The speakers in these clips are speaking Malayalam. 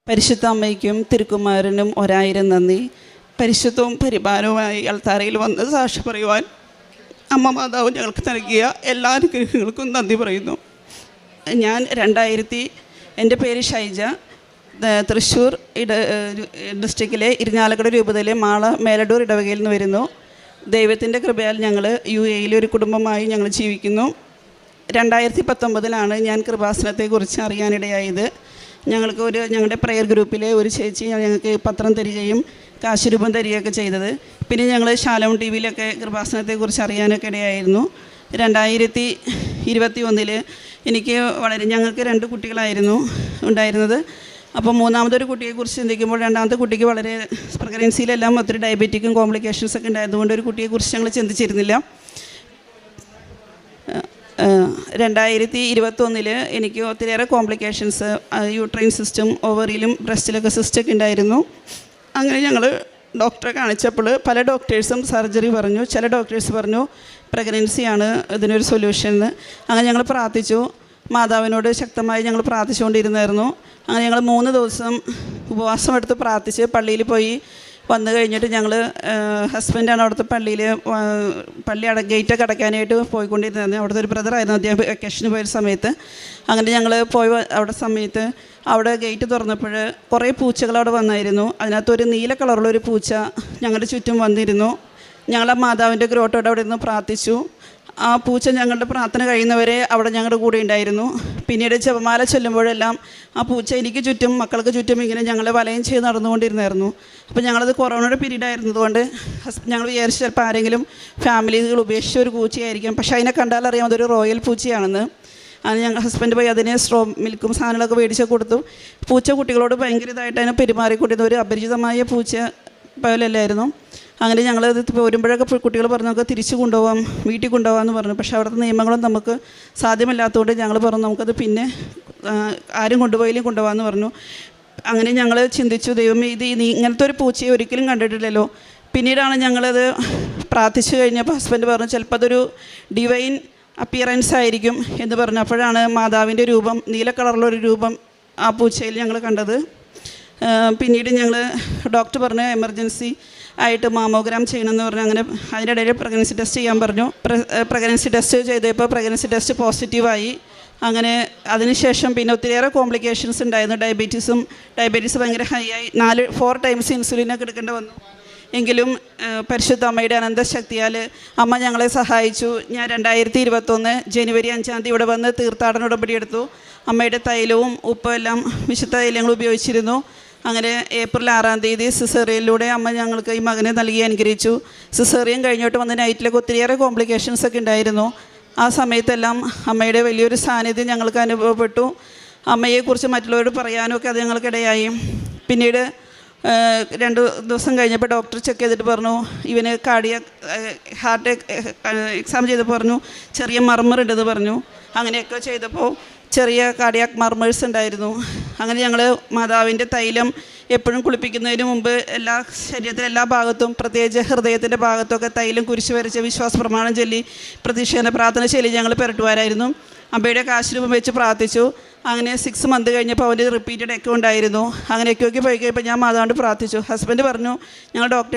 പരിശുദ്ധ അമ്മയ്ക്കും തിരുക്കുമാരനും 1000 നന്ദി. പരിശുദ്ധവും പരിപാലനവുമായി അൾത്താരയിൽ വന്ന് സാക്ഷി പറയുവാൻ അമ്മ മാതാവ് ഞങ്ങൾക്ക് നൽകിയ എല്ലാ അനുഗ്രഹങ്ങൾക്കും നന്ദി പറയുന്നു. ഞാൻ എൻ്റെ പേര് ഷൈജ. തൃശ്ശൂർ ഡിസ്ട്രിക്റ്റിലെ ഇരിഞ്ഞാലക്കുട രൂപതയിലെ മേലടൂർ ഇടവകയിൽ നിന്ന് വരുന്നു. ദൈവത്തിൻ്റെ കൃപയാൽ ഞങ്ങൾ UAE ഒരു കുടുംബമായി ഞങ്ങൾ ജീവിക്കുന്നു. 2019 ഞാൻ കൃപാസനത്തെക്കുറിച്ച് അറിയാനിടയായത്. ഞങ്ങളുടെ പ്രയർ ഗ്രൂപ്പിലെ ഒരു ചേച്ചി ഞങ്ങൾക്ക് പത്രം തരികയും കാശുരൂപം തരികയൊക്കെ ചെയ്തത്. പിന്നെ ഞങ്ങൾ ശാലോം TV-യിലൊക്കെ കൃപാസനത്തെക്കുറിച്ച് അറിയാനൊക്കെ ഇടയായിരുന്നു. 2021 ഞങ്ങൾക്ക് 2 കുട്ടികളായിരുന്നു ഉണ്ടായിരുന്നത്. അപ്പോൾ മൂന്നാമതൊരു കുട്ടിയെക്കുറിച്ച് ചിന്തിക്കുമ്പോൾ രണ്ടാമത്തെ കുട്ടിക്ക് വളരെ പ്രഗ്നൻസിയിലെല്ലാം ഒത്തിരി ഡയബറ്റിക്കും കോംപ്ലിക്കേഷൻസൊക്കെ ഉണ്ടായതുകൊണ്ട് ഒരു കുട്ടിയെക്കുറിച്ച് ഞങ്ങൾ ചിന്തിച്ചിരുന്നില്ല. 2021 എനിക്ക് ഒത്തിരിയേറെ കോംപ്ലിക്കേഷൻസ്, യൂട്രൈൻ സിസ്റ്റം, ഓവറിയിലും ബ്രസ്റ്റിലൊക്കെ സിസ്റ്റൊക്കെ ഉണ്ടായിരുന്നു. അങ്ങനെ ഞങ്ങൾ ഡോക്ടറെ കാണിച്ചപ്പോൾ പല ഡോക്ടേഴ്സും സർജറി പറഞ്ഞു, ചില ഡോക്ടേഴ്സ് പറഞ്ഞു പ്രഗ്നൻസിയാണ് ഇതിനൊരു സൊല്യൂഷൻ എന്ന്. അങ്ങനെ ഞങ്ങൾ പ്രാർത്ഥിച്ചു, മാതാവിനോട് ശക്തമായി ഞങ്ങൾ പ്രാർത്ഥിച്ചുകൊണ്ടിരുന്നായിരുന്നു. അങ്ങനെ ഞങ്ങൾ 3 ദിവസം ഉപവാസം എടുത്ത് പ്രാർത്ഥിച്ച് പള്ളിയിൽ പോയി വന്നു കഴിഞ്ഞിട്ട് ഞങ്ങൾ ഹസ്ബൻഡാണ് അവിടുത്തെ പള്ളി ഗേറ്റൊക്കെ അടയ്ക്കാനായിട്ട് പോയിക്കൊണ്ടിരുന്നത്. അവിടുത്തെ ഒരു ബ്രദറായിരുന്നു, അദ്ദേഹം വെക്കേഷന് പോയ സമയത്ത്. അങ്ങനെ ഞങ്ങൾ അവിടെ ഗേറ്റ് തുറന്നപ്പോൾ കുറേ പൂച്ചകൾ അവിടെ വന്നായിരുന്നു. അതിനകത്തൊരു നീല കളറുള്ളൊരു പൂച്ച ഞങ്ങളുടെ ചുറ്റും വന്നിരുന്നു. ഞങ്ങളെ മാതാവിൻ്റെ ഗ്രോട്ടോടെ അവിടെ നിന്ന് പ്രാർത്ഥിച്ചു. ആ പൂച്ച ഞങ്ങളുടെ പ്രാർത്ഥന കഴിയുന്നവരെ അവിടെ ഞങ്ങളുടെ കൂടെ ഉണ്ടായിരുന്നു. പിന്നീട് ജപമാല ചൊല്ലുമ്പോഴെല്ലാം ആ പൂച്ച എനിക്ക് ചുറ്റും മക്കൾക്ക് ചുറ്റും ഇങ്ങനെ ഞങ്ങളെ വലയം ചെയ്ത് നടന്നുകൊണ്ടിരുന്നായിരുന്നു. അപ്പോൾ ഞങ്ങളത് കൊറോണയുടെ പീരീഡ് ആയിരുന്നതുകൊണ്ട് ഞങ്ങൾ വിചാരിച്ചു ചിലപ്പോൾ ആരെങ്കിലും ഫാമിലികൾ ഉപേക്ഷിച്ച ഒരു പൂച്ചയായിരിക്കും. പക്ഷേ അതിനെ കണ്ടാൽ അറിയാം അതൊരു റോയൽ പൂച്ചയാണെന്ന്. അത് ഞങ്ങൾ ഹസ്ബൻഡ് പോയി അതിനെ മിൽക്കും സാധനങ്ങളൊക്കെ മേടിച്ച് കൊടുത്തു. പൂച്ച കുട്ടികളോട് ഭയങ്കര ഇതായിട്ട് അതിനെ പെരുമാറിക്കൊണ്ടിരുന്ന ഒരു അപരിചിതമായ പൂച്ച പോലെയല്ലായിരുന്നു. അങ്ങനെ ഞങ്ങളത് പോരുമ്പോഴൊക്കെ കുട്ടികൾ പറഞ്ഞു നമുക്ക് തിരിച്ചു കൊണ്ടുപോകാം, വീട്ടിൽ കൊണ്ടുപോകാമെന്ന് പറഞ്ഞു. പക്ഷേ അവിടുത്തെ നിയമങ്ങളും നമുക്ക് സാധ്യമല്ലാത്തതുകൊണ്ട് ഞങ്ങൾ പറഞ്ഞു നമുക്കത് പിന്നെ ആരും കൊണ്ടുപോയില്ലെങ്കിൽ കൊണ്ടുപോകാമെന്ന് പറഞ്ഞു. അങ്ങനെ ഞങ്ങൾ ചിന്തിച്ചു, ദൈവമേ ഇങ്ങനത്തെ ഒരു പൂച്ചയെ ഒരിക്കലും കണ്ടിട്ടില്ലല്ലോ. പിന്നീടാണ് ഞങ്ങളത് പ്രാർത്ഥിച്ചു കഴിഞ്ഞപ്പോൾ ഹസ്ബൻഡ് പറഞ്ഞു ചിലപ്പോൾ അതൊരു ഡിവൈൻ അപ്പിയറൻസ് ആയിരിക്കും എന്ന് പറഞ്ഞു. അപ്പോഴാണ് മാതാവിൻ്റെ രൂപം, നീല കളറുള്ളൊരു രൂപം ആ പൂച്ചയിൽ ഞങ്ങൾ കണ്ടത്. പിന്നീട് ഞങ്ങൾ ഡോക്ടർ പറഞ്ഞു എമർജൻസി ആയിട്ട് മാമോഗ്രാം ചെയ്യണമെന്ന് പറഞ്ഞു. അങ്ങനെ അതിൻ്റെ ഇടയിൽ പ്രഗ്നൻസി ടെസ്റ്റ് ചെയ്യാൻ പറഞ്ഞു. പ്രഗ്നൻസി ടെസ്റ്റ് ചെയ്തപ്പോൾ പ്രഗ്നൻസി ടെസ്റ്റ് പോസിറ്റീവായി. അങ്ങനെ അതിനുശേഷം പിന്നെ ഒത്തിരിയേറെ കോംപ്ലിക്കേഷൻസ് ഉണ്ടായിരുന്നു. ഡയബറ്റീസ് ഭയങ്കര ഹൈ ആയി. 4 ടൈംസ് ഇൻസുലിനൊക്കെ എടുക്കേണ്ടി വന്നു. എങ്കിലും പരിശുദ്ധ അമ്മയുടെ അനന്തശക്തിയാൽ അമ്മ ഞങ്ങളെ സഹായിച്ചു. ഞാൻ 2021 ജനുവരി 5 ഇവിടെ വന്ന് തീർത്ഥാടന ഉടമ്പടി എടുത്തു. അമ്മയുടെ തൈലവും ഉപ്പും എല്ലാം വിശുദ്ധ തൈലങ്ങൾ ഉപയോഗിച്ചിരുന്നു. അങ്ങനെ ഏപ്രിൽ 6 സിസേറിയനിലൂടെ അമ്മ ഞങ്ങൾക്ക് ഈ മകനെ നൽകി അനുഗ്രഹിച്ചു. സിസേറിയൻ കഴിഞ്ഞിട്ട് വന്ന് നൈറ്റിലൊക്കെ ഒത്തിരിയേറെ കോംപ്ലിക്കേഷൻസൊക്കെ ഉണ്ടായിരുന്നു. ആ സമയത്തെല്ലാം അമ്മയുടെ വലിയൊരു സാന്നിധ്യം ഞങ്ങൾക്ക് അനുഭവപ്പെട്ടു. അമ്മയെക്കുറിച്ച് മറ്റുള്ളവരോട് പറയാനൊക്കെ അത് ഞങ്ങൾക്കിടയായി. പിന്നീട് 2 ദിവസം കഴിഞ്ഞപ്പോൾ ഡോക്ടർ ചെക്ക് ചെയ്തിട്ട് പറഞ്ഞു ഇവന് ഹാർട്ട് എക്സാം ചെയ്തപ്പോൾ പറഞ്ഞു ചെറിയ മർമറുണ്ടെന്ന് പറഞ്ഞു. അങ്ങനെയൊക്കെ ചെയ്തപ്പോൾ ചെറിയ കാർഡിയാക് മർമേഴ്സ് ഉണ്ടായിരുന്നു. അങ്ങനെ ഞങ്ങൾ മാതാവിൻ്റെ തൈലം എപ്പോഴും കുളിപ്പിക്കുന്നതിന് മുമ്പ് ശരീരത്തിലെ എല്ലാ ഭാഗത്തും പ്രത്യേകിച്ച് ഹൃദയത്തിൻ്റെ ഭാഗത്തൊക്കെ തൈലം കുരിശ് വരച്ച് വിശ്വാസ പ്രമാണം ചൊല്ലി പ്രതീക്ഷേന പ്രാർത്ഥന ചൊല്ലി ഞങ്ങൾ പുരട്ടുവാരായിരുന്നു. അമ്മയുടെ കാശുരൂപം വെച്ച് പ്രാർത്ഥിച്ചു. അങ്ങനെ 6 മന്ത് കഴിഞ്ഞപ്പോൾ അവൻ്റെ റിപ്പീറ്റഡ് എക്കോ ഉണ്ടായിരുന്നു. അങ്ങനെ എക്കോയ്ക്ക് പോയി കഴിയുമ്പോൾ ഞാൻ മാതാവിനോട് പ്രാർത്ഥിച്ചു. ഹസ്ബൻഡ് പറഞ്ഞു ഞങ്ങൾ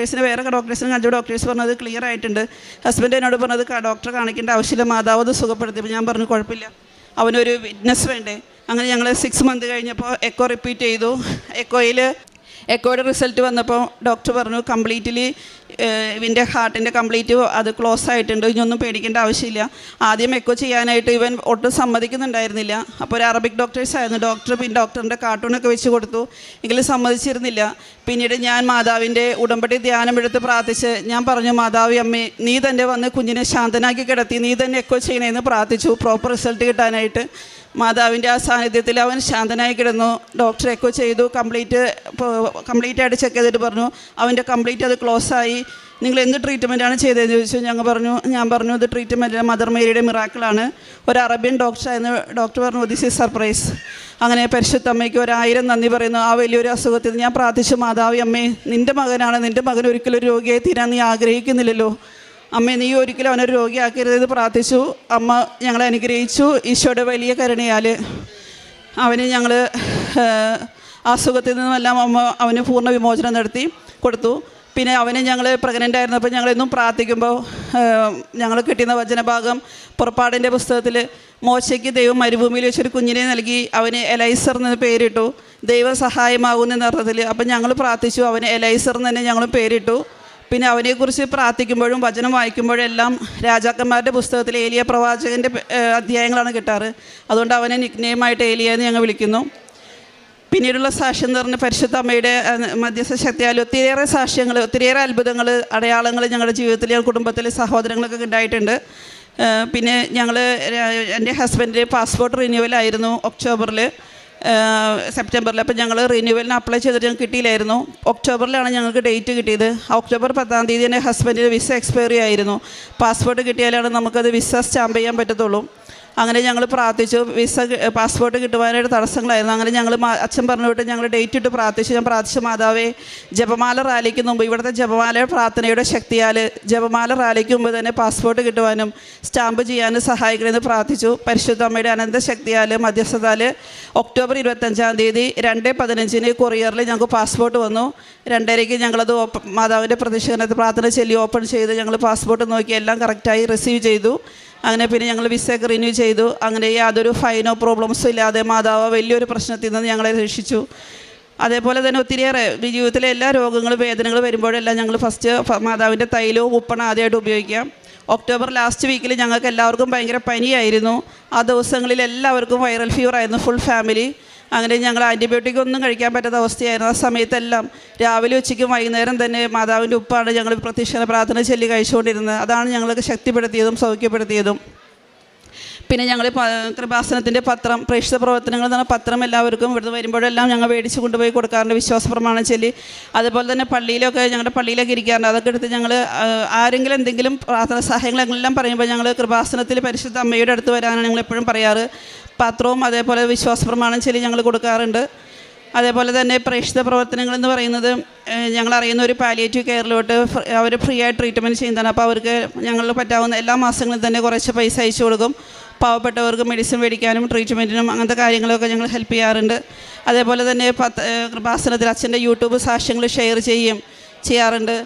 വേറെ ഡോക്ടേഴ്സിനെ കാണിച്ചു. ഡോക്ടേഴ്സ് പറഞ്ഞത് ക്ലിയർ ആയിട്ടുണ്ട്. ഹസ്ബൻഡ് എന്നോട് പറഞ്ഞത് ഡോക്ടറെ കാണിക്കേണ്ട ആവശ്യമില്ല, മാതാവ് അത് സുഖപ്പെടുത്തിയപ്പോൾ ഞാൻ പറഞ്ഞു കുഴപ്പമില്ല, അവനൊരു വിറ്റ്നസ് വേണ്ടേ. അങ്ങനെ ഞങ്ങൾ 6 മന്ത് കഴിഞ്ഞപ്പോൾ എക്കോ റിപ്പീറ്റ് ചെയ്തു. എക്കോയുടെ റിസൾട്ട് വന്നപ്പോൾ ഡോക്ടർ പറഞ്ഞു കംപ്ലീറ്റ്ലി ഇവൻ്റെ ഹാർട്ടിൻ്റെ അത് ക്ലോസ് ആയിട്ടുണ്ട്, ഇനിയൊന്നും പേടിക്കേണ്ട ആവശ്യമില്ല. ആദ്യം എക്കോ ചെയ്യാനായിട്ട് ഇവൻ ഒട്ടും സമ്മതിക്കുന്നുണ്ടായിരുന്നില്ല. അപ്പോൾ ഒരു അറബിക് ഡോക്ടേഴ്സായിരുന്നു. പിന്നെ ഡോക്ടറിൻ്റെ കാർട്ടൂണൊക്കെ വെച്ച് കൊടുത്തു, എങ്കിലും സമ്മതിച്ചിരുന്നില്ല. പിന്നീട് ഞാൻ മാതാവിൻ്റെ ഉടമ്പടി ധ്യാനമെടുത്ത് പ്രാർത്ഥിച്ച് ഞാൻ പറഞ്ഞു മാതാവി അമ്മേ നീ തന്നെ വന്ന് കുഞ്ഞിനെ ശാന്തനാക്കി കിടത്തി, നീ തന്നെ എക്കോ ചെയ്യണമെന്ന് പ്രാർത്ഥിച്ചു പ്രോപ്പർ റിസൾട്ട് കിട്ടാനായിട്ട്. മാതാവിൻ്റെ ആ സാന്നിധ്യത്തിൽ അവൻ ശാന്തനായി കിടന്നു. ഡോക്ടർ എക്കോ ചെയ്തു, കംപ്ലീറ്റ് ആയിട്ട് ചെക്ക് ചെയ്തിട്ട് പറഞ്ഞു അവൻ്റെ അത് ക്ലോസ് ആയി. നിങ്ങൾ എന്ത് ട്രീറ്റ്മെൻറ്റാണ് ചെയ്തതെന്ന് ചോദിച്ചു. ഞാൻ പറഞ്ഞു ഇത് ട്രീറ്റ്മെൻറ്റ് മദർ മേരിയുടെ മിറാക്കിളാണ്. ഒരു അറേബ്യൻ ഡോക്ടറായിരുന്നു. ഡോക്ടർ പറഞ്ഞു ദിസ് ഈസ് സർപ്രൈസ്. അങ്ങനെ പരിശുദ്ധ അമ്മയ്ക്ക് 1000 നന്ദി പറയുന്നു. ആ വലിയൊരു അസുഖത്തിൽ ഞാൻ പ്രാർത്ഥിച്ചു മാതാവി അമ്മേ നിൻ്റെ മകനാണ്, നിൻ്റെ മകൻ ഒരിക്കലും ഒരു രോഗിയായി തീരാൻ നീ ആഗ്രഹിക്കുന്നില്ലല്ലോ, അമ്മ നീ ഒരിക്കലും അവനൊരു രോഗിയാക്കരുതെന്ന് പ്രാർത്ഥിച്ചു. അമ്മ ഞങ്ങളെ അനുഗ്രഹിച്ചു. ഈശോയുടെ വലിയ കരുണയാൽ അവന് ഞങ്ങൾ അസുഖത്തിൽ നിന്നുമെല്ലാം അമ്മ അവന് പൂർണ്ണ വിമോചനം നടത്തി കൊടുത്തു. പിന്നെ അവന് ഞങ്ങൾ പ്രഗ്നൻ്റ് ആയിരുന്നപ്പോൾ ഞങ്ങളെന്നും പ്രാർത്ഥിക്കുമ്പോൾ ഞങ്ങൾ കിട്ടുന്ന വചനഭാഗം പുറപ്പാടിൻ്റെ പുസ്തകത്തിൽ മോശയ്ക്ക് ദൈവം മരുഭൂമിയിൽ വെച്ചൊരു കുഞ്ഞിനെ നൽകി, അവന് എലൈസർ എന്ന് പേരിട്ടു, ദൈവ സഹായമാകുന്ന അർത്ഥത്തിൽ. അപ്പം ഞങ്ങൾ പ്രാർത്ഥിച്ചു, അവന് എലൈസർ എന്ന് തന്നെ ഞങ്ങൾ പേരിട്ടു. പിന്നെ അവനെക്കുറിച്ച് പ്രാർത്ഥിക്കുമ്പോഴും വചനം വായിക്കുമ്പോഴെല്ലാം രാജാക്കന്മാരുടെ പുസ്തകത്തിൽ ഏലിയ പ്രവാചകൻ്റെ അധ്യായങ്ങളാണ് കിട്ടാറ്. അതുകൊണ്ട് അവനെ നിക്നെയിമായിട്ട് ഏലിയ എന്ന് ഞങ്ങൾ വിളിക്കുന്നു. പിന്നീടുള്ള സാക്ഷ്യം എന്ന് പറഞ്ഞാൽ പരിശുദ്ധ അമ്മയുടെ മധ്യസ്ഥ ശക്തിയാൽ ഒത്തിരിയേറെ സാക്ഷ്യങ്ങൾ, ഒത്തിരിയേറെ അത്ഭുതങ്ങൾ, അടയാളങ്ങൾ ഞങ്ങളുടെ ജീവിതത്തിൽ, കുടുംബത്തിലെ സഹോദരങ്ങളൊക്കെ ഉണ്ടായിട്ടുണ്ട്. പിന്നെ ഞങ്ങൾ എൻ്റെ ഹസ്ബൻഡ് പാസ്പോർട്ട് റിന്യൂവലായിരുന്നു സെപ്റ്റംബറിൽ. അപ്പോൾ ഞങ്ങൾ റിന്യൂവലിന് അപ്ലൈ ചെയ്തിട്ട് ഞങ്ങൾക്ക് കിട്ടിയില്ലായിരുന്നു. ഒക്ടോബറിലാണ് ഞങ്ങൾക്ക് ഡേറ്റ് കിട്ടിയത്. ഒക്ടോബർ 10-ാം തീയതി എൻ്റെ ഹസ്ബൻഡിന് വിസ എക്സ്പയറി ആയിരുന്നു. പാസ്പോർട്ട് കിട്ടിയാലാണ് നമുക്കത് വിസ സ്റ്റാമ്പ് ചെയ്യാൻ പറ്റത്തുള്ളൂ. അങ്ങനെ ഞങ്ങൾ പ്രാർത്ഥിച്ചു. പാസ്പോർട്ട് കിട്ടുവാനായിട്ട് തടസ്സങ്ങളായിരുന്നു. അങ്ങനെ ഞങ്ങൾ അച്ഛൻ പറഞ്ഞു വിട്ട് ഞങ്ങൾ ഡേറ്റ് ഇട്ട് പ്രാർത്ഥിച്ചു. ഞാൻ പ്രാർത്ഥിച്ചു, മാതാവേ, ജപമാല റാലിക്ക് മുമ്പ്, ഇവിടുത്തെ ജപമാല പ്രാർത്ഥനയുടെ ശക്തിയാൽ ജപമാല റാലിക്ക് മുമ്പ് തന്നെ പാസ്പോർട്ട് കിട്ടുവാനും സ്റ്റാമ്പ് ചെയ്യാനും സഹായിക്കണമെന്ന് പ്രാർത്ഥിച്ചു. പരിശുദ്ധ അമ്മയുടെ അനന്ത ശക്തിയാൽ മധ്യസ്ഥതാൽ ഒക്ടോബർ 25-ാം തീയതി 2:15 കൊറിയറിൽ ഞങ്ങൾക്ക് പാസ്പോർട്ട് വന്നു. 2:30 ഞങ്ങളത് മാതാവിൻ്റെ പ്രതിഷ്ഠാനത്തിൽ പ്രാർത്ഥന ചൊല്ലി ഓപ്പൺ ചെയ്ത് ഞങ്ങൾ പാസ്പോർട്ട് നോക്കി എല്ലാം കറക്റ്റായി റിസീവ് ചെയ്തു. അങ്ങനെ പിന്നെ ഞങ്ങൾ വിസയൊക്കെ റിന്യൂ ചെയ്തു. അങ്ങനെ യാതൊരു ഫൈനോ പ്രോബ്ലംസോ ഇല്ലാതെ മാതാവ് വലിയൊരു പ്രശ്നത്തിൽ നിന്ന് ഞങ്ങളെ രക്ഷിച്ചു. അതേപോലെ തന്നെ ഒത്തിരിയേറെ ജീവിതത്തിലെ എല്ലാ രോഗങ്ങളും വേദനകൾ വരുമ്പോഴെല്ലാം ഞങ്ങൾ ഫസ്റ്റ് മാതാവിൻ്റെ തൈലവും ഉപ്പണ ആദ്യമായിട്ട് ഉപയോഗിക്കാം. ഒക്ടോബർ ലാസ്റ്റ് വീക്കിൽ ഞങ്ങൾക്ക് എല്ലാവർക്കും ഭയങ്കര പനിയായിരുന്നു. ആ ദിവസങ്ങളിൽ എല്ലാവർക്കും വൈറൽ ഫീവർ ആയിരുന്നു, ഫുൾ ഫാമിലി. അങ്ങനെ ഞങ്ങൾ ആൻറ്റിബയോട്ടിക് ഒന്നും കഴിക്കാൻ പറ്റാത്ത അവസ്ഥയായിരുന്നു. ആ സമയത്തെല്ലാം രാവിലെ ഉച്ചയ്ക്കും വൈകുന്നേരം തന്നെ മാതാവിൻ്റെ ഉപ്പാണ് ഞങ്ങൾ പ്രത്യക്ഷ പ്രാർത്ഥന ചൊല്ലി കഴിച്ചുകൊണ്ടിരുന്നത്. അതാണ് ഞങ്ങൾക്ക് ശക്തിപ്പെടുത്തിയതും സൗഖ്യപ്പെടുത്തിയതും. പിന്നെ ഞങ്ങൾ കൃപാസനത്തിൻ്റെ പത്രം, പ്രേക്ഷിത പ്രവർത്തനങ്ങൾ എന്ന് പറഞ്ഞ പത്രം എല്ലാവർക്കും ഇവിടുന്ന് വരുമ്പോഴെല്ലാം ഞങ്ങൾ മേടിച്ച് കൊണ്ടുപോയി കൊടുക്കാറുണ്ട്, വിശ്വാസ പ്രമാണം ചൊല്ലി. അതുപോലെ തന്നെ പള്ളിയിലൊക്കെ, ഞങ്ങളുടെ പള്ളിയിലൊക്കെ ഇരിക്കാറുണ്ട്. അതൊക്കെ എടുത്ത് ഞങ്ങൾ ആരെങ്കിലും എന്തെങ്കിലും പ്രാർത്ഥന സഹായങ്ങളെല്ലാം പറയുമ്പോൾ ഞങ്ങൾ കൃപാസനത്തിൽ പരിശുദ്ധ അമ്മയുടെ അടുത്ത് വരാനാണ് ഞങ്ങൾ എപ്പോഴും പറയാറ്. പത്രവും അതേപോലെ വിശ്വാസ പ്രമാണം ചൊല്ലി ഞങ്ങൾ കൊടുക്കാറുണ്ട്. അതേപോലെ തന്നെ പ്രേക്ഷിത പ്രവർത്തനങ്ങളെന്ന് പറയുന്നത് ഞങ്ങൾ അറിയുന്ന ഒരു പാലിയേറ്റീവ് കെയറിലോട്ട് അവർ ഫ്രീ ആയിട്ട് ട്രീറ്റ്മെൻറ്റ് ചെയ്യുന്നതാണ്. അപ്പോൾ അവർക്ക് ഞങ്ങൾ പറ്റാവുന്ന എല്ലാ മാസങ്ങളിലും തന്നെ കുറച്ച് പൈസ അയച്ചു കൊടുക്കും. പാവപ്പെട്ടവർക്ക് മെഡിസിൻ മേടിക്കാനും ട്രീറ്റ്മെൻറ്റിനും അങ്ങനത്തെ കാര്യങ്ങളൊക്കെ ഞങ്ങൾ ഹെൽപ്പ് ചെയ്യാറുണ്ട്. അതേപോലെ തന്നെ കൃപാസനത്തിൽ അച്ഛൻ്റെ യൂട്യൂബ് സാക്ഷ്യങ്ങൾ ഷെയർ ചെയ്യാറുണ്ട്.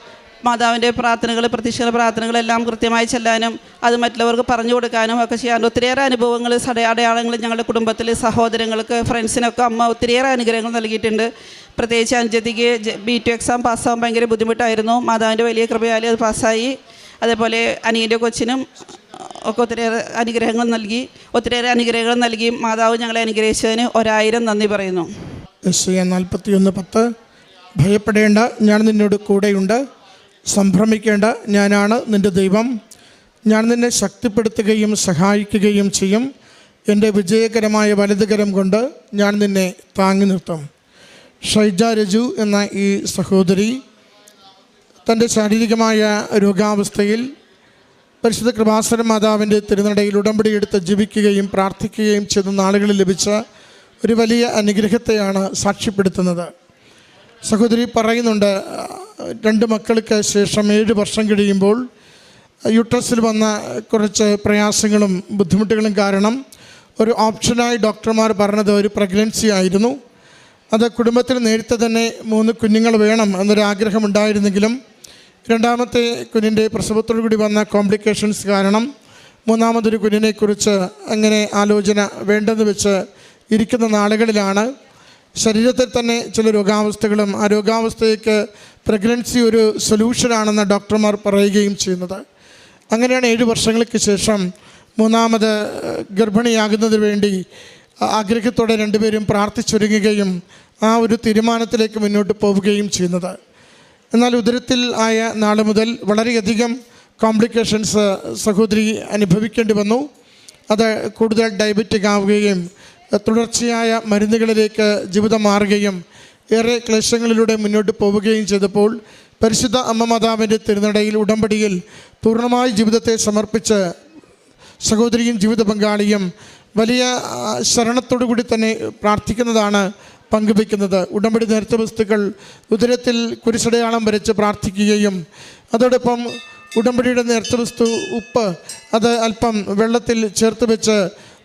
മാതാവിൻ്റെ പ്രാർത്ഥനകൾ, പ്രത്യക്ഷ പ്രാർത്ഥനകളെല്ലാം കൃത്യമായി ചെല്ലാനും അത് മറ്റുള്ളവർക്ക് പറഞ്ഞു കൊടുക്കാനും ഒക്കെ ചെയ്യാറുണ്ട്. ഒത്തിരിയേറെ അനുഭവങ്ങൾ, അടയാളങ്ങൾ ഞങ്ങളുടെ കുടുംബത്തിൽ, സഹോദരങ്ങൾക്ക്, ഫ്രണ്ട്സിനൊക്കെ അമ്മ ഒത്തിരിയേറെ അനുഗ്രഹങ്ങൾ നൽകിയിട്ടുണ്ട്. പ്രത്യേകിച്ച് അനുജത്തിക്ക് B2 എക്സാം പാസ്സാകാൻ ഭയങ്കര ബുദ്ധിമുട്ടായിരുന്നു. മാതാവിൻ്റെ വലിയ കൃപയാൽ അത് പാസ്സായി. അതേപോലെ അനിയൻ്റെ കൊച്ചിനും ഒക്കെ ഒത്തിരിയേറെ അനുഗ്രഹങ്ങൾ നൽകി മാതാവ് ഞങ്ങളെ അനുഗ്രഹിച്ചതിന് 1000 നന്ദി പറയുന്നു. 41:10 ഭയപ്പെടേണ്ട, ഞാൻ നിന്നോട് കൂടെയുണ്ട്. സംഭ്രമിക്കേണ്ട, ഞാനാണ് നിൻ്റെ ദൈവം. ഞാൻ നിന്നെ ശക്തിപ്പെടുത്തുകയും സഹായിക്കുകയും ചെയ്യും. എൻ്റെ വിജയകരമായ വലതുകരം കൊണ്ട് ഞാൻ നിന്നെ താങ്ങി നിർത്തും. ഷൈജ രജു എന്ന ഈ സഹോദരി തൻ്റെ ശാരീരികമായ രോഗാവസ്ഥയിൽ പരിശുദ്ധ കൃപാസന മാതാവിൻ്റെ തിരുനടയിൽ ഉടമ്പടിയെടുത്ത് ജീവിക്കുകയും പ്രാർത്ഥിക്കുകയും ചെയ്ത നാളുകളിൽ ലഭിച്ച ഒരു വലിയ അനുഗ്രഹത്തെയാണ് സാക്ഷ്യപ്പെടുത്തുന്നത്. സഹോദരി പറയുന്നുണ്ട്, 2 മക്കൾക്ക് ശേഷം 7 വർഷം കഴിയുമ്പോൾ യൂട്രസിൽ വന്ന കുറച്ച് പ്രയാസങ്ങളും ബുദ്ധിമുട്ടുകളും കാരണം ഒരു ഓപ്ഷനായി ഡോക്ടർമാർ പറഞ്ഞത് ഒരു പ്രഗ്നൻസി ആയിരുന്നു. അത് കുടുംബത്തിൽ നേരത്തെ തന്നെ 3 കുഞ്ഞുങ്ങൾ വേണം എന്നൊരാഗ്രഹമുണ്ടായിരുന്നെങ്കിലും രണ്ടാമത്തെ കുഞ്ഞിൻ്റെ പ്രസവത്തോടു കൂടി വന്ന കോംപ്ലിക്കേഷൻസ് കാരണം മൂന്നാമതൊരു കുഞ്ഞിനെക്കുറിച്ച് അങ്ങനെ ആലോചന വേണ്ടെന്ന് വെച്ച് ഇരിക്കുന്ന നാളുകളിലാണ് ശരീരത്തിൽ തന്നെ ചില രോഗാവസ്ഥകളും ആ രോഗാവസ്ഥയ്ക്ക് പ്രഗ്നൻസി ഒരു സൊല്യൂഷനാണെന്ന് ഡോക്ടർമാർ പറയുകയും ചെയ്യുന്നത്. അങ്ങനെയാണ് 7 വർഷങ്ങൾക്ക് ശേഷം മൂന്നാമത് ഗർഭിണിയാകുന്നതിന് വേണ്ടി ആഗ്രഹത്തോടെ രണ്ടുപേരും പ്രാർത്ഥിച്ചൊരുങ്ങുകയും ആ ഒരു തീരുമാനത്തിലേക്ക് മുന്നോട്ട് പോവുകയും ചെയ്യുന്നത്. എന്നാൽ ഉദരത്തിൽ ആയ നാൾ മുതൽ വളരെയധികം കോംപ്ലിക്കേഷൻസ് സഹോദരി അനുഭവിക്കേണ്ടി വന്നു. അത് കൂടുതൽ ഡയബറ്റിക് ആവുകയും തുടർച്ചയായ മരുന്നുകളിലേക്ക് ജീവിതം മാറുകയും ഏറെ ക്ലേശങ്ങളിലൂടെ മുന്നോട്ട് പോവുകയും ചെയ്തപ്പോൾ പരിശുദ്ധ അമ്മ മാതാവിൻ്റെ തിരുനടയിൽ ഉടമ്പടിയിൽ പൂർണ്ണമായി ജീവിതത്തെ സമർപ്പിച്ച് സഹോദരിയും ജീവിത പങ്കാളിയും വലിയ ശരണത്തോടു കൂടി തന്നെ പ്രാർത്ഥിക്കുന്നതാണ് പങ്കുവയ്ക്കുന്നത്. ഉടമ്പടി നേർച്ച വസ്തുക്കൾ ഉദരത്തിൽ കുരിശടയാളം വരച്ച് പ്രാർത്ഥിക്കുകയും അതോടൊപ്പം ഉടമ്പടിയുടെ നേർച്ച വസ്തു ഉപ്പ് അത് അല്പം വെള്ളത്തിൽ ചേർത്ത് വെച്ച്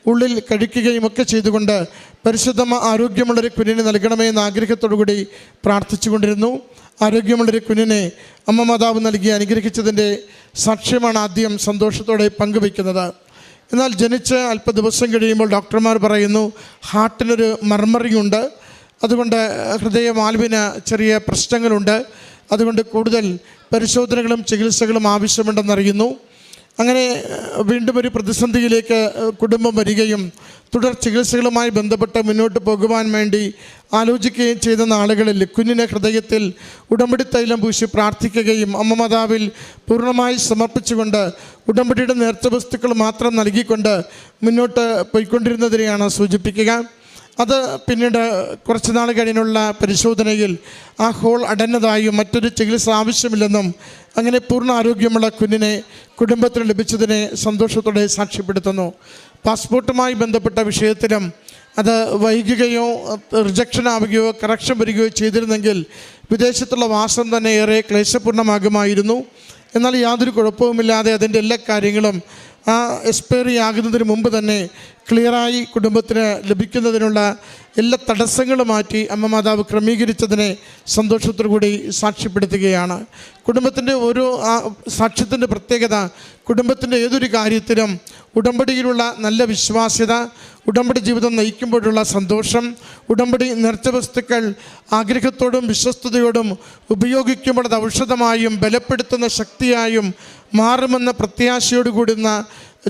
ഉള്ളിൽ കഴിക്കുകയും ഒക്കെ ചെയ്തുകൊണ്ട് പരിശുദ്ധ ആരോഗ്യമുള്ളൊരു കുഞ്ഞിനെ നൽകണമേ എന്ന ആഗ്രഹത്തോടു കൂടി പ്രാർത്ഥിച്ചു കൊണ്ടിരുന്നു. ആരോഗ്യമുള്ളൊരു കുഞ്ഞിനെ അമ്മ മാതാവ് നൽകി അനുഗ്രഹിച്ചതിൻ്റെ സാക്ഷ്യമാണ് ആദ്യം സന്തോഷത്തോടെ പങ്കുവയ്ക്കുന്നത്. എന്നാൽ ജനിച്ച് അല്പ ദിവസം കഴിയുമ്പോൾ ഡോക്ടർമാർ പറയുന്നു ഹാർട്ടിനൊരു മർമറിങ് ഉണ്ട്, അതുകൊണ്ട് ഹൃദയവാൽവിന് ചെറിയ പ്രശ്നങ്ങളുണ്ട്, അതുകൊണ്ട് കൂടുതൽ പരിശോധനകളും ചികിത്സകളും ആവശ്യമുണ്ടെന്നറിയുന്നു. അങ്ങനെ വീണ്ടും ഒരു പ്രതിസന്ധിയിലേക്ക് കുടുംബം വരികയും തുടർ ചികിത്സകളുമായി ബന്ധപ്പെട്ട് മുന്നോട്ട് പോകുവാൻ വേണ്ടി ആലോചിക്കുകയും ചെയ്ത നാളുകളിൽ കുഞ്ഞിനെ ഹൃദയത്തിൽ ഉടമ്പടി തൈലം പൂശി പ്രാർത്ഥിക്കുകയും അമ്മ മാതാവിൽ പൂർണ്ണമായി സമർപ്പിച്ചുകൊണ്ട് ഉടമ്പടിയുടെ നേർച്ച വസ്തുക്കൾ മാത്രം നൽകിക്കൊണ്ട് മുന്നോട്ട് പോയിക്കൊണ്ടിരുന്നതിനെയാണ് സൂചിപ്പിക്കുക. അത് പിന്നീട് കുറച്ച് നാൾ കഴിഞ്ഞുള്ള പരിശോധനയിൽ ആ ഹോൾ അടഞ്ഞതായും മറ്റൊരു ചികിത്സ ആവശ്യമില്ലെന്നും അങ്ങനെ പൂർണ്ണ ആരോഗ്യമുള്ള കുഞ്ഞിനെ കുടുംബത്തിന് ലഭിച്ചതിനെ സന്തോഷത്തോടെ സാക്ഷ്യപ്പെടുത്തുന്നു. പാസ്പോർട്ടുമായി ബന്ധപ്പെട്ട വിഷയത്തിലും അത് വൈകുകയോ റിജക്ഷൻ ആവുകയോ കറക്ഷൻ വരികയോ ചെയ്തിരുന്നെങ്കിൽ വിദേശത്തുള്ള വാസം തന്നെ ഏറെ ക്ലേശപൂർണ്ണമാകുമായിരുന്നു. എന്നാൽ യാതൊരു കുഴപ്പവുമില്ലാതെ അതിൻ്റെ എല്ലാ കാര്യങ്ങളും ആ എക്സ്പയറി ആകുന്നതിന് മുമ്പ് തന്നെ ക്ലിയറായി കുടുംബത്തിന് ലഭിക്കുന്നതിനുള്ള എല്ലാ തടസ്സങ്ങളും മാറ്റി അമ്മ മാതാവ് ക്രമീകരിച്ചതിനെ സന്തോഷത്തോടു കൂടി സാക്ഷ്യപ്പെടുത്തുകയാണ്. കുടുംബത്തിൻ്റെ ഓരോ സാക്ഷ്യത്തിൻ്റെ പ്രത്യേകത കുടുംബത്തിൻ്റെ ഏതൊരു കാര്യത്തിലും ഉടമ്പടിയിലുള്ള നല്ല വിശ്വാസ്യത, ഉടമ്പടി ജീവിതം നയിക്കുമ്പോഴുള്ള സന്തോഷം, ഉടമ്പടി നേർച്ച വസ്തുക്കൾ ആഗ്രഹത്തോടും വിശ്വസ്തയോടും ഉപയോഗിക്കുമ്പോൾ അത് ഔഷധമായും ബലപ്പെടുത്തുന്ന ശക്തിയായും മാറുമെന്ന പ്രത്യാശയോട് കൂടുന്ന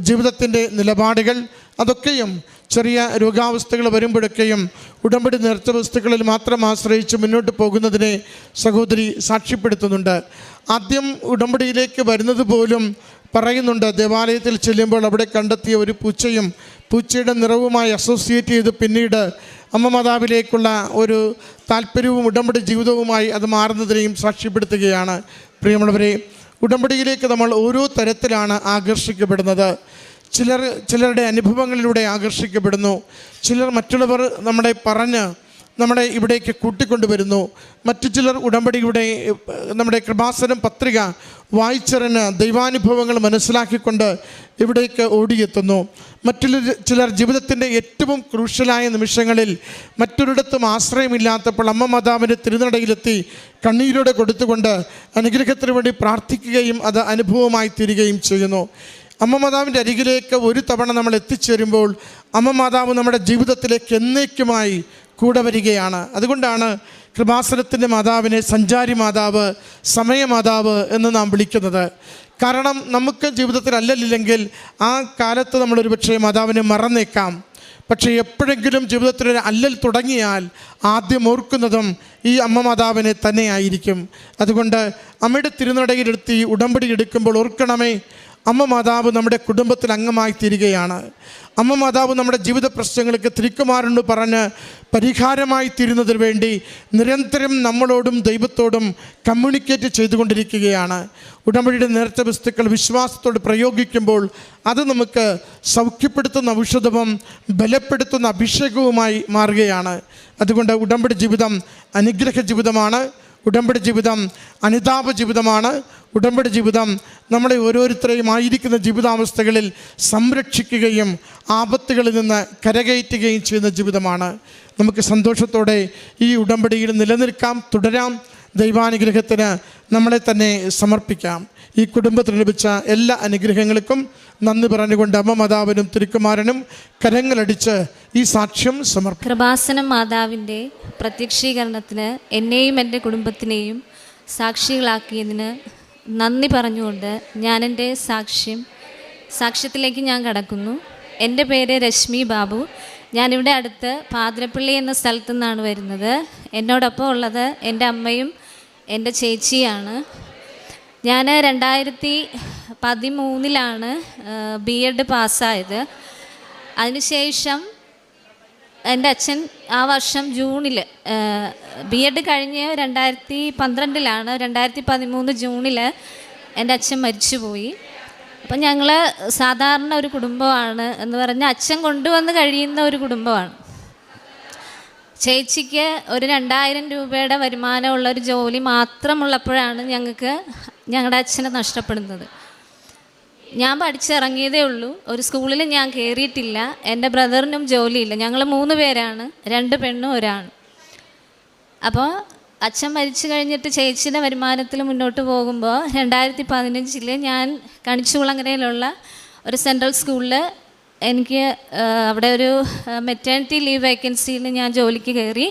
ജീവിതത്തിൻ്റെ നിലപാടുകൾ, അതൊക്കെയും ചെറിയ രോഗാവസ്ഥകൾ വരുമ്പോഴൊക്കെയും ഉടമ്പടി നേർച്ച വസ്തുക്കളിൽ മാത്രം ആശ്രയിച്ച് മുന്നോട്ട് പോകുന്നതിനെ സഹോദരി സാക്ഷ്യപ്പെടുത്തുന്നുണ്ട്. ആദ്യം ഉടമ്പടിയിലേക്ക് വരുന്നത് പോലും പറയുന്നുണ്ട്, ദേവാലയത്തിൽ ചെല്ലുമ്പോൾ അവിടെ കണ്ടെത്തിയ ഒരു പൂച്ചയുടെ നിറവുമായി അസോസിയേറ്റ് ചെയ്ത് പിന്നീട് അമ്മ മാതാവിലേക്കുള്ള ഒരു താല്പര്യവും ഉടമ്പടി ജീവിതവുമായി അത് മാറുന്നതിനെയും സാക്ഷ്യപ്പെടുത്തുകയാണ്. പ്രിയമുള്ളവരെ, ഉടമ്പടിയിലേക്ക് നമ്മൾ ഓരോ തരത്തിലാണ് ആകർഷിക്കപ്പെടുന്നത്. ചിലരുടെ അനുഭവങ്ങളിലൂടെ ആകർഷിക്കപ്പെടുന്നു, ചിലർ മറ്റുള്ളവർ നമ്മളെ ഇവിടേക്ക് കൂട്ടിക്കൊണ്ടുവരുന്നു, മറ്റു ചിലർ ഉടമ്പടിയുടെ നമ്മുടെ കൃപാസനം പത്രിക വായിച്ചറിഞ്ഞ് ദൈവാനുഭവങ്ങൾ മനസ്സിലാക്കിക്കൊണ്ട് ഇവിടേക്ക് ഓടിയെത്തുന്നു. ചിലർ ജീവിതത്തിൻ്റെ ഏറ്റവും ക്രൂഷ്യലായ നിമിഷങ്ങളിൽ മറ്റൊരിടത്തും ആശ്രയമില്ലാത്തപ്പോൾ അമ്മ മാതാവിൻ്റെ തിരുനടയിലെത്തി കണ്ണീരോടെ കൊടുത്തുകൊണ്ട് അനുഗ്രഹത്തിന് വേണ്ടി പ്രാർത്ഥിക്കുകയും അത് അനുഭവമായി തീരുകയും ചെയ്യുന്നു. അമ്മ മാതാവിൻ്റെ അരികിലേക്ക് ഒരു തവണ നമ്മൾ എത്തിച്ചേരുമ്പോൾ അമ്മ മാതാവ് നമ്മുടെ ജീവിതത്തിലേക്ക് എന്നേക്കുമായി കൂടെ വരികയാണ്. അതുകൊണ്ടാണ് കൃപാസനത്തിൻ്റെ മാതാവിനെ സഞ്ചാരി മാതാവ്, സമയമാതാവ് എന്ന് നാം വിളിക്കുന്നത്. കാരണം നമുക്ക് ജീവിതത്തിൽ അല്ലലില്ലെങ്കിൽ ആ കാലത്ത് നമ്മളൊരു പക്ഷേ മാതാവിനെ മറന്നേക്കാം. പക്ഷേ എപ്പോഴെങ്കിലും ജീവിതത്തിലൊരു അല്ലൽ തുടങ്ങിയാൽ ആദ്യം ഓർക്കുന്നതും ഈ അമ്മ മാതാവിനെ തന്നെയായിരിക്കും. അതുകൊണ്ട് അമ്മയുടെ തിരുനടയിലെടുത്ത് ഈ ഉടമ്പടി എടുക്കുമ്പോൾ ഓർക്കണമേ, അമ്മ മാതാവ് നമ്മുടെ കുടുംബത്തിൽ അംഗമായി തീരുകയാണ്. അമ്മ മാതാവ് നമ്മുടെ ജീവിത പ്രശ്നങ്ങൾക്ക് തിരുക്കുമാറുണ്ട് പറഞ്ഞ് പരിഹാരമായി തീരുന്നതിന് വേണ്ടി നിരന്തരം നമ്മളോടും ദൈവത്തോടും കമ്മ്യൂണിക്കേറ്റ് ചെയ്തുകൊണ്ടിരിക്കുകയാണ്. ഉടമ്പടിയുടെ നേർച്ച വസ്തുക്കൾ വിശ്വാസത്തോട് പ്രയോഗിക്കുമ്പോൾ അത് നമുക്ക് സൗഖ്യപ്പെടുത്തുന്ന ഔഷധവും ബലപ്പെടുത്തുന്ന അഭിഷേകവുമായി മാറുകയാണ്. അതുകൊണ്ട് ഉടമ്പടി ജീവിതം അനുഗ്രഹ ജീവിതമാണ്. ഉടമ്പടി ജീവിതം അനുതാപ ജീവിതമാണ്. ഉടമ്പടി ജീവിതം നമ്മളെ ഓരോരുത്തരെയും ആയിരിക്കുന്ന ജീവിതാവസ്ഥകളിൽ സംരക്ഷിക്കുകയും ആപത്തുകളിൽ നിന്ന് കരകയറ്റുകയും ചെയ്യുന്ന ജീവിതമാണ്. നമുക്ക് സന്തോഷത്തോടെ ഈ ഉടമ്പടിയിൽ നിലനിൽക്കാം, തുടരാം. ദൈവാനുഗ്രഹത്തിന് നമ്മളെ തന്നെ സമർപ്പിക്കാം. ഈ കുടുംബത്തിന് ലഭിച്ച എല്ലാ അനുഗ്രഹങ്ങൾക്കും നന്ദി പറഞ്ഞുകൊണ്ട് അമ്മ മാതാവിനും തിരുക്കുമാരനും കരങ്ങളടിച്ച് ഈ സാക്ഷ്യം സമർപ്പിക്കും. കൃപാസനം മാതാവിൻ്റെ പ്രത്യക്ഷീകരണത്തിന് എന്നെയും എൻ്റെ കുടുംബത്തിനെയും സാക്ഷികളാക്കിയതിന് നന്ദി പറഞ്ഞുകൊണ്ട് ഞാൻ എൻ്റെ സാക്ഷ്യത്തിലേക്ക് ഞാൻ കടക്കുന്നു. എൻ്റെ പേര് രശ്മി ബാബു. ഞാനിവിടെ അടുത്ത് പാതിരപ്പള്ളി എന്ന സ്ഥലത്തു നിന്നാണ് വരുന്നത്. എന്നോടൊപ്പം ഉള്ളത് എൻ്റെ അമ്മയും എൻ്റെ ചേച്ചിയാണ്. ഞാൻ 2013 B.Ed പാസ്സായത്. അതിനുശേഷം എൻ്റെ അച്ഛൻ ആ വർഷം ജൂണിൽ B.Ed കഴിഞ്ഞ് 2012 2013 ജൂണിൽ എൻ്റെ അച്ഛൻ മരിച്ചുപോയി. അപ്പം ഞങ്ങൾ സാധാരണ ഒരു കുടുംബമാണ് എന്ന് പറഞ്ഞാൽ അച്ഛൻ കൊണ്ടുവന്ന് കഴിയുന്ന ഒരു കുടുംബമാണ്. ചേച്ചിക്ക് ഒരു 2000 രൂപയുടെ വരുമാനമുള്ളൊരു ജോലി മാത്രമുള്ളപ്പോഴാണ് ഞങ്ങളുടെ അച്ഛനെ നഷ്ടപ്പെടുന്നത്. ഞാൻ പഠിച്ചിറങ്ങിയതേ ഉള്ളൂ. ഒരു സ്കൂളിൽ ഞാൻ കയറിയിട്ടില്ല. എൻ്റെ ബ്രദറിനും ജോലിയില്ല. ഞങ്ങൾ 3 പേരാണ്, 2 പെണ്ണും ഒരാണ്. അപ്പോൾ അച്ഛൻ മരിച്ചു കഴിഞ്ഞിട്ട് ചേച്ചിയുടെ വരുമാനത്തിൽ മുന്നോട്ട് പോകുമ്പോൾ 2015 ഞാൻ കണിച്ചുകുളങ്ങരയിലുള്ള ഒരു സെൻട്രൽ സ്കൂളിൽ എനിക്ക് അവിടെ ഒരു മെറ്റേണിറ്റി ലീവ് വേക്കൻസിയിൽ ഞാൻ ജോലിക്ക് കയറി.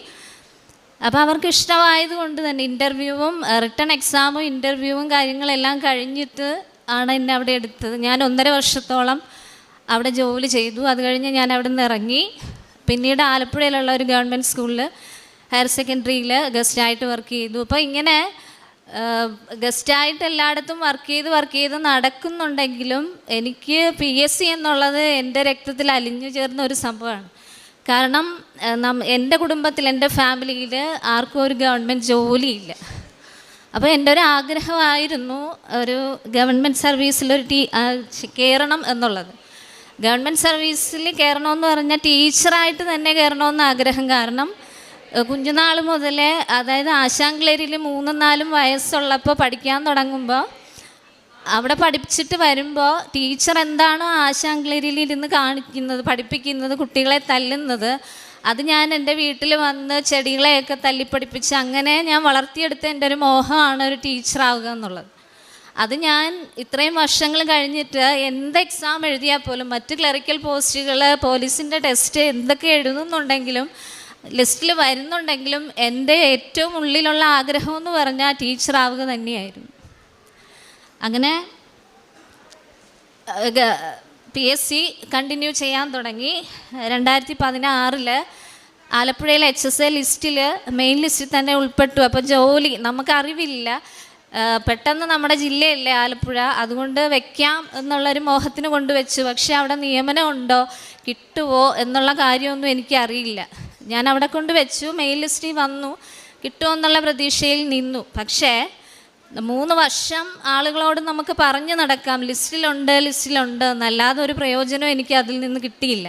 അപ്പോൾ അവർക്ക് ഇഷ്ടമായതുകൊണ്ട് തന്നെ ഇൻ്റർവ്യൂവും റിട്ടൺ എക്സാമും ഇൻ്റർവ്യൂവും കാര്യങ്ങളെല്ലാം കഴിഞ്ഞിട്ട് ആണ് എന്നെ അവിടെ എടുത്തത്. ഞാൻ 1.5 വർഷത്തോളം അവിടെ ജോലി ചെയ്തു. അത് കഴിഞ്ഞ് ഞാൻ അവിടെ നിന്ന് ഇറങ്ങി. പിന്നീട് ആലപ്പുഴയിലുള്ള ഒരു ഗവൺമെൻറ് സ്കൂളിൽ ഹയർ സെക്കൻഡറിയിൽ ഗസ്റ്റായിട്ട് വർക്ക് ചെയ്തു. അപ്പോൾ ഇങ്ങനെ ഗസ്റ്റായിട്ട് എല്ലായിടത്തും വർക്ക് ചെയ്ത് നടക്കുന്നുണ്ടെങ്കിലും എനിക്ക് PSC എന്നുള്ളത് എൻ്റെ രക്തത്തിൽ അലിഞ്ഞു ചേർന്ന ഒരു സംഭവമാണ്. കാരണം എൻ്റെ കുടുംബത്തിൽ, എൻ്റെ ഫാമിലിയിൽ ആർക്കും ഒരു ഗവൺമെൻറ് ജോലിയില്ല. അപ്പോൾ എൻ്റെ ഒരു ആഗ്രഹമായിരുന്നു ഒരു ഗവൺമെൻറ് സർവീസിലൊരു കയറണം എന്നുള്ളത്. ഗവൺമെൻറ് സർവീസിൽ കയറണമെന്ന് പറഞ്ഞാൽ ടീച്ചറായിട്ട് തന്നെ കയറണമെന്ന് ആഗ്രഹം. കാരണം കുഞ്ഞുനാൾ മുതലേ, അതായത് ആശാങ്കളേരിയിൽ 3-4 വയസ്സുള്ളപ്പോൾ പഠിക്കാൻ തുടങ്ങുമ്പോൾ അവിടെ പഠിപ്പിച്ചിട്ട് വരുമ്പോൾ ടീച്ചർ എന്താണോ ആശാങ്കളേരിയിൽ ഇരുന്ന് കാണിക്കുന്നത്, പഠിപ്പിക്കുന്നത്, കുട്ടികളെ തല്ലുന്നത്, അത് ഞാൻ എൻ്റെ വീട്ടിൽ വന്ന് ചെടികളെയൊക്കെ തല്ലിപ്പഠിപ്പിച്ച് അങ്ങനെ ഞാൻ വളർത്തിയെടുത്ത എൻ്റെ ഒരു മോഹമാണ് ഒരു ടീച്ചറാവുക എന്നുള്ളത്. അത് ഞാൻ ഇത്രയും വർഷങ്ങൾ കഴിഞ്ഞിട്ട് എന്ത് എക്സാം എഴുതിയാൽ പോലും, മറ്റ് ക്ലറിക്കൽ പോസ്റ്റുകൾ, പോലീസിൻ്റെ ടെസ്റ്റ് എന്തൊക്കെ എഴുതുന്നുണ്ടെങ്കിലും, ലിസ്റ്റിൽ വരുന്നുണ്ടെങ്കിലും എൻ്റെ ഏറ്റവും ഉള്ളിലുള്ള ആഗ്രഹം എന്ന് പറഞ്ഞാൽ ടീച്ചറാവുക തന്നെയായിരുന്നു. അങ്ങനെ PSC കണ്ടിന്യൂ ചെയ്യാൻ തുടങ്ങി. 2016 ആലപ്പുഴയിലെ HSA ലിസ്റ്റിൽ, മെയിൻ ലിസ്റ്റിൽ തന്നെ ഉൾപ്പെട്ടു. അപ്പോൾ ജോലി നമുക്കറിവില്ല, പെട്ടെന്ന് നമ്മുടെ ജില്ലയല്ലേ ആലപ്പുഴ, അതുകൊണ്ട് വെക്കാം എന്നുള്ളൊരു മോഹത്തിന് കൊണ്ടുവച്ചു. പക്ഷേ അവിടെ നിയമനം ഉണ്ടോ, കിട്ടുമോ എന്നുള്ള കാര്യമൊന്നും എനിക്കറിയില്ല. ഞാൻ അവിടെ കൊണ്ട് വെച്ചു, മെയിൻ ലിസ്റ്റിൽ വന്നു, കിട്ടുമോ എന്നുള്ള പ്രതീക്ഷയിൽ നിന്നു. പക്ഷേ 3 വർഷം ആളുകളോട് നമുക്ക് പറഞ്ഞു നടക്കാം ലിസ്റ്റിലുണ്ട് എന്നല്ലാതെ ഒരു പ്രയോജനം എനിക്ക് അതിൽ നിന്ന് കിട്ടിയില്ല.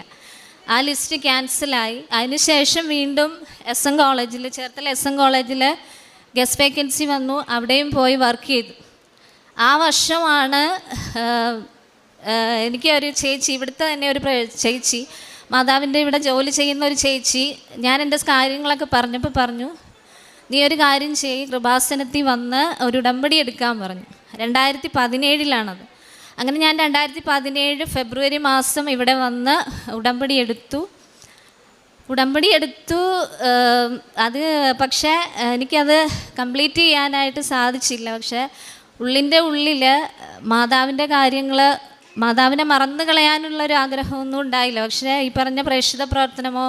ആ ലിസ്റ്റ് ക്യാൻസലായി. അതിനുശേഷം വീണ്ടും SM കോളേജിൽ, ചേർത്തല SM കോളേജിൽ ഗസ്റ്റ് വേക്കൻസി വന്നു. അവിടെയും പോയി വർക്ക് ചെയ്തു. ആ വർഷമാണ് എനിക്ക് ഒരു ചേച്ചി, ഇവിടുത്തെ തന്നെ ഒരു ചേച്ചി, മാതാവിൻ്റെ ഇവിടെ ജോലി ചെയ്യുന്ന ഒരു ചേച്ചി, ഞാൻ എൻ്റെ കാര്യങ്ങളൊക്കെ പറഞ്ഞപ്പോൾ പറഞ്ഞു, നീ ഒരു കാര്യം ചെയ്യ്, കൃപാസനത്തിൽ വന്ന് ഒരു ഉടമ്പടി എടുക്കാൻ പറഞ്ഞു. 2017 അങ്ങനെ ഞാൻ 2017 ഫെബ്രുവരി മാസം ഇവിടെ വന്ന് ഉടമ്പടി എടുത്തു. അത് പക്ഷേ എനിക്കത് കംപ്ലീറ്റ് ചെയ്യാനായിട്ട് സാധിച്ചില്ല. പക്ഷേ ഉള്ളിൻ്റെ ഉള്ളിൽ മാതാവിൻ്റെ കാര്യങ്ങൾ, മാതാവിനെ മറന്നു കളയാനുള്ളൊരു ആഗ്രഹമൊന്നും ഉണ്ടായില്ല. പക്ഷേ ഈ പറഞ്ഞ പ്രേക്ഷിത പ്രവർത്തനമോ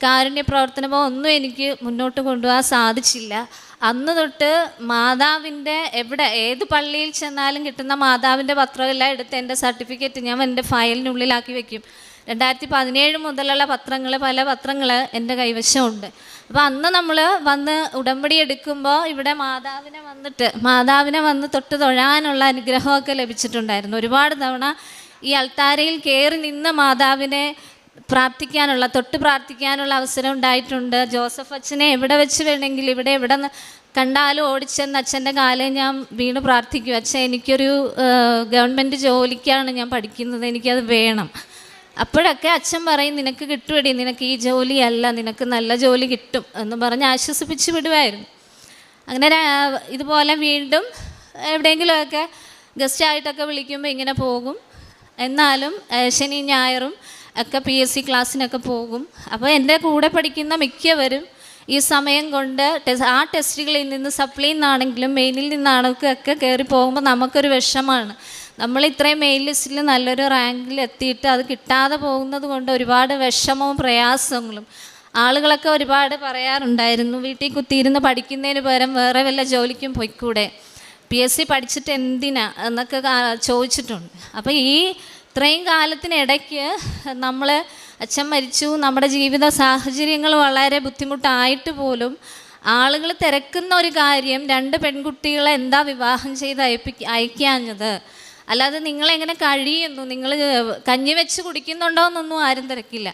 കാരുണ്യ പ്രവർത്തനമോ ഒന്നും എനിക്ക് മുന്നോട്ട് കൊണ്ടുപോകാൻ സാധിച്ചില്ല. അന്ന് തൊട്ട് മാതാവിൻ്റെ ഏത് പള്ളിയിൽ ചെന്നാലും കിട്ടുന്ന മാതാവിൻ്റെ പത്രമെല്ലാം എടുത്ത് എൻ്റെ സർട്ടിഫിക്കറ്റ് ഞാൻ എൻ്റെ ഫയലിനുള്ളിലാക്കി വെക്കും. 2017 മുതലുള്ള പല പത്രങ്ങൾ എൻ്റെ കൈവശമുണ്ട്. അപ്പോൾ അന്ന് നമ്മൾ വന്ന് ഉടമ്പടി എടുക്കുമ്പോൾ ഇവിടെ മാതാവിനെ വന്ന് തൊട്ട് തൊഴാനുള്ള അനുഗ്രഹമൊക്കെ ലഭിച്ചിട്ടുണ്ടായിരുന്നു. ഒരുപാട് തവണ ഈ അൾത്താരയിൽ കയറി നിന്ന് മാതാവിനെ തൊട്ട് പ്രാർത്ഥിക്കാനുള്ള അവസരം ഉണ്ടായിട്ടുണ്ട്. ജോസഫ് അച്ഛനെ എവിടെ വെച്ച് വേണമെങ്കിൽ എവിടെ കണ്ടാലും ഓടിച്ചെന്ന് അച്ഛൻ്റെ കാലം ഞാൻ വീണ് പ്രാർത്ഥിക്കും, അച്ഛൻ എനിക്കൊരു ഗവൺമെൻറ് ജോലിക്കാണ് ഞാൻ പഠിക്കുന്നത്, എനിക്കത് വേണം. അപ്പോഴൊക്കെ അച്ഛൻ പറയും, നിനക്ക് കിട്ടുമടി, നിനക്ക് ഈ ജോലിയല്ല, നിനക്ക് നല്ല ജോലി കിട്ടും എന്ന് പറഞ്ഞ് ആശ്വസിപ്പിച്ച് വിടുമായിരുന്നു. അങ്ങനെ ഇതുപോലെ വീണ്ടും എവിടെയെങ്കിലുമൊക്കെ ഗസ്റ്റായിട്ടൊക്കെ വിളിക്കുമ്പോൾ ഇങ്ങനെ പോകും. എന്നാലും ശനി ഞായറും ഒക്കെ PSC ക്ലാസ്സിനൊക്കെ പോകും. അപ്പോൾ എൻ്റെ കൂടെ പഠിക്കുന്ന മിക്കവരും ഈ സമയം കൊണ്ട് ആ ടെസ്റ്റുകളിൽ നിന്ന്, സപ്ലിയിൽ നിന്നാണെങ്കിലും മെയിനിൽ നിന്നാണെങ്കിലും ഒക്കെ കയറി പോകുമ്പോൾ നമുക്കൊരു വിഷമമാണ്. നമ്മൾ ഇത്രയും മെയിൻ ലിസ്റ്റിൽ നല്ലൊരു റാങ്കിൽ എത്തിയിട്ട് അത് കിട്ടാതെ പോകുന്നത് കൊണ്ട് ഒരുപാട് വിഷമവും പ്രയാസങ്ങളും ആളുകളൊക്കെ ഒരുപാട് പറയാറുണ്ടായിരുന്നു. വീട്ടിൽ കുത്തിയിരുന്ന് പഠിക്കുന്നതിന് പകരം വേറെ വല്ല ജോലിക്കും പോയിക്കൂടെ, PSC പഠിച്ചിട്ട് എന്തിനാ എന്നൊക്കെ ചോദിച്ചിട്ടുണ്ട്. അപ്പോൾ ഇത്രയും കാലത്തിനിടയ്ക്ക് അച്ഛൻ മരിച്ചു, നമ്മുടെ ജീവിത സാഹചര്യങ്ങൾ വളരെ ബുദ്ധിമുട്ടായിട്ട് പോലും ആളുകൾ തിരക്കുന്ന ഒരു കാര്യം, 2 പെൺകുട്ടികളെ എന്താ വിവാഹം ചെയ്ത് അയക്കാഞ്ഞത്, അല്ലാതെ നിങ്ങളെങ്ങനെ കഴിയുന്നു, നിങ്ങൾ കഞ്ഞി വെച്ച് കുടിക്കുന്നുണ്ടോ എന്നൊന്നും ആരും തിരക്കില്ല.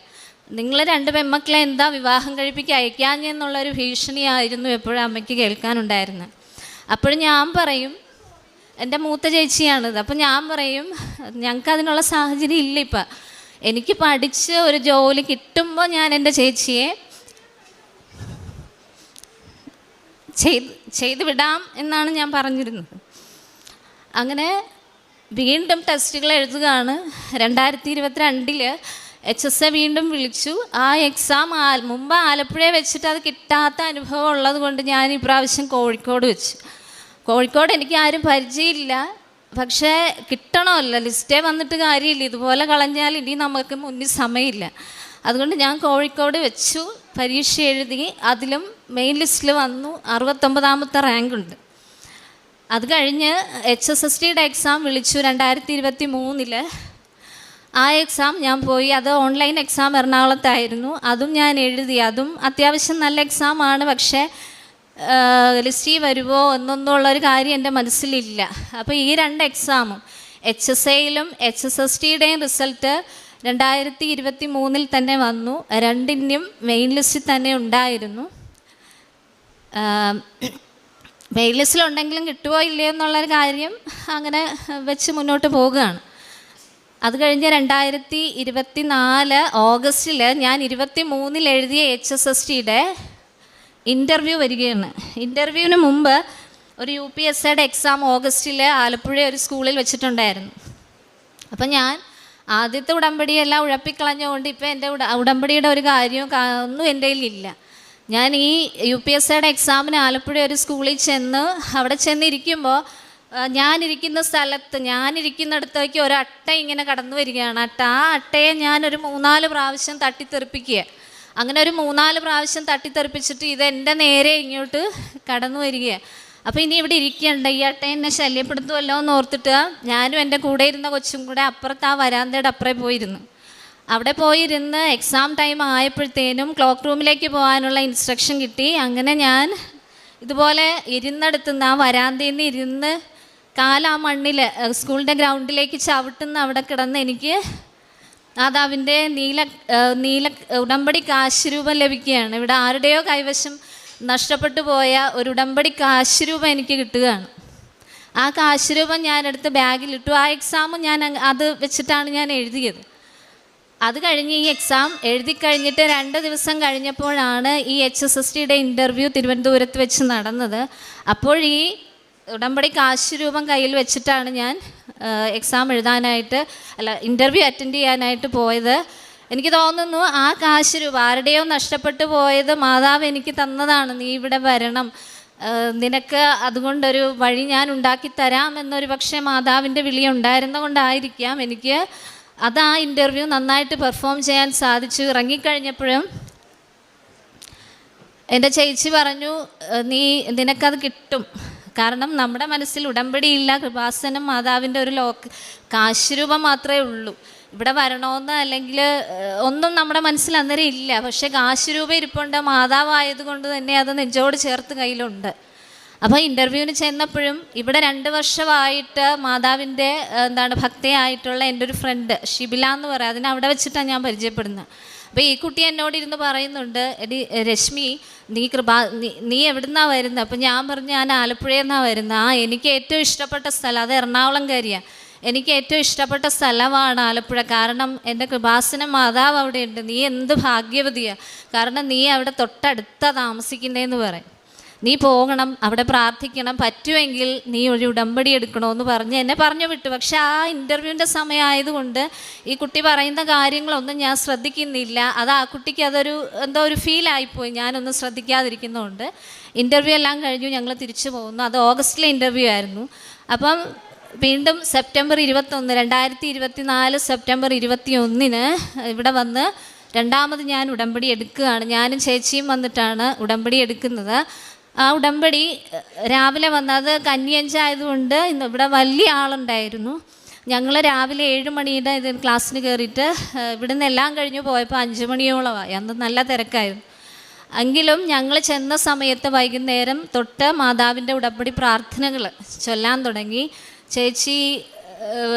നിങ്ങൾ 2 പെൺമക്കളെ എന്താ വിവാഹം കഴിപ്പിക്കുക അയക്കാഞ്ഞെന്നുള്ളൊരു ഭീഷണിയായിരുന്നു എപ്പോഴും അമ്മയ്ക്ക് കേൾക്കാനുണ്ടായിരുന്നത്. അപ്പോഴും ഞാൻ പറയും, എൻ്റെ മൂത്ത ചേച്ചിയാണിത്. അപ്പം ഞാൻ പറയും ഞങ്ങൾക്ക് അതിനുള്ള സാഹചര്യം ഇല്ല ഇപ്പം. എനിക്ക് പഠിച്ച് ഒരു ജോലി കിട്ടുമ്പോൾ ഞാൻ എൻ്റെ ചേച്ചിയെ ചെയ്ത് വിടാം എന്നാണ് ഞാൻ പറഞ്ഞിരുന്നത്. അങ്ങനെ വീണ്ടും ടെസ്റ്റുകൾ എഴുതുകയാണ്. 2022 HSA വീണ്ടും വിളിച്ചു. ആ എക്സാം മുമ്പ് ആലപ്പുഴ വെച്ചിട്ട് അത് കിട്ടാത്ത അനുഭവം ഉള്ളത് കൊണ്ട് ഞാൻ ഈ പ്രാവശ്യം കോഴിക്കോട് വെച്ചു. കോഴിക്കോട് എനിക്ക് ആരും പരിചയമില്ല, പക്ഷേ കിട്ടണമല്ലോ, ലിസ്റ്റേ വന്നിട്ട് കാര്യമില്ല. ഇതുപോലെ കളഞ്ഞാൽ ഇനി നമുക്ക് മുന്നിൽ സമയമില്ല. അതുകൊണ്ട് ഞാൻ കോഴിക്കോട് വെച്ചു, പരീക്ഷ എഴുതി. അതിലും മെയിൻ ലിസ്റ്റിൽ വന്നു, 69ാമത്തെ റാങ്കുണ്ട്. അത് കഴിഞ്ഞ് HSSTയുടെ എക്സാം വിളിച്ചു 2023. ആ എക്സാം ഞാൻ പോയി. അത് ഓൺലൈൻ എക്സാം എറണാകുളത്തായിരുന്നു. അതും ഞാൻ എഴുതി. അതും അത്യാവശ്യം നല്ല എക്സാമാണ്, പക്ഷേ ലിസ്റ്റിൽ വരുമോ എന്നൊന്നുമുള്ളൊരു കാര്യം എൻ്റെ മനസ്സിലില്ല. അപ്പോൾ ഈ 2 എക്സാമും HSAയിലും HSSTയുടെയും റിസൾട്ട് 2023 തന്നെ വന്നു. 2ൻ്റെയും മെയിൻ ലിസ്റ്റിൽ തന്നെ ഉണ്ടായിരുന്നു. മെയിൻ ലിസ്റ്റിലുണ്ടെങ്കിലും കിട്ടുമോ ഇല്ലയോ എന്നുള്ളൊരു കാര്യം അങ്ങനെ വെച്ച് മുന്നോട്ട് പോവുകയാണ്. അത് കഴിഞ്ഞ് 2024 ഓഗസ്റ്റിൽ ഞാൻ 23 എഴുതിയ HSSTയുടെ ഇൻ്റർവ്യൂ വരികയാണ്. ഇൻ്റർവ്യൂവിന് മുമ്പ് ഒരു UPSCയുടെ എക്സാം ഓഗസ്റ്റിൽ ആലപ്പുഴ ഒരു സ്കൂളിൽ വെച്ചിട്ടുണ്ടായിരുന്നു. അപ്പം ഞാൻ ആദ്യത്തെ ഉടമ്പടിയെല്ലാം ഉഴപ്പിക്കളഞ്ഞുകൊണ്ട് ഇപ്പം എൻ്റെ ഉടമ്പടിയുടെ ഒരു കാര്യവും ഒന്നും എൻ്റെ കയ്യിലില്ല. ഞാൻ ഈ UPSCയുടെ എക്സാമിന് ആലപ്പുഴ ഒരു സ്കൂളിൽ ചെന്ന് അവിടെ ചെന്നിരിക്കുമ്പോൾ ഞാനിരിക്കുന്ന സ്ഥലത്ത് ഞാനിരിക്കുന്നിടത്തേക്ക് ഒരു അട്ട ഇങ്ങനെ കടന്നു വരികയാണ്. ആ അട്ടയെ ഞാനൊരു 3-4 പ്രാവശ്യം തട്ടിത്തെറിപ്പിക്കുക. അങ്ങനെ ഒരു 3-4 പ്രാവശ്യം തട്ടിത്തെറിപ്പിച്ചിട്ട് ഇതെൻ്റെ നേരെ ഇങ്ങോട്ട് കടന്നു വരികയാണ്. അപ്പോൾ ഇനി ഇവിടെ ഇരിക്കണ്ട, ഈ അട്ട എന്നെ ശല്യപ്പെടുത്തുമല്ലോ എന്ന് ഓർത്തിട്ട് ഞാനും എൻ്റെ കൂടെ ഇരുന്ന കൊച്ചും കൂടെ അപ്പുറത്ത് ആ വരാന്തയുടെ അപ്പുറേ പോയിരുന്നു. അവിടെ പോയിരുന്ന് എക്സാം ടൈം ആയപ്പോഴത്തേനും ക്ലോക്ക് റൂമിലേക്ക് പോകാനുള്ള ഇൻസ്ട്രക്ഷൻ കിട്ടി. അങ്ങനെ ഞാൻ ഇതുപോലെ ഇരുന്നെടുത്തുനിന്ന് ആ വരാന്തയിൽ നിന്ന് ഇരുന്ന് ആ മണ്ണിൽ സ്കൂളിൻ്റെ ഗ്രൗണ്ടിലേക്ക് ചവിട്ടുന്ന അവിടെ കിടന്ന് എനിക്ക് മാതാവിൻ്റെ നീല ഉടമ്പടി കാശുരൂപം ലഭിക്കുകയാണ്. ഇവിടെ ആരുടെയോ കൈവശം നഷ്ടപ്പെട്ടു പോയ ഒരു ഉടമ്പടി കാശുരൂപം എനിക്ക് കിട്ടുകയാണ്. ആ കാശുരൂപം ഞാനെടുത്ത് ബാഗിലിട്ടു. ആ എക്സാം ഞാൻ അത് വെച്ചിട്ടാണ് ഞാൻ എഴുതിയത്. അത് കഴിഞ്ഞ് ഈ എക്സാം എഴുതി കഴിഞ്ഞിട്ട് 2 ദിവസം കഴിഞ്ഞപ്പോഴാണ് ഈ HSSTയുടെ ഇൻ്റർവ്യൂ തിരുവനന്തപുരത്ത് വെച്ച് നടന്നത്. അപ്പോൾ ഈ ഉടമ്പടി കാശുരൂപം കയ്യിൽ വെച്ചിട്ടാണ് ഞാൻ എക്സാം എഴുതാനായിട്ട് ഇൻ്റർവ്യൂ അറ്റൻഡ് ചെയ്യാനായിട്ട് പോയത്. എനിക്ക് തോന്നുന്നു ആ കാശുരൂപം ആരുടെയോ നഷ്ടപ്പെട്ടു പോയത് മാതാവ് എനിക്ക് തന്നതാണ്. നീ ഇവിടെ വരണം, നിനക്ക് അതുകൊണ്ടൊരു വഴി ഞാൻ ഉണ്ടാക്കിത്തരാം എന്നൊരു പക്ഷേ മാതാവിൻ്റെ വിളി ഉണ്ടായിരുന്നതുകൊണ്ടായിരിക്കാം എനിക്ക് അത് ആ ഇൻ്റർവ്യൂ നന്നായിട്ട് പെർഫോം ചെയ്യാൻ സാധിച്ചു. ഇറങ്ങിക്കഴിഞ്ഞപ്പോഴും എൻ്റെ ചേച്ചി പറഞ്ഞു, നിനക്കത് കിട്ടും. കാരണം നമ്മുടെ മനസ്സിൽ ഉടമ്പടിയില്ല, കൃപാസനം മാതാവിൻ്റെ ഒരു കാശുരൂപം മാത്രമേ ഉള്ളൂ. ഇവിടെ വരണമെന്ന് അല്ലെങ്കിൽ ഒന്നും നമ്മുടെ മനസ്സിൽ അന്നേരം ഇല്ല. പക്ഷേ കാശുരൂപം ഇരിപ്പുണ്ട്, മാതാവായതുകൊണ്ട് തന്നെ അത് നെഞ്ചോട് ചേർത്ത് കയ്യിലുണ്ട്. അപ്പോൾ ഇൻ്റർവ്യൂവിന് ചെന്നപ്പോഴും ഇവിടെ 2 വർഷമായിട്ട് മാതാവിൻ്റെ ഭക്തയായിട്ടുള്ള എൻ്റെ ഒരു ഫ്രണ്ട് ഷിബില എന്ന് പറയാം, അതിനെ അവിടെ വെച്ചിട്ടാണ് ഞാൻ പരിചയപ്പെടുന്നത്. അപ്പോൾ ഈ കുട്ടി എന്നോട് ഇരുന്ന് പറയുന്നുണ്ട്, എടി രശ്മി, നീ എവിടുന്നാണ് വരുന്നത്? അപ്പം ഞാൻ പറഞ്ഞു, ഞാൻ ആലപ്പുഴയിൽ നിന്നാണ് വരുന്നത്. എനിക്ക് ഏറ്റവും ഇഷ്ടപ്പെട്ട സ്ഥലം, അത് എറണാകുളംകാരിയാണ്, എനിക്ക് ഏറ്റവും ഇഷ്ടപ്പെട്ട സ്ഥലമാണ് ആലപ്പുഴ. കാരണം എൻ്റെ കൃപാസനം മാതാവ് അവിടെയുണ്ട്. നീ എന്ത് ഭാഗ്യവതിയാണ്, കാരണം നീ അവിടെ തൊട്ടടുത്താണ് താമസിക്കുന്നതെന്ന് പറയും. നീ പോകണം, അവിടെ പ്രാർത്ഥിക്കണം, പറ്റുമെങ്കിൽ നീ ഒരു ഉടമ്പടി എടുക്കണമെന്ന് പറഞ്ഞ് എന്നെ പറഞ്ഞു വിട്ടു. പക്ഷെ ആ ഇൻ്റർവ്യൂവിൻ്റെ സമയമായതുകൊണ്ട് ഈ കുട്ടി പറയുന്ന കാര്യങ്ങളൊന്നും ഞാൻ ശ്രദ്ധിക്കുന്നില്ല. അത് ആ കുട്ടിക്ക് അതൊരു എന്തോ ഒരു ഫീലായിപ്പോയി, ഞാനൊന്നും ശ്രദ്ധിക്കാതിരിക്കുന്നതുകൊണ്ട്. ഇൻ്റർവ്യൂ എല്ലാം കഴിഞ്ഞു, ഞങ്ങൾ തിരിച്ചു പോകുന്നു. അത് ഓഗസ്റ്റിലെ ഇൻ്റർവ്യൂ ആയിരുന്നു. അപ്പം വീണ്ടും സെപ്റ്റംബർ 21, 2024 സെപ്റ്റംബർ 21 ഇവിടെ വന്ന് രണ്ടാമത് ഞാൻ ഉടമ്പടി എടുക്കുകയാണ്. ഞാനും ചേച്ചിയും വന്നിട്ടാണ് ഉടമ്പടി എടുക്കുന്നത്. ആ ഉടമ്പടി രാവിലെ വന്നത് കന്യഞ്ചായതുകൊണ്ട് ഇന്ന് ഇവിടെ വലിയ ആളുണ്ടായിരുന്നു. ഞങ്ങൾ രാവിലെ 7 മണിയുടെ ക്ലാസ്സിന് കയറിയിട്ട് ഇവിടുന്ന് എല്ലാം കഴിഞ്ഞ് പോയപ്പോൾ 5 മണിയോളമായി. അന്ന് നല്ല തിരക്കായിരുന്നു. എങ്കിലും ഞങ്ങൾ ചെന്ന സമയത്ത് വൈകുന്നേരം തൊട്ട് മാതാവിൻ്റെ ഉടമ്പടി പ്രാർത്ഥനകൾ ചൊല്ലാൻ തുടങ്ങി. ചേച്ചി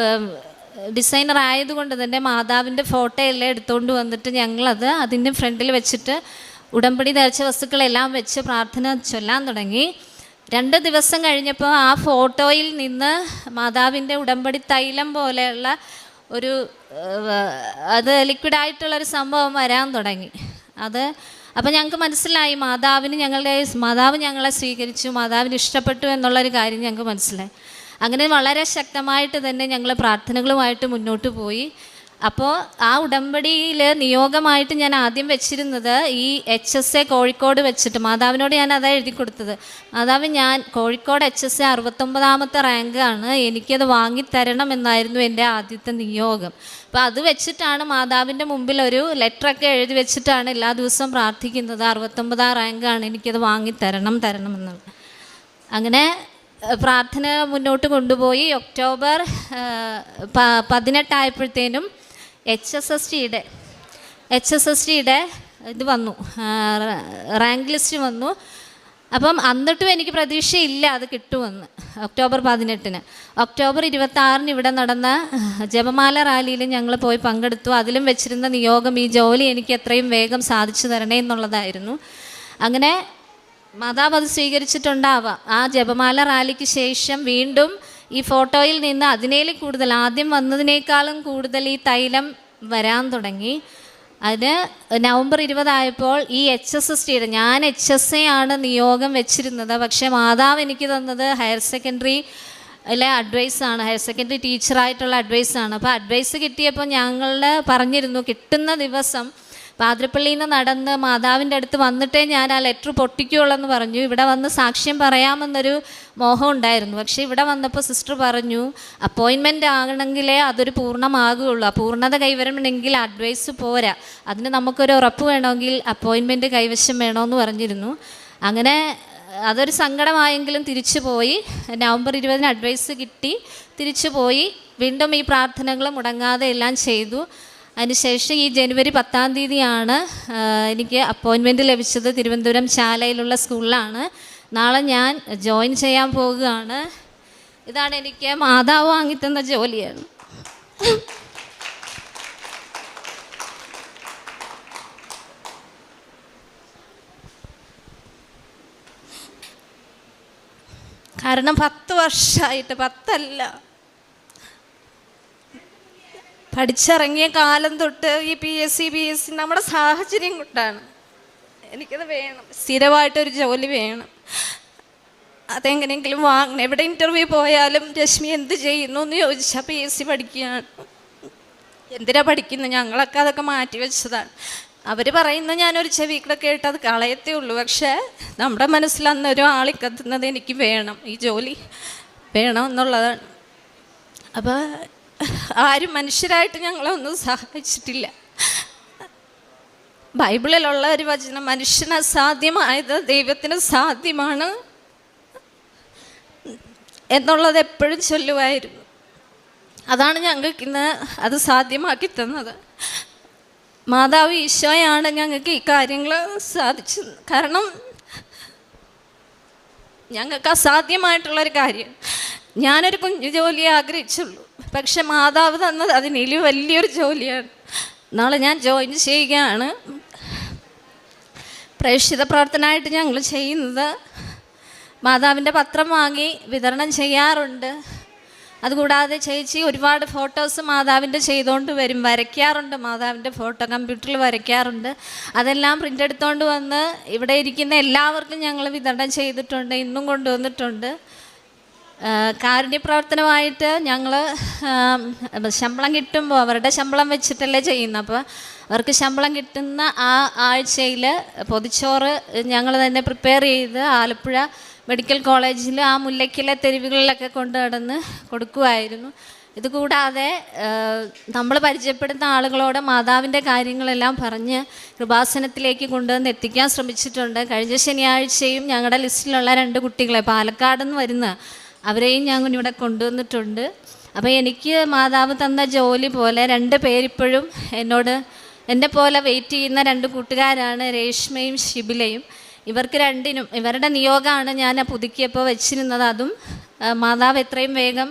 ഡിസൈനർ ആയതുകൊണ്ട് തന്നെ മാതാവിൻ്റെ ഫോട്ടോ എല്ലാം എടുത്തുകൊണ്ട് വന്നിട്ട് ഞങ്ങളത് അതിൻ്റെ ഫ്രണ്ടിൽ വെച്ചിട്ട് ഉടമ്പടി നേർച്ച വസ്തുക്കളെല്ലാം വെച്ച് പ്രാർത്ഥന ചൊല്ലാൻ തുടങ്ങി. 2 ദിവസം കഴിഞ്ഞപ്പോൾ ആ ഫോട്ടോയിൽ നിന്ന് മാതാവിൻ്റെ ഉടമ്പടി തൈലം പോലെയുള്ള ഒരു അത് ലിക്വിഡായിട്ടുള്ളൊരു സംഭവം വരാൻ തുടങ്ങി. അപ്പോൾ ഞങ്ങൾക്ക് മനസ്സിലായി മാതാവ് ഞങ്ങളെ സ്വീകരിച്ചു, മാതാവിന് ഇഷ്ടപ്പെട്ടു എന്നുള്ളൊരു കാര്യം ഞങ്ങൾക്ക് മനസ്സിലായി. അങ്ങനെ വളരെ ശക്തമായിട്ട് തന്നെ ഞങ്ങൾ പ്രാർത്ഥനകളുമായിട്ട് മുന്നോട്ട് പോയി. അപ്പോൾ ആ ഉടമ്പടിയിൽ നിയോഗമായിട്ട് ഞാൻ ആദ്യം വെച്ചിരുന്നത് ഈ HSA കോഴിക്കോട് വെച്ചിട്ട് മാതാവിനോട് ഞാൻ അതാ എഴുതി കൊടുത്തത്. മാതാവ്, ഞാൻ കോഴിക്കോട് HSA 69ാമത്തെ റാങ്കാണ്, എനിക്കത് വാങ്ങിത്തരണം എന്നായിരുന്നു എൻ്റെ ആദ്യത്തെ നിയോഗം. അപ്പോൾ അത് വെച്ചിട്ടാണ് മാതാവിൻ്റെ മുമ്പിൽ ഒരു ലെറ്ററൊക്കെ എഴുതി വെച്ചിട്ടാണ് എല്ലാ ദിവസവും പ്രാർത്ഥിക്കുന്നത്. 69ാം റാങ്കാണ്, എനിക്കത് വാങ്ങിത്തരണം എന്നുള്ളത്. അങ്ങനെ പ്രാർത്ഥന മുന്നോട്ട് കൊണ്ടുപോയി. ഒക്ടോബർ 18 HSSTയുടെ ഇത് വന്നു, റാങ്ക് ലിസ്റ്റ് വന്നു. അപ്പം എന്നിട്ടും എനിക്ക് പ്രതീക്ഷയില്ല അത് കിട്ടുമെന്ന്. ഒക്ടോബർ 18. ഒക്ടോബർ 26 ഇവിടെ നടന്ന ജപമാല റാലിയിൽ ഞങ്ങൾ പോയി പങ്കെടുത്തു. അതിലും വെച്ചിരുന്ന നിയോഗം ഈ ജോലി എനിക്ക് എത്രയും വേഗം സാധിച്ചു തരണേ എന്നുള്ളതായിരുന്നു. അങ്ങനെ മാതാവ് അത് സ്വീകരിച്ചിട്ടുണ്ടാവാം. ആ ജപമാല റാലിക്ക് ശേഷം വീണ്ടും ഈ ഫോട്ടോയിൽ നിന്ന് അതിനേലും കൂടുതൽ, ആദ്യം വന്നതിനേക്കാളും കൂടുതൽ ഈ തൈലം വരാൻ തുടങ്ങി. അതിന് നവംബർ 20 ആയപ്പോൾ ഈ HSSTയുടെ, ഞാൻ HSA ആണ് നിയോഗം വെച്ചിരുന്നത്, പക്ഷേ മാതാവ് എനിക്ക് തന്നത് ഹയർ സെക്കൻഡറി അഡ്വൈസാണ്, ഹയർ സെക്കൻഡറി ടീച്ചറായിട്ടുള്ള അഡ്വൈസാണ്. അപ്പോൾ അഡ്വൈസ് കിട്ടിയപ്പോൾ ഞങ്ങൾ പറഞ്ഞിരുന്നു കിട്ടുന്ന ദിവസം പാതിരപ്പള്ളിയിൽ നിന്ന് നടന്ന് മാതാവിൻ്റെ അടുത്ത് വന്നിട്ടേ ഞാൻ ആ ലെറ്റർ പൊട്ടിക്കുകയുള്ളൂ എന്ന് പറഞ്ഞു. ഇവിടെ വന്ന് സാക്ഷ്യം പറയാമെന്നൊരു മോഹം ഉണ്ടായിരുന്നു. പക്ഷേ ഇവിടെ വന്നപ്പോൾ സിസ്റ്റർ പറഞ്ഞു അപ്പോയിൻമെൻ്റ് ആകണമെങ്കിലേ അതൊരു പൂർണ്ണമാകുകയുള്ളൂ, ആ പൂർണ്ണത കൈവരണമെങ്കിൽ അഡ്വൈസ് പോരാ, അതിന് നമുക്കൊരു ഉറപ്പ് വേണമെങ്കിൽ അപ്പോയിൻമെൻറ്റ് കൈവശം വേണമെന്ന് പറഞ്ഞിരുന്നു. അങ്ങനെ അതൊരു സങ്കടമായെങ്കിലും തിരിച്ചു പോയി. നവംബർ 20 അഡ്വൈസ് കിട്ടി, തിരിച്ചു പോയി. വീണ്ടും ഈ പ്രാർത്ഥനകൾ മുടങ്ങാതെ എല്ലാം ചെയ്തു. അതിനുശേഷം ഈ ജനുവരി 10 എനിക്ക് അപ്പോയിൻമെൻറ്റ് ലഭിച്ചത് തിരുവനന്തപുരം ചാലയിലുള്ള സ്കൂളിലാണ്. നാളെ ഞാൻ ജോയിൻ ചെയ്യാൻ പോകുകയാണ്. ഇതാണ് എനിക്ക് മാതാവ് വാങ്ങിത്തന്ന ജോലിയാണ്. കാരണം 10 വർഷമായിട്ട്, 10 അല്ല, പഠിച്ചിറങ്ങിയ കാലം തൊട്ട് ഈ PSC നമ്മുടെ സാഹചര്യം കൊണ്ടാണ്. എനിക്കത് വേണം, സ്ഥിരമായിട്ടൊരു ജോലി വേണം, അതെങ്ങനെയെങ്കിലും വാങ്ങണം. എവിടെ ഇൻ്റർവ്യൂ പോയാലും രശ്മി എന്ത് ചെയ്യുന്നു എന്ന് ചോദിച്ചാൽ PSC പഠിക്കുകയാണ്. എന്തിനാ പഠിക്കുന്നത്? ഞങ്ങളൊക്കെ അതൊക്കെ മാറ്റി വെച്ചതാണ്. അവർ പറയുന്നത് ഞാനൊരു ചെവി കൂടെ കേട്ട് അത് കളയത്തേ ഉള്ളൂ. പക്ഷേ നമ്മുടെ മനസ്സിൽ അന്നൊരു ആളിക്കത്തുന്നത് എനിക്ക് വേണം, ഈ ജോലി വേണം എന്നുള്ളതാണ്. അപ്പോൾ ആരും മനുഷ്യരായിട്ട് ഞങ്ങളൊന്നും സഹായിച്ചിട്ടില്ല. ബൈബിളിലുള്ള ഒരു വചനം, മനുഷ്യന് അസാധ്യമായത് ദൈവത്തിന് സാധ്യമാണ് എന്നുള്ളത് എപ്പോഴും ചൊല്ലുമായിരുന്നു. അതാണ് ഞങ്ങൾക്ക് ഇന്ന് അത് സാധ്യമാക്കി തന്നത്. മാതാവ് ഈശോയാണ് ഞങ്ങൾക്ക് ഈ കാര്യങ്ങൾ സാധിച്ചത്. കാരണം ഞങ്ങൾക്ക് അസാധ്യമായിട്ടുള്ളൊരു കാര്യം, ഞാനൊരു കുഞ്ഞു ജോലിയെ ആഗ്രഹിച്ചുള്ളൂ, പക്ഷെ മാതാവ് തന്നത് അതിനേലും വലിയൊരു ജോലിയാണ്. നാളെ ഞാൻ ജോയിൻ ചെയ്യുകയാണ്. പ്രേക്ഷിത പ്രവർത്തനമായിട്ട് ഞങ്ങൾ ചെയ്യുന്നത് മാതാവിൻ്റെ പത്രം വാങ്ങി വിതരണം ചെയ്യാറുണ്ട്. അതുകൂടാതെ ചേച്ചി ഒരുപാട് ഫോട്ടോസ് മാതാവിൻ്റെ ചെയ്തുകൊണ്ട് വരും, വരയ്ക്കാറുണ്ട്, മാതാവിൻ്റെ ഫോട്ടോ കമ്പ്യൂട്ടറിൽ വരയ്ക്കാറുണ്ട്. അതെല്ലാം പ്രിൻ്റ് എടുത്തുകൊണ്ട് വന്ന് ഇവിടെ ഇരിക്കുന്ന എല്ലാവർക്കും ഞങ്ങൾ വിതരണം ചെയ്തിട്ടുണ്ട്, ഇന്നും കൊണ്ടുവന്നിട്ടുണ്ട്. കാരുണ്യപ്രവർത്തനമായിട്ട് ഞങ്ങൾ ശമ്പളം കിട്ടുമ്പോൾ അവരുടെ ശമ്പളം വെച്ചിട്ടല്ലേ ചെയ്യുന്നത്. അപ്പോൾ അവർക്ക് ശമ്പളം കിട്ടുന്ന ആ ആഴ്ചയിൽ പൊതിച്ചോറ് ഞങ്ങൾ തന്നെ പ്രിപ്പയർ ചെയ്ത് ആലപ്പുഴ മെഡിക്കൽ കോളേജിൽ ആ മുല്ലയ്ക്കലെ തെരുവുകളിലൊക്കെ കൊണ്ടു നടന്ന് കൊടുക്കുമായിരുന്നു. ഇതുകൂടാതെ നമ്മൾ പരിചയപ്പെടുന്ന ആളുകളോട് മാതാവിൻ്റെ കാര്യങ്ങളെല്ലാം പറഞ്ഞ് കൃപാസനത്തിലേക്ക് കൊണ്ടുവന്ന് എത്തിക്കാൻ ശ്രമിച്ചിട്ടുണ്ട്. കഴിഞ്ഞ ശനിയാഴ്ചയും ഞങ്ങളുടെ ലിസ്റ്റിലുള്ള 2 കുട്ടികളെ പാലക്കാട് നിന്ന് വരുന്ന അവരെയും ഞങ്ങൾ ഇവിടെ കൊണ്ടുവന്നിട്ടുണ്ട്. അപ്പോൾ എനിക്ക് മാതാവ് തന്ന ജോലി പോലെ 2 പേരിപ്പോഴും എന്നെ പോലെ വെയിറ്റ് ചെയ്യുന്ന 2 കൂട്ടുകാരാണ്, രേഷ്മയും ഷിബിലയും. ഇവർക്ക് 2നും ഇവരുടെ നിയോഗമാണ് ഞാൻ പുതുക്കിയപ്പോൾ വെച്ചിരുന്നത്. അതും മാതാവ് എത്രയും വേഗം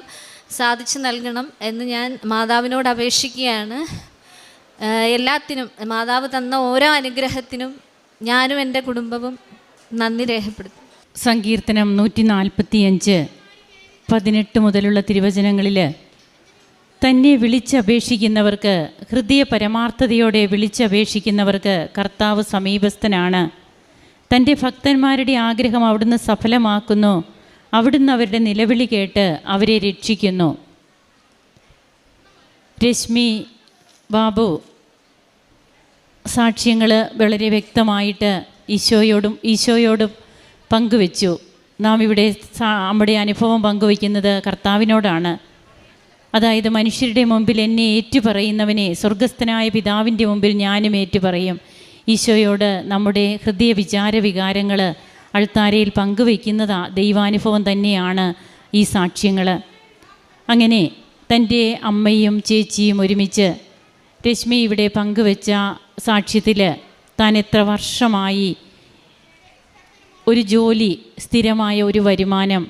സാധിച്ചു നൽകണം എന്ന് ഞാൻ മാതാവിനോട് അപേക്ഷിക്കുകയാണ്. എല്ലാത്തിനും മാതാവ് തന്ന ഓരോ അനുഗ്രഹത്തിനും ഞാനും എൻ്റെ കുടുംബവും നന്ദി രേഖപ്പെടുത്തും. സങ്കീർത്തനം 145 18 മുതലുള്ള തിരുവചനങ്ങളിൽ തന്നെ വിളിച്ചപേക്ഷിക്കുന്നവർക്ക്, ഹൃദയ പരമാർത്ഥതയോടെ വിളിച്ചപേക്ഷിക്കുന്നവർക്ക് കർത്താവ് സമീപസ്ഥനാണ്. തൻ്റെ ഭക്തന്മാരുടെ ആഗ്രഹം അവിടുന്ന് സഫലമാക്കുന്നു. അവിടുന്ന് അവരുടെ നിലവിളി കേട്ട് അവരെ രക്ഷിക്കുന്നു. രശ്മി ബാബു സാക്ഷ്യങ്ങൾ വളരെ വ്യക്തമായിട്ട് ഈശോയോടും പങ്കുവെച്ചു. നാം ഇവിടെ നമ്മുടെ അനുഭവം പങ്കുവയ്ക്കുന്നത് കർത്താവിനോടാണ്. അതായത് മനുഷ്യരുടെ മുമ്പിൽ എന്നെ ഏറ്റുപറയുന്നവനെ സ്വർഗസ്ഥനായ പിതാവിൻ്റെ മുമ്പിൽ ഞാനും ഏറ്റുപറയും. ഈശോയോട് നമ്മുടെ ഹൃദയ വിചാര വികാരങ്ങൾ അൾത്താരയിൽ പങ്കുവയ്ക്കുന്നത് ദൈവാനുഭവം തന്നെയാണ് ഈ സാക്ഷ്യങ്ങൾ. അങ്ങനെ തൻ്റെ അമ്മയും ചേച്ചിയും ഒരുമിച്ച് രശ്മി ഇവിടെ പങ്കുവെച്ച സാക്ഷ്യത്തിൽ താൻ എത്ര വർഷമായി ഒരു ജോലി, സ്ഥിരമായ ഒരു വരുമാനം,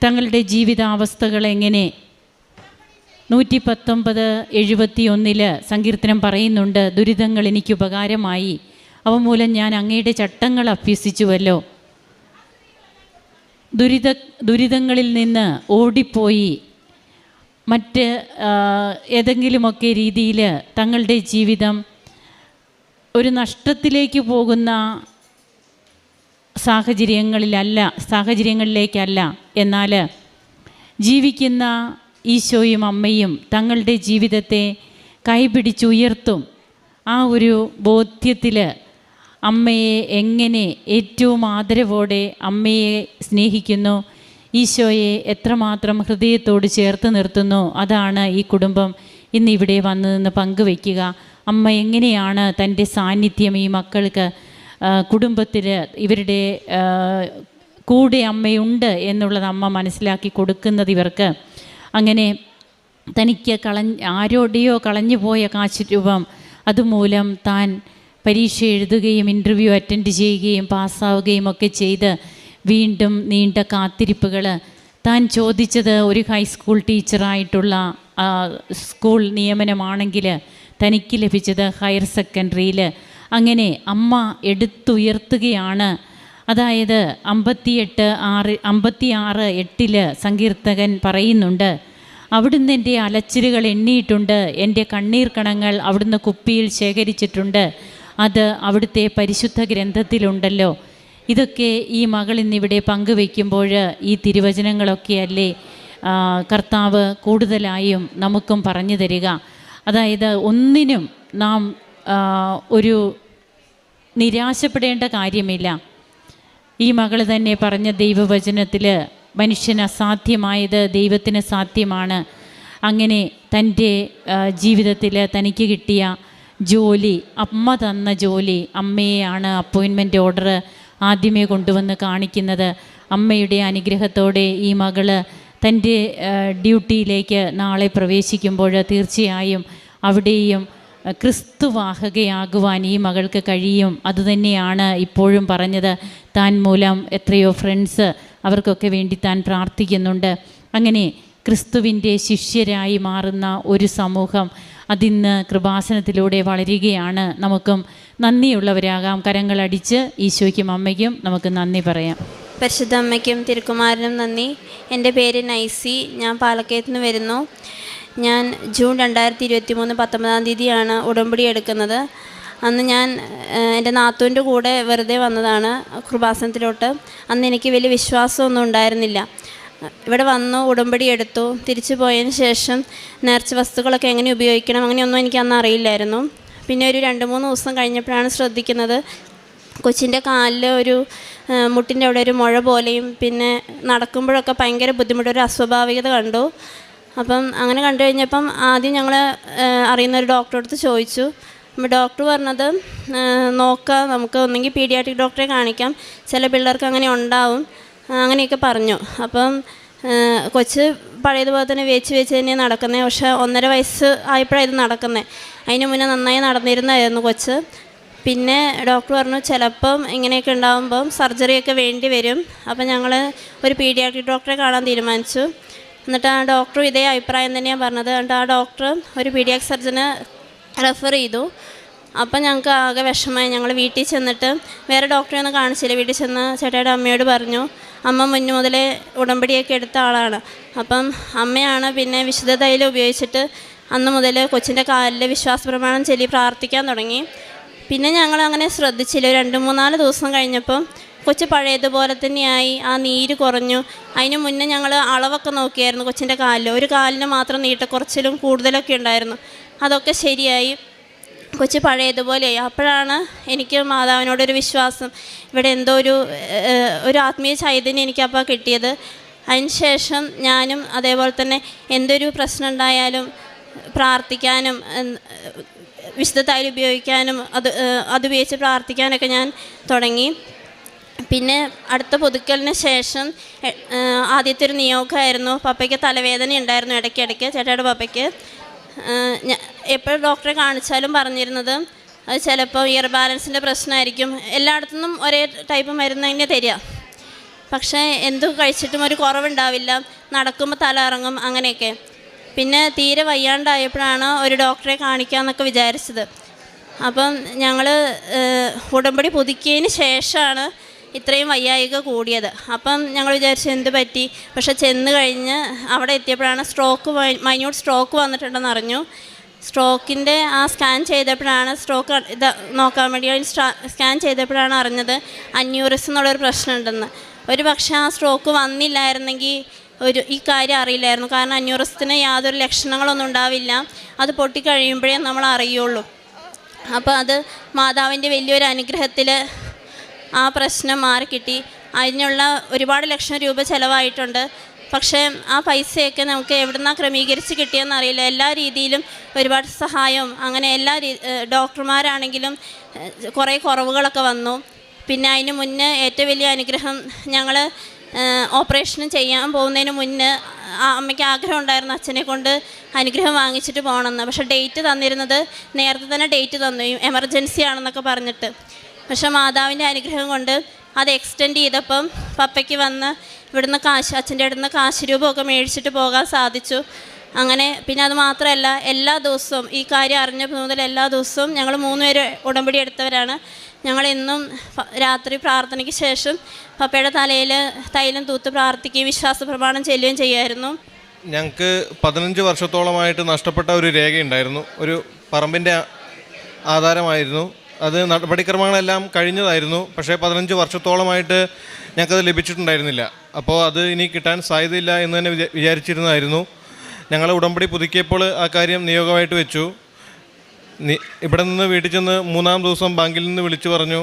തങ്ങളുടെ ജീവിതാവസ്ഥകൾ എങ്ങനെ 119:71 സങ്കീർത്തനം പറയുന്നുണ്ട്, ദുരിതങ്ങൾ എനിക്ക് ഉപകാരമായി, അവ മൂലം ഞാൻ അങ്ങയുടെ ചട്ടങ്ങൾ അഭ്യസിച്ചുവല്ലോ. ദുരിതങ്ങളിൽ നിന്ന് ഓടിപ്പോയി മറ്റ് ഏതെങ്കിലുമൊക്കെ രീതിയിൽ തങ്ങളുടെ ജീവിതം ഒരു നഷ്ടത്തിലേക്ക് പോകുന്ന സാഹചര്യങ്ങളിലേക്കല്ല, എന്നാൽ ജീവിക്കുന്ന ഈശോയും അമ്മയും തങ്ങളുടെ ജീവിതത്തെ കൈപിടിച്ചുയർത്തും. ആ ഒരു ബോധ്യത്തിൽ അമ്മയെ എങ്ങനെ ഏറ്റവും ആദരവോടെ അമ്മയെ സ്നേഹിക്കുന്നു, ഈശോയെ എത്രമാത്രം ഹൃദയത്തോട് ചേർത്ത് നിർത്തുന്നു, അതാണ് ഈ കുടുംബം ഇന്നിവിടെ വന്നു നിന്ന് പങ്കുവയ്ക്കുക. അമ്മ എങ്ങനെയാണ് തൻ്റെ സാന്നിധ്യം ഈ മക്കൾക്ക്, കുടുംബത്തിൽ ഇവരുടെ കൂടെ അമ്മയുണ്ട് എന്നുള്ളത് അമ്മ മനസ്സിലാക്കി കൊടുക്കുന്നത് ഇവർക്ക്. അങ്ങനെ തനിക്ക് ആരോടെയോ കളഞ്ഞു പോയ കാശ് രൂപം അതുമൂലം താൻ പരീക്ഷ എഴുതുകയും ഇൻ്റർവ്യൂ അറ്റൻഡ് ചെയ്യുകയും പാസ്സാവുകയും ഒക്കെ ചെയ്ത് വീണ്ടും നീണ്ട കാത്തിരിപ്പുകൾ. താൻ ചോദിച്ചത് ഒരു ഹൈസ്കൂൾ ടീച്ചറായിട്ടുള്ള സ്കൂൾ നിയമനമാണെങ്കിൽ തനിക്ക് ലഭിച്ചത് ഹയർ സെക്കൻഡറിയിൽ. അങ്ങനെ അമ്മ എടുത്തുയർത്തുകയാണ്. അതായത് 56:8 സങ്കീർത്തകൻ പറയുന്നുണ്ട്, അവിടുന്ന് എൻ്റെ അലച്ചിലുകൾ എണ്ണിയിട്ടുണ്ട്, എൻ്റെ കണ്ണീർ കണങ്ങൾ അവിടുന്ന് കുപ്പിയിൽ ശേഖരിച്ചിട്ടുണ്ട്, അത് അവിടുത്തെ പരിശുദ്ധ ഗ്രന്ഥത്തിലുണ്ടല്ലോ. ഇതൊക്കെ ഈ മകൾ ഇന്നിവിടെ പങ്കുവയ്ക്കുമ്പോൾ ഈ തിരുവചനങ്ങളൊക്കെയല്ലേ കർത്താവ് കൂടുതലായും നമുക്കും പറഞ്ഞു തരിക. അതായത് ഒന്നിനും നാം ഒരു നിരാശപ്പെടേണ്ട കാര്യമില്ല. ഈ മകൾ തന്നെ പറഞ്ഞ ദൈവവചനത്തിൽ മനുഷ്യന് അസാധ്യമായത് ദൈവത്തിന് സാധ്യമാണ്. അങ്ങനെ തൻ്റെ ജീവിതത്തിൽ തനിക്ക് കിട്ടിയ ജോലി, അമ്മ തന്ന ജോലി, അമ്മയെയാണ് അപ്പോയിൻമെൻ്റ് ഓർഡർ ആദ്യമേ കൊണ്ടുവന്ന് കാണിക്കുന്നത്. അമ്മയുടെ അനുഗ്രഹത്തോടെ ഈ മകൾ തൻ്റെ ഡ്യൂട്ടിയിലേക്ക് നാളെ പ്രവേശിക്കുമ്പോൾ തീർച്ചയായും അവിടെയും ക്രിസ്തുവാഹകയാകുവാൻ ഈ മകൾക്ക് കഴിയും. അതുതന്നെയാണ് ഇപ്പോഴും പറഞ്ഞത്. താൻ മൂലം എത്രയോ ഫ്രണ്ട്സ് അവർക്കൊക്കെ വേണ്ടി താൻ പ്രാർത്ഥിക്കുന്നുണ്ട്. അങ്ങനെ ക്രിസ്തുവിൻ്റെ ശിഷ്യരായി മാറുന്ന ഒരു സമൂഹം അതിന്ന് കൃപാസനത്തിലൂടെ വളരുകയാണ്. നമുക്കും നന്ദിയുള്ളവരാകാം. കരങ്ങളടിച്ച് ഈശോയ്ക്കും അമ്മയ്ക്കും നമുക്ക് നന്ദി പറയാം. പരിശുദ്ധ അമ്മയ്ക്കും തിരുക്കുമാരനും നന്ദി. എൻ്റെ പേര് നൈസി, ഞാൻ പാലക്കയത്ത് നിന്ന് വരുന്നു. ഞാൻ ജൂൺ 2023 19-ാം തീയതിയാണ് ഉടമ്പടി എടുക്കുന്നത്. അന്ന് ഞാൻ എൻ്റെ നാത്തൂൻ്റെ കൂടെ വെറുതെ വന്നതാണ് കൃപാസനത്തിലോട്ട്. അന്ന് എനിക്ക് വലിയ വിശ്വാസമൊന്നും ഉണ്ടായിരുന്നില്ല. ഇവിടെ വന്നു ഉടമ്പടി എടുത്തു. തിരിച്ചു പോയതിന് ശേഷം നേർച്ച വസ്തുക്കളൊക്കെ എങ്ങനെ ഉപയോഗിക്കണം അങ്ങനെയൊന്നും എനിക്ക് അന്ന് അറിയില്ലായിരുന്നു. പിന്നെ ഒരു 2-3 ദിവസം കഴിഞ്ഞപ്പോഴാണ് ശ്രദ്ധിക്കുന്നത്, കൊച്ചിൻ്റെ കാലിൽ ഒരു മുട്ടിൻ്റെ അവിടെ ഒരു മുഴ പോലെയും പിന്നെ നടക്കുമ്പോഴൊക്കെ ഭയങ്കര ബുദ്ധിമുട്ട്, ഒരു അസ്വാഭാവികത കണ്ടു. അപ്പം അങ്ങനെ കണ്ടു കഴിഞ്ഞപ്പം ആദ്യം ഞങ്ങൾ അറിയുന്ന ഒരു ഡോക്ടറെ അടുത്ത് ചോദിച്ചു. ഡോക്ടർ പറഞ്ഞത് നോക്കാം, നമുക്ക് ഒന്നെങ്കിൽ പീഡിയാട്രിക് ഡോക്ടറെ കാണിക്കാം, ചില പിള്ളേർക്ക് അങ്ങനെ ഉണ്ടാവും, അങ്ങനെയൊക്കെ പറഞ്ഞു. അപ്പം കൊച്ച് പഴയതുപോലെ തന്നെ വെച്ച് തന്നെ നടക്കുന്നത്. പക്ഷേ 1.5 വയസ്സ് ആയപ്പോഴാണ് ഇത് നടക്കുന്നത്. അതിന് മുന്നേ നന്നായി നടന്നിരുന്നായിരുന്നു കൊച്ച്. പിന്നെ ഡോക്ടർ പറഞ്ഞു ചിലപ്പം ഇങ്ങനെയൊക്കെ ഉണ്ടാകുമ്പം സർജറിയൊക്കെ വേണ്ടി വരും. അപ്പം ഞങ്ങൾ ഒരു പീഡിയാട്രിക് ഡോക്ടറെ കാണാൻ തീരുമാനിച്ചു. എന്നിട്ട് ആ ഡോക്ടർ ഇതേ അഭിപ്രായം തന്നെയാണ് പറഞ്ഞത്. എന്നിട്ട് ആ ഡോക്ടർ ഒരു പീഡിയാട്രിക് സർജനെ റെഫർ ചെയ്തു. അപ്പം ഞങ്ങൾക്ക് ആകെ വിഷമമായി. ഞങ്ങൾ വീട്ടിൽ ചെന്നിട്ട് വേറെ ഡോക്ടറെ ഒന്നും കാണിച്ചില്ല. വീട്ടിൽ ചെന്ന് ചേട്ടായുടെ അമ്മയോട് പറഞ്ഞു. അമ്മ മുന്നു മുതലേ ഉടമ്പടിയൊക്കെ എടുത്ത ആളാണ്. അപ്പം അമ്മയാണ് പിന്നെ വിശുദ്ധ തൈലം ഉപയോഗിച്ചിട്ട് അന്ന് മുതൽ കൊച്ചിൻ്റെ കാലിൽ വിശ്വാസ പ്രമാണം ചൊല്ലി പ്രാർത്ഥിക്കാൻ തുടങ്ങി. പിന്നെ ഞങ്ങൾ അങ്ങനെ ശ്രദ്ധിച്ചില്ല. 2-3-4 ദിവസം കഴിഞ്ഞപ്പം കൊച്ച് പഴയതുപോലെ തന്നെയായി. ആ നീര് കുറഞ്ഞു. അതിന് മുന്നേ ഞങ്ങൾ അളവൊക്കെ നോക്കിയായിരുന്നു കൊച്ചിൻ്റെ കാലിൽ. ഒരു കാലിന് മാത്രം നീട്ടക്കുറച്ചിലും കൂടുതലൊക്കെ ഉണ്ടായിരുന്നു. അതൊക്കെ ശരിയായി. കൊച്ച് പഴയതുപോലെയായി. അപ്പോഴാണ് എനിക്ക് മാതാവിനോടൊരു വിശ്വാസം, ഇവിടെ എന്തോ ഒരു ആത്മീയ ചൈതന്യം എനിക്കപ്പോൾ കിട്ടിയത്. അതിന് ശേഷം ഞാനും അതേപോലെ തന്നെ എന്തൊരു പ്രശ്നം ഉണ്ടായാലും പ്രാർത്ഥിക്കാനും വിശുദ്ധ തൈലം ഉപയോഗിക്കാനും അതുപയോഗിച്ച് പ്രാർത്ഥിക്കാനൊക്കെ ഞാൻ തുടങ്ങി. പിന്നെ അടുത്ത പുതുക്കലിന് ശേഷം ആദ്യത്തെ ഒരു നിയോഗമായിരുന്നു. പപ്പയ്ക്ക് തലവേദന ഉണ്ടായിരുന്നു ഇടയ്ക്കിടയ്ക്ക്, ചേട്ടായുടെ പപ്പയ്ക്ക്. എപ്പോഴും ഡോക്ടറെ കാണിച്ചാലും പറഞ്ഞിരുന്നത് അത് ചിലപ്പോൾ ഇയർ ബാലൻസിൻ്റെ പ്രശ്നമായിരിക്കും. എല്ലായിടത്തുനിന്നും ഒരേ ടൈപ്പ് മരുന്ന് തന്നെ തരിക, പക്ഷേ എന്തു കഴിച്ചിട്ടും ഒരു കുറവുണ്ടാവില്ല, നടക്കുമ്പോൾ തല ഇറങ്ങും, അങ്ങനെയൊക്കെ. പിന്നെ തീരെ വയ്യാണ്ടായപ്പോഴാണ് ഒരു ഡോക്ടറെ കാണിക്കാമെന്നൊക്കെ വിചാരിച്ചത്. അപ്പം ഞങ്ങൾ ഉടമ്പടി പുതുക്കിയതിന് ശേഷമാണ് ഇത്രയും വയ്യായിക കൂടിയത്. അപ്പം ഞങ്ങൾ വിചാരിച്ചു എന്ത് പറ്റി. പക്ഷെ ചെന്ന് കഴിഞ്ഞ് അവിടെ എത്തിയപ്പോഴാണ് മൈന്യൂട്ട് സ്ട്രോക്ക് വന്നിട്ടുണ്ടെന്ന് അറിഞ്ഞു. സ്ട്രോക്കിൻ്റെ ആ സ്കാൻ ചെയ്തപ്പോഴാണ് ഇത് നോക്കാൻ വേണ്ടി സ്കാൻ ചെയ്തപ്പോഴാണ് അറിഞ്ഞത് അന്യൂറിസം എന്നുള്ളൊരു പ്രശ്നമുണ്ടെന്ന്. ഒരു പക്ഷേ ആ സ്ട്രോക്ക് വന്നില്ലായിരുന്നെങ്കിൽ ഈ കാര്യം അറിയില്ലായിരുന്നു. കാരണം അന്യൂറിസത്തിന് യാതൊരു ലക്ഷണങ്ങളൊന്നും ഉണ്ടാവില്ല, അത് പൊട്ടിക്കഴിയുമ്പോഴേ നമ്മൾ അറിയുള്ളൂ. അപ്പോൾ അത് മാതാവിൻ്റെ വലിയൊരു അനുഗ്രഹത്തിൽ ആ പ്രശ്നം മാറിക്കിട്ടി. അതിനുള്ള ഒരുപാട് ലക്ഷം രൂപ ചിലവായിട്ടുണ്ട്. പക്ഷേ ആ പൈസയൊക്കെ നമുക്ക് എവിടുന്നാണ് ക്രമീകരിച്ച് കിട്ടിയെന്ന് അറിയില്ല. എല്ലാ രീതിയിലും ഒരുപാട് സഹായവും അങ്ങനെ ഡോക്ടർമാരാണെങ്കിലും കുറേ കുറവുകളൊക്കെ വന്നു. പിന്നെ അതിന് മുന്നേ ഏറ്റവും വലിയ അനുഗ്രഹം, ഞങ്ങൾ ഓപ്പറേഷൻ ചെയ്യാൻ പോകുന്നതിന് മുന്നേ അമ്മയ്ക്ക് ആഗ്രഹം ഉണ്ടായിരുന്നു അച്ഛനെ കൊണ്ട് അനുഗ്രഹം വാങ്ങിച്ചിട്ട് പോകണമെന്ന്. പക്ഷേ ഡേറ്റ് തന്നിരുന്നത് നേരത്തെ തന്നെ ഡേറ്റ് തന്നു, എമർജൻസി ആണെന്നൊക്കെ പറഞ്ഞിട്ട്. പക്ഷെ മാതാവിൻ്റെ അനുഗ്രഹം കൊണ്ട് അത് എക്സ്റ്റെൻഡ് ചെയ്തപ്പം പപ്പയ്ക്ക് വന്ന് ഇവിടുന്ന് അച്ഛൻ്റെ അടുത്ത് നിന്ന് കാശ് രൂപമൊക്കെ മേടിച്ചിട്ട് പോകാൻ സാധിച്ചു. അങ്ങനെ പിന്നെ അത് മാത്രമല്ല, എല്ലാ ദിവസവും ഈ കാര്യം അറിഞ്ഞപ്പോൾ മുതൽ എല്ലാ ദിവസവും ഞങ്ങൾ 3 പേര് ഉടമ്പടി എടുത്തവരാണ്. ഞങ്ങളെന്നും രാത്രി പ്രാർത്ഥനയ്ക്ക് ശേഷം പപ്പയുടെ തലയിൽ തൈലം തൂത്ത് പ്രാർത്ഥിക്കുകയും വിശ്വാസ പ്രമാണം ചെല്ലുകയും ചെയ്യുമായിരുന്നു. ഞങ്ങൾക്ക് 15 വർഷത്തോളമായിട്ട് നഷ്ടപ്പെട്ട ഒരു രേഖയുണ്ടായിരുന്നു. ഒരു പറമ്പിൻ്റെ ആധാരമായിരുന്നു. അത് നടപടിക്രമങ്ങളെല്ലാം കഴിഞ്ഞതായിരുന്നു. പക്ഷേ 15 വർഷത്തോളമായിട്ട് ഞങ്ങൾക്കത് ലഭിച്ചിട്ടുണ്ടായിരുന്നില്ല. അപ്പോൾ അത് ഇനി കിട്ടാൻ സാധ്യതയില്ല എന്ന് തന്നെ വിചാരിച്ചിരുന്നതായിരുന്നു. ഞങ്ങൾ ഉടമ്പടി പുതുക്കിയപ്പോൾ ആ കാര്യം നിയോഗമായിട്ട് വെച്ചു. ഇവിടെ നിന്ന് വീട്ടിൽ ചെന്ന് 3-ാം ദിവസം ബാങ്കിൽ നിന്ന് വിളിച്ചു പറഞ്ഞു,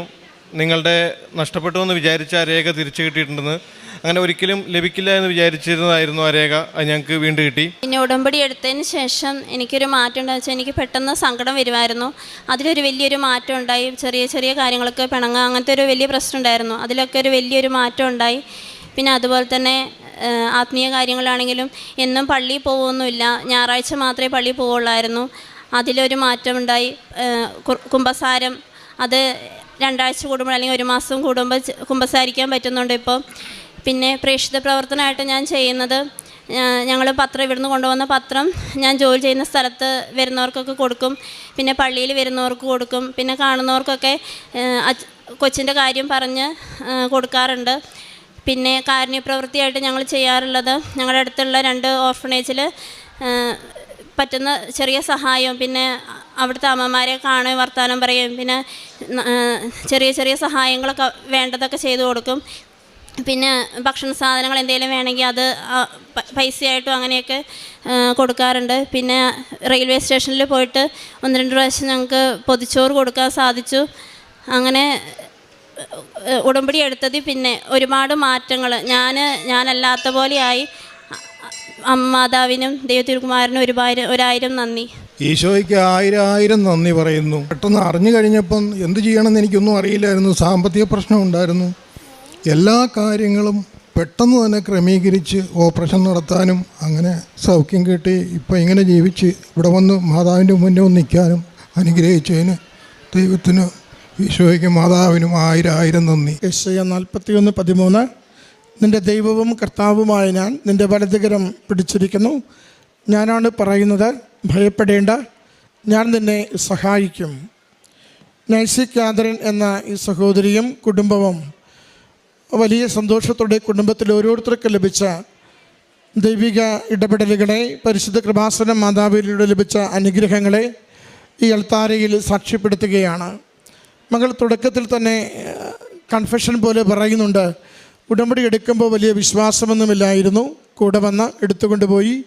നിങ്ങളുടെ നഷ്ടപ്പെട്ടു എന്ന് വിചാരിച്ച ആ രേഖ തിരിച്ചു കിട്ടിയിട്ടുണ്ടെന്ന്. അങ്ങനെ ഒരിക്കലും ലഭിക്കില്ല എന്ന് വിചാരിച്ചിരുന്നതായിരുന്നു ആ രേഖ. അത് ഞങ്ങൾക്ക് വീണ്ടും കിട്ടി. പിന്നെ ഉടമ്പടി എടുത്തതിന് ശേഷം എനിക്കൊരു മാറ്റം ഉണ്ടായെന്ന് വെച്ചാൽ എനിക്ക് പെട്ടെന്ന് സങ്കടം വരുമായിരുന്നു. അതിലൊരു വലിയൊരു മാറ്റം ഉണ്ടായി. ചെറിയ ചെറിയ കാര്യങ്ങളൊക്കെ പിണങ്ങുക, അങ്ങനത്തെ ഒരു വലിയ പ്രശ്നം ഉണ്ടായിരുന്നു. അതിലൊക്കെ ഒരു വലിയൊരു മാറ്റം ഉണ്ടായി. പിന്നെ അതുപോലെ തന്നെ ആത്മീയ കാര്യങ്ങളാണെങ്കിലും എന്നും പള്ളിയിൽ പോകുമൊന്നുമില്ല, ഞായറാഴ്ച മാത്രമേ പള്ളിയിൽ പോവുള്ളായിരുന്നു. അതിലൊരു മാറ്റം ഉണ്ടായി. കുമ്പസാരം അത് 2 ആഴ്ച കൂടുമ്പോൾ അല്ലെങ്കിൽ 1 മാസം കൂടുമ്പോൾ കുമ്പസാരിക്കാൻ പറ്റുന്നുണ്ട് ഇപ്പോൾ. പിന്നെ പ്രേക്ഷിത പ്രവർത്തനമായിട്ട് ഞാൻ ചെയ്യുന്നത്, ഞങ്ങൾ പത്രം ഇവിടുന്ന് കൊണ്ടുവന്ന പത്രം ഞാൻ ജോലി ചെയ്യുന്ന സ്ഥലത്ത് വരുന്നവർക്കൊക്കെ കൊടുക്കും. പിന്നെ പള്ളിയിൽ വരുന്നവർക്ക് കൊടുക്കും. പിന്നെ കാണുന്നവർക്കൊക്കെ കൊച്ചിൻ്റെ കാര്യം പറഞ്ഞ് കൊടുക്കാറുണ്ട്. പിന്നെ കാരുണ്യപ്രവൃത്തിയായിട്ട് ഞങ്ങൾ ചെയ്യാറുള്ളത്, ഞങ്ങളുടെ അടുത്തുള്ള 2 ഓർഫനേജിൽ പറ്റുന്ന ചെറിയ സഹായവും പിന്നെ അവിടുത്തെ അമ്മമാരെ കാണുകയും വർത്തമാനം പറയുകയും പിന്നെ ചെറിയ ചെറിയ സഹായങ്ങളൊക്കെ വേണ്ടതൊക്കെ ചെയ്തു കൊടുക്കും. പിന്നെ ഭക്ഷണ സാധനങ്ങൾ എന്തെങ്കിലും വേണമെങ്കിൽ അത് പൈസയായിട്ടും അങ്ങനെയൊക്കെ കൊടുക്കാറുണ്ട്. പിന്നെ റെയിൽവേ സ്റ്റേഷനിൽ പോയിട്ട് 1-2 പ്രാവശ്യം ഞങ്ങൾക്ക് പൊതിച്ചോറ് കൊടുക്കാൻ സാധിച്ചു. അങ്ങനെ ഉടമ്പടി എടുത്തത് പിന്നെ ഒരുപാട് മാറ്റങ്ങൾ ഞാനല്ലാത്ത പോലെയായി. മാതാവിനും ദൈവത്തിരുകുമാരനും 1000 നന്ദി. ഈശോയ്ക്ക് 1000 നന്ദി പറയുന്നു. പെട്ടെന്ന് അറിഞ്ഞു കഴിഞ്ഞപ്പം എന്ത് ചെയ്യണമെന്ന് എനിക്കൊന്നും അറിയില്ലായിരുന്നു. സാമ്പത്തിക പ്രശ്നം ഉണ്ടായിരുന്നു. എല്ലാ കാര്യങ്ങളും പെട്ടെന്ന് തന്നെ ക്രമീകരിച്ച് ഓപ്പറേഷൻ നടത്താനും അങ്ങനെ സൗഖ്യം കിട്ടി. ഇപ്പം ഇങ്ങനെ ജീവിച്ച് ഇവിടെ വന്ന് മാതാവിൻ്റെ മുന്നേ നിൽക്കാനും അനുഗ്രഹിച്ചതിന് ദൈവത്തിന്, ഈശോയ്ക്ക്, മാതാവിനും 1000 നന്ദി. യെശയ്യാ 41:13 നിൻ്റെ ദൈവവും കർത്താവുമായ ഞാൻ നിൻ്റെ വലതുകരം പിടിച്ചിരിക്കുന്നു. ഞാനാണ് പറയുന്നത്, ഭയപ്പെടേണ്ട, ഞാൻ നിന്നെ സഹായിക്കും. നൈസി കാതറിൻ എന്ന ഈ സഹോദരിയും കുടുംബവും വലിയ സന്തോഷത്തോടെ കുടുംബത്തിൽ ഓരോരുത്തർക്കും ലഭിച്ച ദൈവിക ഇടപെടലുകളെ, പരിശുദ്ധ കൃപാസന മാതാവിലൂടെ ലഭിച്ച അനുഗ്രഹങ്ങളെ ഈ അൾത്താരയിൽ സാക്ഷ്യപ്പെടുത്തുകയാണ്. മകൾ തുടക്കത്തിൽ തന്നെ കൺഫെഷൻ പോലെ പറയുന്നുണ്ട്, ഉടമ്പടി എടുക്കുമ്പോൾ വലിയ വിശ്വാസമൊന്നുമില്ലായിരുന്നു. കൂടെ വന്ന് എടുത്തുകൊണ്ടുപോയി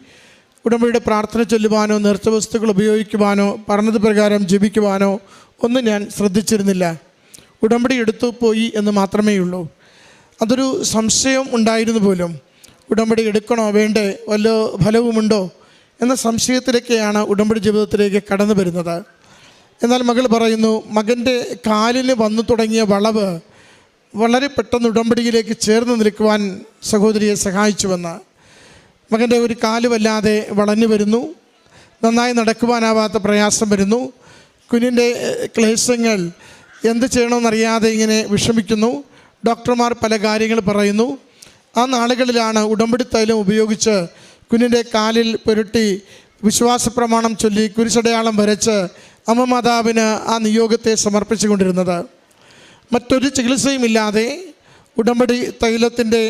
ഉടമ്പടിയുടെ പ്രാർത്ഥന ചൊല്ലുവാനോ നേർച്ച വസ്തുക്കൾ ഉപയോഗിക്കുവാനോ പറഞ്ഞത് പ്രകാരം ജപിക്കുവാനോ ഒന്നും ഞാൻ ശ്രദ്ധിച്ചിരുന്നില്ല. ഉടമ്പടി എടുത്തു പോയി എന്ന് മാത്രമേ ഉള്ളൂ. അതൊരു സംശയം ഉണ്ടായിരുന്നു പോലും. ഉടമ്പടി എടുക്കണോ വേണ്ടേ, വല്ല ഫലവുമുണ്ടോ എന്ന സംശയത്തിലൊക്കെയാണ് ഉടമ്പടി ജീവിതത്തിലേക്ക് കടന്നു വരുന്നത്. എന്നാൽ മകൾ പറയുന്നു, മകൻ്റെ കാലിന് വന്നു തുടങ്ങിയ വളവ് വളരെ പെട്ടെന്ന് ഉടമ്പടിയിലേക്ക് ചേർന്ന് നിൽക്കുവാൻ സഹോദരിയെ സഹായിച്ചുവെന്ന്. മകൻ്റെ ഒരു കാല് വല്ലാതെ വളഞ്ഞു വരുന്നു, നന്നായി നടക്കുവാനാവാത്ത പ്രയാസം വരുന്നു, കുഞ്ഞിൻ്റെ ക്ലേശങ്ങൾ എന്ത് ചെയ്യണമെന്നറിയാതെ ഇങ്ങനെ വിഷമിക്കുന്നു. ഡോക്ടർമാർ പല കാര്യങ്ങൾ പറയുന്നു. ആ നാളുകളിലാണ് ഉടമ്പടി തൈലം ഉപയോഗിച്ച് കുഞ്ഞിൻ്റെ കാലിൽ പുരട്ടി വിശ്വാസ പ്രമാണം ചൊല്ലി കുരിശടയാളം വരച്ച് അമ്മ മാതാവിന് ആ നിയോഗത്തെ സമർപ്പിച്ചു കൊണ്ടിരുന്നത്. മറ്റൊരു ചികിത്സയുമില്ലാതെ ഉടമ്പടി തൈലത്തിൻ്റെ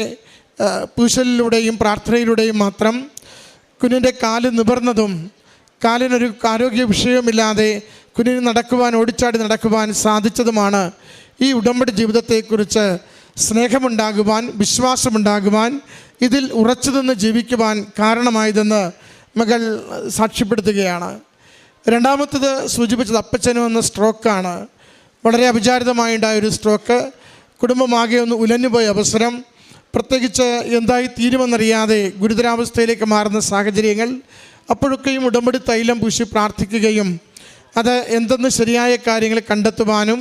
പൂശലിലൂടെയും പ്രാർത്ഥനയിലൂടെയും മാത്രം കുഞ്ഞിൻ്റെ കാല് നിവർന്നതും കാലിനൊരു ആരോഗ്യ വിഷയമില്ലാതെ കുഞ്ഞിന് നടക്കുവാൻ, ഓടിച്ചാടി നടക്കുവാൻ സാധിച്ചതുമാണ് ഈ ഉടമ്പടി ജീവിതത്തെക്കുറിച്ച് സ്നേഹമുണ്ടാകുവാൻ, വിശ്വാസമുണ്ടാകുവാൻ, ഇതിൽ ഉറച്ചു നിന്ന് ജീവിക്കുവാൻ കാരണമായതെന്ന് മകൾ സാക്ഷ്യപ്പെടുത്തുകയാണ്. രണ്ടാമത്തത് സൂചിപ്പിച്ചത് അപ്പച്ചനും എന്ന സ്ട്രോക്കാണ്. വളരെ അവിചാരിതമായുണ്ടായൊരു സ്ട്രോക്ക്. കുടുംബമാകെ ഒന്ന് ഉലഞ്ഞുപോയ അവസരം, പ്രത്യേകിച്ച് എന്തായി തീരുമെന്നറിയാതെ ഗുരുതരാവസ്ഥയിലേക്ക് മാറുന്ന സാഹചര്യങ്ങൾ. അപ്പോഴൊക്കെയും ഉടമ്പടി തൈലം പൂശി പ്രാർത്ഥിക്കുകയും അത് എന്തെന്ന് ശരിയായ കാര്യങ്ങൾ കണ്ടെത്തുവാനും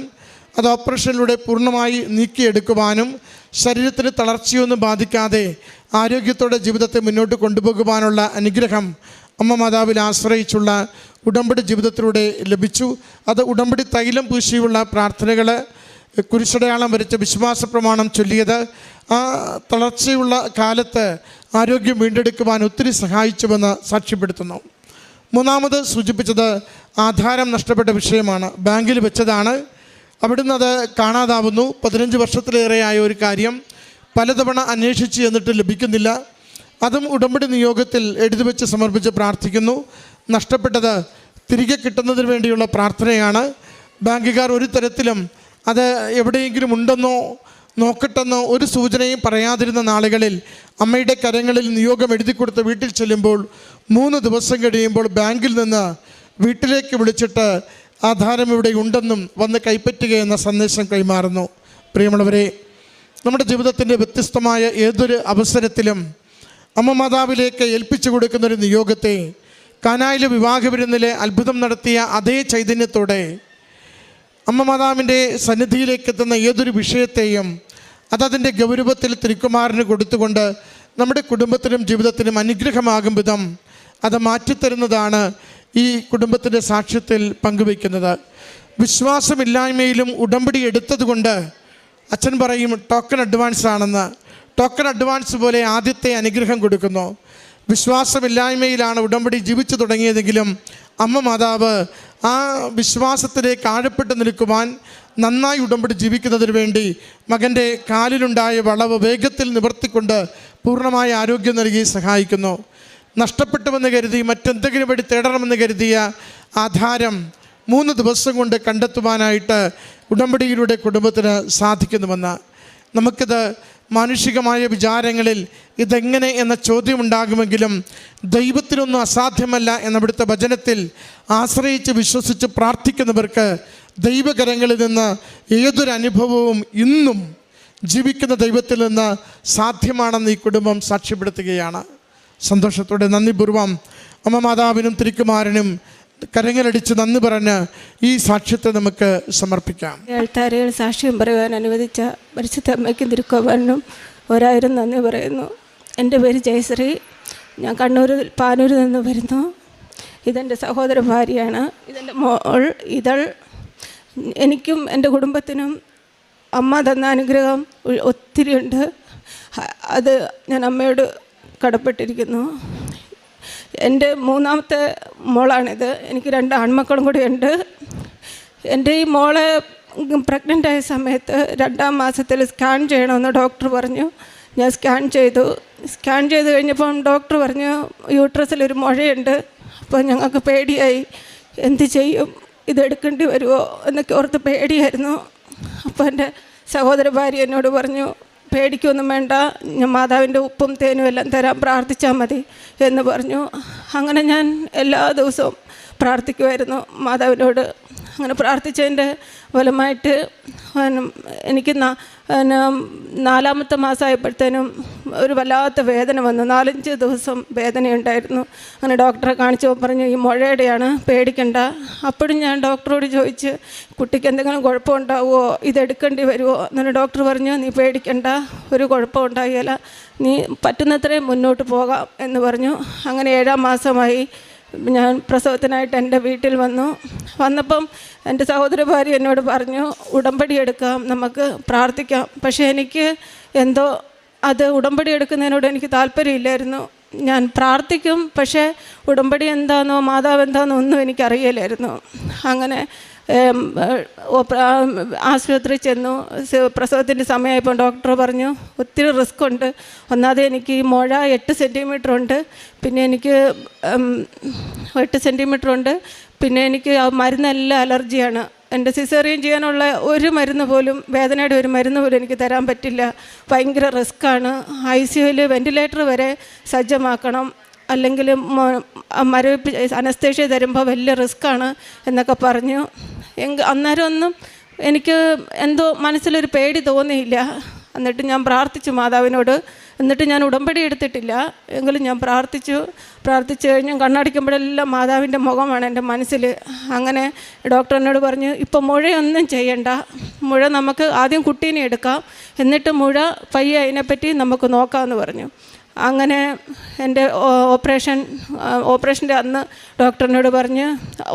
അത് ഓപ്പറേഷനിലൂടെ പൂർണ്ണമായി നീക്കിയെടുക്കുവാനും ശരീരത്തിന് തളർച്ചയൊന്നും ബാധിക്കാതെ ആരോഗ്യത്തോടെ ജീവിതത്തെ മുന്നോട്ട് കൊണ്ടുപോകുവാനുള്ള അനുഗ്രഹം അമ്മ മാതാവിൽ ആശ്രയിച്ചുള്ള ഉടമ്പടി ജീവിതത്തിലൂടെ ലഭിച്ചു. അത് ഉടമ്പടി തൈലം പൂശിയുള്ള പ്രാർത്ഥനകൾ, കുരിശടയാളം വരച്ച വിശ്വാസ പ്രമാണം ചൊല്ലിയത് ആ തളർച്ചയുള്ള കാലത്ത് ആരോഗ്യം വീണ്ടെടുക്കുവാൻ ഒത്തിരി സഹായിച്ചുവെന്ന് സാക്ഷ്യപ്പെടുത്തുന്നു. മൂന്നാമത് സൂചിപ്പിച്ചത് ആധാരം നഷ്ടപ്പെട്ട വിഷയമാണ്. ബാങ്കിൽ വെച്ചതാണ്, അവിടുന്ന് അത് കാണാതാവുന്നു. 15 വർഷത്തിലേറെയായ ഒരു കാര്യം പലതവണ അന്വേഷിച്ച് എന്നിട്ട് ലഭിക്കുന്നില്ല. അതും ഉടമ്പടി നിയോഗത്തിൽ എഴുതി വെച്ച് സമർപ്പിച്ച് പ്രാർത്ഥിക്കുന്നു. നഷ്ടപ്പെട്ടത് തിരികെ കിട്ടുന്നതിന് വേണ്ടിയുള്ള പ്രാർത്ഥനയാണ്. ബാങ്കുകാർ ഒരു തരത്തിലും അത് എവിടെയെങ്കിലും ഉണ്ടെന്നോ നോക്കട്ടെന്നോ ഒരു സൂചനയും പറയാതിരുന്ന നാളുകളിൽ അമ്മയുടെ കരങ്ങളിൽ നിയോഗം എഴുതി കൊടുത്ത് വീട്ടിൽ ചെല്ലുമ്പോൾ 3 ദിവസം കഴിയുമ്പോൾ ബാങ്കിൽ നിന്ന് വീട്ടിലേക്ക് വിളിച്ചിട്ട് ആധാരം ഇവിടെ ഉണ്ടെന്നും വന്ന് കൈപ്പറ്റുക എന്ന സന്ദേശം കൈമാറുന്നു. പ്രിയമുള്ളവരെ, നമ്മുടെ ജീവിതത്തിൻ്റെ വ്യത്യസ്തമായ ഏതൊരു അവസരത്തിലും അമ്മ മാതാവിലേക്ക് ഏൽപ്പിച്ചു കൊടുക്കുന്നൊരു നിയോഗത്തെ കാനായിലെ വിവാഹ വിരുന്നിലെ അത്ഭുതം നടത്തിയ അതേ ചൈതന്യത്തോടെ അമ്മ മാതാവിൻ്റെ സന്നിധിയിലേക്ക് എത്തുന്ന ഏതൊരു വിഷയത്തെയും അതതിൻ്റെ ഗൗരവത്തിൽ തിരുക്കുമാറിന് കൊടുത്തുകൊണ്ട് നമ്മുടെ കുടുംബത്തിനും ജീവിതത്തിനും അനുഗ്രഹമാകും വിധം അത് മാറ്റിത്തരുന്നതാണ് ഈ കുടുംബത്തിൻ്റെ സാക്ഷ്യത്തിൽ പങ്കുവയ്ക്കുന്നത്. വിശ്വാസമില്ലായ്മയിലും ഉടമ്പടി എടുത്തതുകൊണ്ട് അച്ഛൻ പറയും ടോക്കൺ അഡ്വാൻസ് ആണെന്ന്. ടോക്കൺ അഡ്വാൻസ് പോലെ ആദ്യത്തെ അനുഗ്രഹം കൊടുക്കുന്നു. വിശ്വാസമില്ലായ്മയിലാണ് ഉടമ്പടി ജീവിച്ചു തുടങ്ങിയതെങ്കിലും അമ്മ മാതാവ് ആ വിശ്വാസത്തിലേക്ക് ആഴപ്പെട്ട് നിൽക്കുവാൻ, നന്നായി ഉടമ്പടി ജീവിക്കുന്നതിന് വേണ്ടി മകൻ്റെ കാലിലുണ്ടായ വളവ് വേഗത്തിൽ നിവർത്തിക്കൊണ്ട് പൂർണ്ണമായ ആരോഗ്യം നൽകി സഹായിക്കുന്നു. നഷ്ടപ്പെട്ടുവെന്ന് കരുതി മറ്റെന്തെങ്കിലും വഴി തേടണമെന്ന് കരുതിയ ആധാരം 3 ദിവസം കൊണ്ട് കണ്ടെത്തുവാനായിട്ട് ഉടമ്പടിയിലൂടെ കുടുംബത്തിന് സാധിക്കുന്നുവെന്ന്. നമുക്കിത് മാനുഷികമായ വിചാരങ്ങളിൽ ഇതെങ്ങനെ എന്ന ചോദ്യമുണ്ടാകുമെങ്കിലും ദൈവത്തിനൊന്നും അസാധ്യമല്ല എന്നവിടുത്തെ വചനത്തിൽ ആശ്രയിച്ച് വിശ്വസിച്ച് പ്രാർത്ഥിക്കുന്നവർക്ക് ദൈവകരങ്ങളിൽ നിന്ന് ഏതൊരു അനുഭവവും ഇന്നും ജീവിക്കുന്ന ദൈവത്തിൽ നിന്ന് സാധ്യമാണെന്ന് ഈ കുടുംബം സാക്ഷ്യപ്പെടുത്തുകയാണ്. സന്തോഷത്തോടെ നന്ദിപൂർവം അമ്മ മാതാവിനും തിരുക്കുമാരനും കരങ്ങളടിച്ച് നന്ദി പറഞ്ഞ് ഈ സാക്ഷ്യത്തെ നമുക്ക് സമർപ്പിക്കാം. ആൾത്താരകൾ സാക്ഷ്യം പറയുവാൻ അനുവദിച്ച പരിശുദ്ധ അമ്മയ്ക്കും തിരുക്കുമാരനും 1000 നന്ദി പറയുന്നു. എൻ്റെ പേര് ജയശ്രീ. ഞാൻ പാനൂരിൽ നിന്ന് വരുന്നു. ഇതെൻ്റെ സഹോദര ഭാര്യയാണ്. ഇതെൻ്റെ മോൾ ഇതൾ. എനിക്കും എൻ്റെ കുടുംബത്തിനും അമ്മ തന്ന അനുഗ്രഹം ഒത്തിരിയുണ്ട്. അത് ഞാൻ അമ്മയോട് കടപ്പെട്ടിരിക്കുന്നു. എൻ്റെ 3ാമത്തെ മോളാണിത്. എനിക്ക് 2 ആൺമക്കളും കൂടി ഉണ്ട്. എൻ്റെ ഈ മോളെ പ്രഗ്നൻ്റായ സമയത്ത് 2ാം മാസത്തിൽ സ്കാൻ ചെയ്യണമെന്ന് ഡോക്ടർ പറഞ്ഞു. ഞാൻ സ്കാൻ ചെയ്തു കഴിഞ്ഞപ്പം ഡോക്ടർ പറഞ്ഞു യൂട്രസിലൊരു മുഴയുണ്ട്. അപ്പോൾ ഞങ്ങൾക്ക് പേടിയായി, എന്ത് ചെയ്യും, ഇതെടുക്കേണ്ടി വരുമോ എന്നൊക്കെ ഓർത്ത് പേടിയായിരുന്നു. അപ്പോൾ എൻ്റെ സഹോദര ഭാര്യ എന്നോട് പറഞ്ഞു, പേടിക്കൊന്നും വേണ്ട, ഞാൻ മാതാവിൻ്റെ ഉപ്പും തേനും എല്ലാം തരാൻ, പ്രാർത്ഥിച്ചാൽ മതി എന്ന് പറഞ്ഞു. അങ്ങനെ ഞാൻ എല്ലാ ദിവസവും പ്രാർത്ഥിക്കുമായിരുന്നു മാതാവിനോട്. അങ്ങനെ പ്രാർത്ഥിച്ചതിൻ്റെ ഫലമായിട്ട് എനിക്ക് 4ാമത്തെ മാസമായപ്പോഴത്തേനും ഒരു വല്ലാത്ത വേദന വന്നു. 4-5 ദിവസം വേദനയുണ്ടായിരുന്നു. അങ്ങനെ ഡോക്ടറെ കാണിച്ചപ്പോൾ പറഞ്ഞു ഈ മുഴയുടെയാണ്, പേടിക്കണ്ട. അപ്പോഴും ഞാൻ ഡോക്ടറോട് ചോദിച്ച് കുട്ടിക്ക് എന്തെങ്കിലും കുഴപ്പമുണ്ടാവുമോ, ഇതെടുക്കേണ്ടി വരുമോ എന്നൊരു ഡോക്ടർ പറഞ്ഞു നീ പേടിക്കണ്ട, ഒരു കുഴപ്പം ഉണ്ടാകില്ല, നീ പറ്റുന്നത്രയും മുന്നോട്ട് പോകാം എന്ന് പറഞ്ഞു. അങ്ങനെ 7ാം മാസമായി. ഞാൻ പ്രസവത്തിനായിട്ട് എൻ്റെ വീട്ടിൽ വന്നപ്പം എൻ്റെ സഹോദര ഭാര്യ എന്നോട് പറഞ്ഞു ഉടമ്പടി എടുക്കാം, നമുക്ക് പ്രാർത്ഥിക്കാം. പക്ഷേ എനിക്ക് എന്തോ അത് ഉടമ്പടി എടുക്കുന്നതിനോട് എനിക്ക് താല്പര്യമില്ലായിരുന്നു. ഞാൻ പ്രാർത്ഥിക്കും, പക്ഷേ ഉടമ്പടി എന്താണെന്നോ മാതാവ് എന്താണെന്നോ ഒന്നും എനിക്കറിയില്ലായിരുന്നു. അങ്ങനെ ആശുപത്രി ചെന്നു. പ്രസവത്തിൻ്റെ സമയമായപ്പോൾ ഡോക്ടർ പറഞ്ഞു ഒത്തിരി റിസ്ക് ഉണ്ട്. ഒന്നാമത് എനിക്ക് ഈ മുഴ 8 സെൻറ്റിമീറ്റർ ഉണ്ട്, പിന്നെ എനിക്ക് 8 സെൻറ്റിമീറ്റർ ഉണ്ട്, പിന്നെ എനിക്ക് ആ മരുന്നെല്ലാം അലർജിയാണ്. എൻ്റെ സിസേറിയൻ ചെയ്യാനുള്ള ഒരു മരുന്ന് പോലും, വേദനയുടെ ഒരു മരുന്ന് പോലും എനിക്ക് തരാൻ പറ്റില്ല. ഭയങ്കര റിസ്ക്കാണ്. ICUവിൽ വെൻറ്റിലേറ്റർ വരെ സജ്ജമാക്കണം, അല്ലെങ്കിൽ മരവിപ്പ് അനസ്തേഷ്യ തരുമ്പോൾ വലിയ റിസ്ക്കാണ് എന്നൊക്കെ പറഞ്ഞു. അന്നേരം ഒന്നും എനിക്ക് എന്തോ മനസ്സിലൊരു പേടി തോന്നിയില്ല. എന്നിട്ട് ഞാൻ പ്രാർത്ഥിച്ചു മാതാവിനോട്. എന്നിട്ട് ഞാൻ ഉടമ്പടി എടുത്തിട്ടില്ല, എങ്കിലും ഞാൻ പ്രാർത്ഥിച്ചു കഴിഞ്ഞ് കണ്ണടിക്കുമ്പോഴെല്ലാം മാതാവിൻ്റെ മുഖമാണ് എൻ്റെ മനസ്സിൽ. അങ്ങനെ ഡോക്ടർ എന്നോട് പറഞ്ഞു ഇപ്പം മുഴയൊന്നും ചെയ്യണ്ട, മുഴ നമുക്ക് ആദ്യം കുട്ടീനെ എടുക്കാം, എന്നിട്ട് മുഴ പയ്യെ അതിനെപ്പറ്റി നമുക്ക് നോക്കാമെന്ന് പറഞ്ഞു. അങ്ങനെ എൻ്റെ ഓപ്പറേഷൻ്റെ അന്ന് ഡോക്ടറിനോട് പറഞ്ഞ്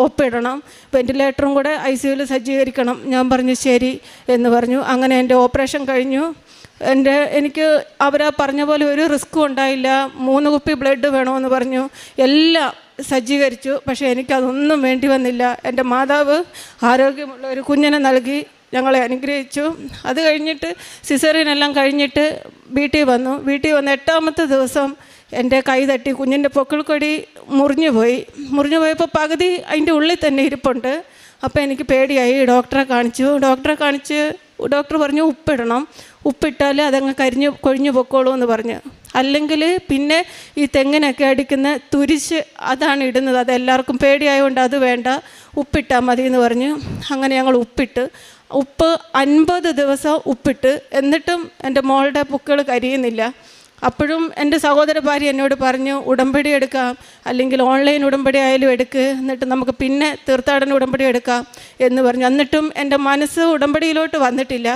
ഒപ്പിടണം, വെൻറ്റിലേറ്ററും കൂടെ ICUവിൽ സജ്ജീകരിക്കണം. ഞാൻ പറഞ്ഞു ശരി എന്ന് പറഞ്ഞു. അങ്ങനെ എൻ്റെ ഓപ്പറേഷൻ കഴിഞ്ഞു. എനിക്ക് അവരാ പറഞ്ഞ പോലെ ഒരു റിസ്ക്കും ഉണ്ടായില്ല. 3 കുപ്പി ബ്ലഡ് വേണമെന്ന് പറഞ്ഞു, എല്ലാം സജ്ജീകരിച്ചു. പക്ഷേ എനിക്കതൊന്നും വേണ്ടി വന്നില്ല. എൻ്റെ മാതാവ് ആരോഗ്യമുള്ള ഒരു കുഞ്ഞിനെ നൽകി ഞങ്ങളെ അനുഗ്രഹിച്ചു. അത് കഴിഞ്ഞിട്ട് സിസേറിയനെല്ലാം കഴിഞ്ഞിട്ട് വീട്ടിൽ വന്നു 8ാമത്തെ ദിവസം എൻ്റെ കൈ തട്ടി കുഞ്ഞിൻ്റെ പൊക്കിൾക്കൊടി മുറിഞ്ഞു പോയപ്പോൾ പകുതി അതിൻ്റെ ഉള്ളിൽ തന്നെ ഇരിപ്പുണ്ട്. അപ്പോൾ എനിക്ക് പേടിയായി. ഡോക്ടറെ കാണിച്ച് ഡോക്ടർ പറഞ്ഞു ഉപ്പിട്ടാൽ അതങ്ങ് കൊഴിഞ്ഞു പൊക്കോളൂ എന്ന് പറഞ്ഞു. അല്ലെങ്കിൽ പിന്നെ ഈ തെങ്ങിനൊക്കെ അടിക്കുന്ന തുരിശ് അതാണ് ഇടുന്നത്, അതെല്ലാവർക്കും പേടിയായതുകൊണ്ട് അത് വേണ്ട, ഉപ്പിട്ടാൽ മതി എന്ന് പറഞ്ഞു. അങ്ങനെ ഞങ്ങൾ ഉപ്പ് 50 ദിവസം ഉപ്പിട്ട്, എന്നിട്ടും എൻ്റെ മോളുടെ പൊക്കിൾ കരിയുന്നില്ല. അപ്പോഴും എൻ്റെ സഹോദര ഭാര്യ എന്നോട് പറഞ്ഞു ഉടമ്പടി എടുക്കാം, അല്ലെങ്കിൽ ഓൺലൈൻ ഉടമ്പടി ആയാലും എടുക്ക്, എന്നിട്ട് നമുക്ക് പിന്നെ തീർത്ഥാടന ഉടമ്പടി എടുക്കാം എന്ന് പറഞ്ഞു. എന്നിട്ടും എൻ്റെ മനസ്സ് ഉടമ്പടിയിലോട്ട് വന്നിട്ടില്ല.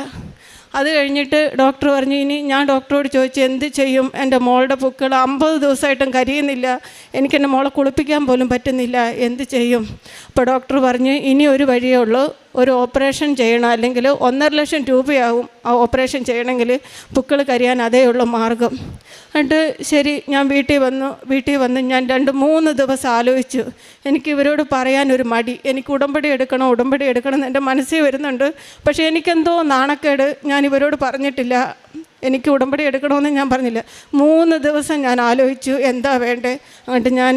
അത് കഴിഞ്ഞിട്ട് ഡോക്ടർ പറഞ്ഞു ഇനി, ഞാൻ ഡോക്ടറോട് ചോദിച്ചു എന്ത് ചെയ്യും, എൻ്റെ മോളുടെ പൊക്കിൾ 50 ദിവസമായിട്ടും കരിയുന്നില്ല, എനിക്ക് എൻ്റെ മോളെ കുളിപ്പിക്കാൻ പോലും പറ്റുന്നില്ല, എന്ത് ചെയ്യും? അപ്പോൾ ഡോക്ടർ പറഞ്ഞു ഇനി ഒരു വഴിയേ ഉള്ളൂ, ഒരു ഓപ്പറേഷൻ ചെയ്യണം, അല്ലെങ്കിൽ 1.5 ലക്ഷം രൂപയാവും ആ ഓപ്പറേഷൻ ചെയ്യണമെങ്കിൽ, പൊക്കിൾ കരിയാൻ അതേ ഉള്ള മാർഗം. എന്നിട്ട് ശരി, ഞാൻ വീട്ടിൽ വന്ന് ഞാൻ 2-3 ദിവസം ആലോചിച്ചു. എനിക്ക് ഇവരോട് പറയാനൊരു മടി, എനിക്ക് ഉടമ്പടി എടുക്കണം എന്ന് എൻ്റെ മനസ്സിൽ വരുന്നുണ്ട്. പക്ഷേ എനിക്കെന്തോ നാണക്കേട്, ഞാൻ ഇവരോട് പറഞ്ഞിട്ടില്ല, എനിക്ക് ഉടമ്പടി എടുക്കണമെന്ന് ഞാൻ പറഞ്ഞില്ല. 3 ദിവസം ഞാൻ ആലോചിച്ചു എന്താ വേണ്ടേ. എന്നിട്ട് ഞാൻ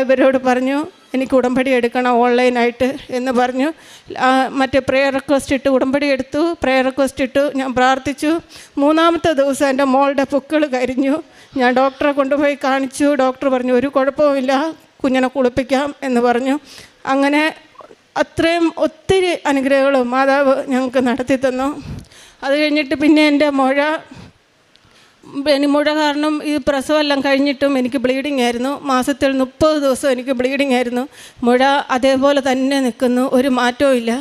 ഇവരോട് പറഞ്ഞു എനിക്ക് ഉടമ്പടി എടുക്കണം ഓൺലൈനായിട്ട് എന്ന് പറഞ്ഞു. മറ്റേ പ്രെയർ റിക്വസ്റ്റ് ഇട്ട് ഉടമ്പടി എടുത്തു. പ്രെയർ റിക്വസ്റ്റ് ഇട്ടു, ഞാൻ പ്രാർത്ഥിച്ചു. 3ാമത്തെ ദിവസം എൻ്റെ മോളുടെ പൊക്കിൾ കരിഞ്ഞു. ഞാൻ ഡോക്ടറെ കൊണ്ടുപോയി കാണിച്ചു. ഡോക്ടർ പറഞ്ഞു ഒരു കുഴപ്പവുമില്ല, കുഞ്ഞിനെ കുളിപ്പിക്കാം എന്ന് പറഞ്ഞു. അങ്ങനെ അത്രയും ഒത്തിരി അനുഗ്രഹങ്ങൾ മാതാവ് ഞങ്ങൾക്ക് നടത്തി തന്നു. അത് കഴിഞ്ഞിട്ട് പിന്നെ എൻ്റെ മുഴ കാരണം ഈ പ്രസവമെല്ലാം കഴിഞ്ഞിട്ടും എനിക്ക് ബ്ലീഡിങ് ആയിരുന്നു. മാസത്തിൽ 30 ദിവസം എനിക്ക് ബ്ലീഡിങ് ആയിരുന്നു. മുഴ അതേപോലെ തന്നെ നിൽക്കുന്നു, ഒരു മാറ്റവും ഇല്ല.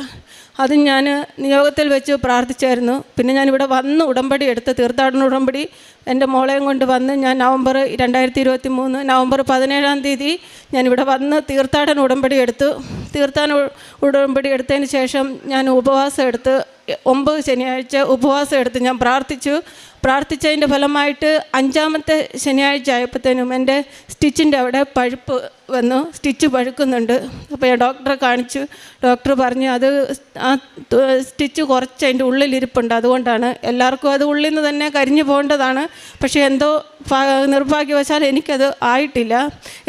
അതും ഞാൻ നിയോഗത്തിൽ വെച്ച് പ്രാർത്ഥിച്ചായിരുന്നു. പിന്നെ ഞാനിവിടെ വന്ന് ഉടമ്പടി എടുത്ത്, തീർത്ഥാടന ഉടമ്പടി എൻ്റെ മോളെയും കൊണ്ട് വന്ന് ഞാൻ 2023 നവംബർ 17-ാം തീയതി ഞാനിവിടെ വന്ന് തീർത്ഥാടന ഉടമ്പടി എടുത്തു. തീർത്ഥാടന ഉടമ്പടി എടുത്തതിന് ശേഷം ഞാൻ ഉപവാസം എടുത്ത് 9 ശനിയാഴ്ച ഉപവാസം എടുത്ത് ഞാൻ പ്രാർത്ഥിച്ചു. പ്രാർത്ഥിച്ചതിൻ്റെ ഫലമായിട്ട് 5-ാമത്തെ ശനിയാഴ്ച ആയപ്പോഴത്തേനും എൻ്റെ സ്റ്റിച്ചിൻ്റെ അവിടെ പഴുപ്പ് വന്നു, സ്റ്റിച്ച് പഴുക്കുന്നുണ്ട്. അപ്പോൾ ഞാൻ ഡോക്ടറെ കാണിച്ചു. ഡോക്ടർ പറഞ്ഞു അത് ആ സ്റ്റിച്ച് കുറച്ച് അതിൻ്റെ ഉള്ളിലിരിപ്പുണ്ട്, അതുകൊണ്ടാണ്. എല്ലാവർക്കും അത് ഉള്ളിൽ നിന്ന് തന്നെ കരിഞ്ഞു പോകേണ്ടതാണ്, പക്ഷേ എന്തോ നിർഭാഗ്യവശാൽ എനിക്കത് ആയിട്ടില്ല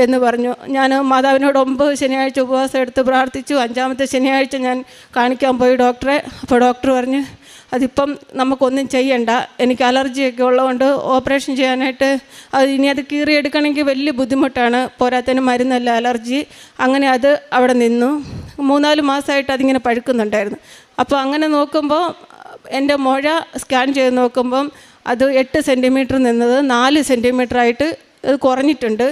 എന്ന് പറഞ്ഞു. ഞാൻ മാതാവിനോട് 9 ശനിയാഴ്ച ഉപവാസം എടുത്ത് പ്രാർത്ഥിച്ചു. 5-ാമത്തെ ശനിയാഴ്ച ഞാൻ കാണിക്കാൻ പോയി ഡോക്ടറെ. അപ്പോൾ ഡോക്ടർ പറഞ്ഞു അതിപ്പം നമുക്കൊന്നും ചെയ്യണ്ട, എനിക്ക് അലർജിയൊക്കെ ഉള്ളതുകൊണ്ട് ഓപ്പറേഷൻ ചെയ്യാനായിട്ട് ഇനി അത് കീറിയെടുക്കണമെങ്കിൽ വലിയ ബുദ്ധിമുട്ടാണ്, പോരാത്തതിന് മരുന്നല്ല അലർജി. അങ്ങനെ അത് അവിടെ നിന്നു. 3-4 മാസമായിട്ട് അതിങ്ങനെ പഴുക്കുന്നുണ്ടായിരുന്നു. അപ്പോൾ അങ്ങനെ നോക്കുമ്പോൾ എൻ്റെ മുഴ സ്കാൻ ചെയ്ത് നോക്കുമ്പം അത് 8 സെൻറ്റിമീറ്റർ നിന്നത് 4 സെൻറ്റിമീറ്ററായിട്ട് അത് കുറഞ്ഞിട്ടുണ്ട്.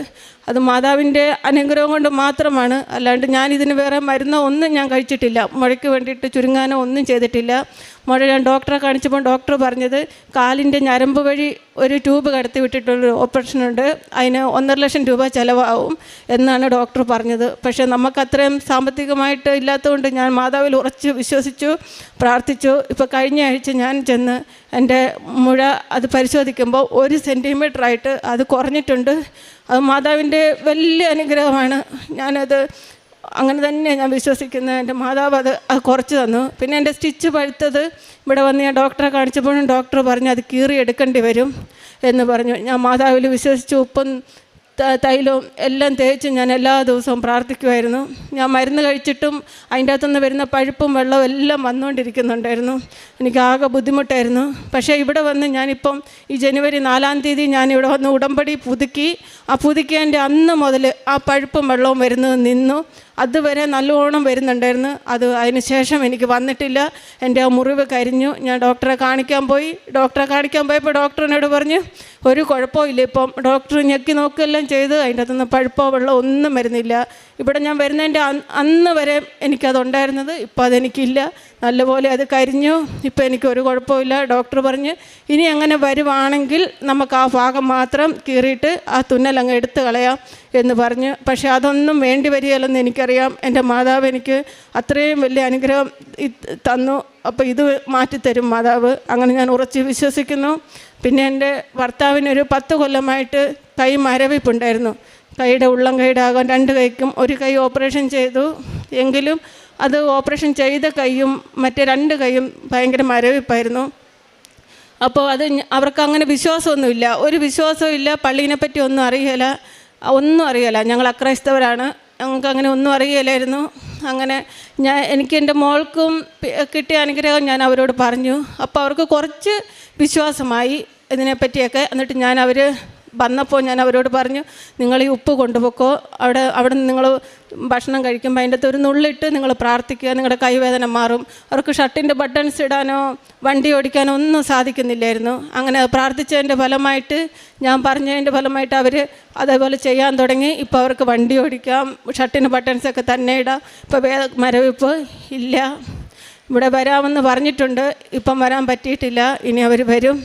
അത് മാതാവിൻ്റെ അനുഗ്രഹം കൊണ്ട് മാത്രമാണ്, അല്ലാണ്ട് ഞാനിതിന് വേറെ മരുന്നോ ഒന്നും ഞാൻ കഴിച്ചിട്ടില്ല. മുഴയ്ക്ക് വേണ്ടിയിട്ട് ചുരുങ്ങാനോ ഒന്നും ചെയ്തിട്ടില്ല. മുഴ ഞാൻ ഡോക്ടറെ കാണിച്ചപ്പോൾ ഡോക്ടർ പറഞ്ഞത് കാലിൻ്റെ ഞരമ്പ് വഴി ഒരു ട്യൂബ് കടത്തി വിട്ടിട്ടുള്ളൊരു ഓപ്പറേഷനുണ്ട്, അതിന് 1.5 ലക്ഷം രൂപ ചിലവാകും എന്നാണ് ഡോക്ടർ പറഞ്ഞത്. പക്ഷേ നമുക്കത്രയും സാമ്പത്തികമായിട്ട് ഇല്ലാത്തതുകൊണ്ട് ഞാൻ മാതാവിൽ ഉറച്ച് വിശ്വസിച്ചു, പ്രാർത്ഥിച്ചു. ഇപ്പോൾ കഴിഞ്ഞ ആഴ്ച ഞാൻ ചെന്ന് എൻ്റെ മുഴ അത് പരിശോധിക്കുമ്പോൾ 1 സെൻറ്റിമീറ്ററായിട്ട് അത് കുറഞ്ഞിട്ടുണ്ട്. അത് മാതാവിൻ്റെ വലിയ അനുഗ്രഹമാണ്. ഞാനത് അങ്ങനെ തന്നെ ഞാൻ വിശ്വസിക്കുന്നത്. എൻ്റെ മാതാവ് അത് കുറച്ച് തന്നു. പിന്നെ എൻ്റെ സ്റ്റിച്ച് പഴുത്തത് ഇവിടെ വന്ന് ഞാൻ ഡോക്ടറെ കാണിച്ചപ്പോഴും ഡോക്ടർ പറഞ്ഞു അത് കീറിയെടുക്കേണ്ടി വരും എന്ന് പറഞ്ഞു. ഞാൻ മാതാവിൽ വിശ്വസിച്ച് ഉപ്പും തൈലവും എല്ലാം തേച്ച് ഞാൻ എല്ലാ ദിവസവും പ്രാർത്ഥിക്കുമായിരുന്നു. ഞാൻ മരുന്ന് കഴിച്ചിട്ടും അതിൻ്റെ അകത്തുനിന്ന് വരുന്ന പഴുപ്പും വെള്ളവും എല്ലാം വന്നുകൊണ്ടിരിക്കുന്നുണ്ടായിരുന്നു. എനിക്കാകെ ബുദ്ധിമുട്ടായിരുന്നു. പക്ഷേ ഇവിടെ വന്ന് ഞാനിപ്പം ഈ ജനുവരി 4-ാം തീയതി ഞാനിവിടെ വന്ന് ഉടമ്പടി പുതുക്കി. ആ പുതുക്കിയതിൻ്റെ അന്ന് മുതൽ ആ പഴുപ്പും വെള്ളവും വരുന്നത് നിന്നു. അതുവരെ നല്ലോണം വരുന്നുണ്ടായിരുന്നു, അതിന് ശേഷം എനിക്ക് വന്നിട്ടില്ല. എൻ്റെ ആ മുറിവ് കരിഞ്ഞു. ഞാൻ ഡോക്ടറെ കാണിക്കാൻ പോയി. ഡോക്ടറെ കാണിക്കാൻ പോയപ്പോൾ ഡോക്ടറിനോട് പറഞ്ഞു ഒരു കുഴപ്പമില്ല. ഇപ്പം ഡോക്ടർ ഞെക്കി നോക്കുകയെല്ലാം ചെയ്ത് അതിൻ്റെ അകത്തുനിന്ന് പഴുപ്പോ വെള്ളം ഒന്നും വരുന്നില്ല. ഇവിടെ ഞാൻ വരുന്നതിൻ്റെ അന്ന് വരെ എനിക്കതുണ്ടായിരുന്നത്, ഇപ്പോൾ അതെനിക്കില്ല. നല്ലപോലെ അത് കരിഞ്ഞു. ഇപ്പോൾ എനിക്കൊരു കുഴപ്പമില്ല. ഡോക്ടർ പറഞ്ഞ് ഇനി അങ്ങനെ വരുവാണെങ്കിൽ നമുക്ക് ആ ഭാഗം മാത്രം കീറിയിട്ട് ആ തുന്നൽ അങ്ങ് എടുത്ത് കളയാം എന്ന് പറഞ്ഞ്. പക്ഷേ അതൊന്നും വേണ്ടി വരികയില്ലെന്ന് എനിക്കറിയാം. എൻ്റെ മാതാവ് എനിക്ക് അത്രയും വലിയ അനുഗ്രഹം തന്നു. അപ്പോൾ ഇത് മാറ്റിത്തരും മാതാവ്, അങ്ങനെ ഞാൻ ഉറച്ച് വിശ്വസിക്കുന്നു. പിന്നെ എൻ്റെ ഭർത്താവിനൊരു 10 കൊല്ലമായിട്ട് കൈ മരവിപ്പുണ്ടായിരുന്നു. കൈയുടെ ഉള്ളം കൈയുടെ ആകാൻ 2 കൈക്കും ഒരു കൈ ഓപ്പറേഷൻ ചെയ്തു. എങ്കിലും അത് ഓപ്പറേഷൻ ചെയ്ത കൈയും മറ്റേ 2 കൈയും ഭയങ്കര മരവിപ്പായിരുന്നു. അപ്പോൾ അത് അവർക്ക് അങ്ങനെ വിശ്വാസമൊന്നുമില്ല, ഒരു വിശ്വാസവും ഇല്ല. പള്ളീനെ പറ്റി ഒന്നും അറിയില്ല. ഞങ്ങൾ അക്രൈസ്തവരാണ്, ഞങ്ങൾക്ക് അങ്ങനെ ഒന്നും അറിയില്ലായിരുന്നു. അങ്ങനെ എനിക്ക് എൻ്റെ മോൾക്കും കിട്ടിയ അനുഗ്രഹം ഞാൻ അവരോട് പറഞ്ഞു. അപ്പോൾ അവർക്ക് കുറച്ച് വിശ്വാസമായി ഇതിനെപ്പറ്റിയൊക്കെ. എന്നിട്ട് അവർ വന്നപ്പോൾ ഞാൻ അവരോട് പറഞ്ഞു നിങ്ങൾ ഈ ഉപ്പ് കൊണ്ടുപോക്കോ, അവിടെ നിന്ന് നിങ്ങൾ ഭക്ഷണം കഴിക്കുമ്പോൾ അതിൻ്റെ അകത്ത് ഒരു നുള്ളിട്ട് നിങ്ങൾ പ്രാർത്ഥിക്കുക, നിങ്ങളുടെ കൈവേദന മാറും. അവർക്ക് ഷർട്ടിൻ്റെ ബട്ടൺസ് ഇടാനോ വണ്ടി ഓടിക്കാനോ ഒന്നും സാധിക്കുന്നില്ലായിരുന്നു. അങ്ങനെ പ്രാർത്ഥിച്ചതിൻ്റെ ഫലമായിട്ട്, ഞാൻ പറഞ്ഞതിൻ്റെ ഫലമായിട്ട് അവർ അതേപോലെ ചെയ്യാൻ തുടങ്ങി. ഇപ്പോൾ അവർക്ക് വണ്ടി ഓടിക്കാം, ഷർട്ടിന് ബട്ടൺസൊക്കെ തന്നെ ഇടാം. ഇപ്പോൾ മരവിപ്പ് ഇല്ല. ഇവിടെ വരാമെന്ന് പറഞ്ഞിട്ടുണ്ട്, ഇപ്പം വരാൻ പറ്റിയിട്ടില്ല, ഇനി അവർ വരും.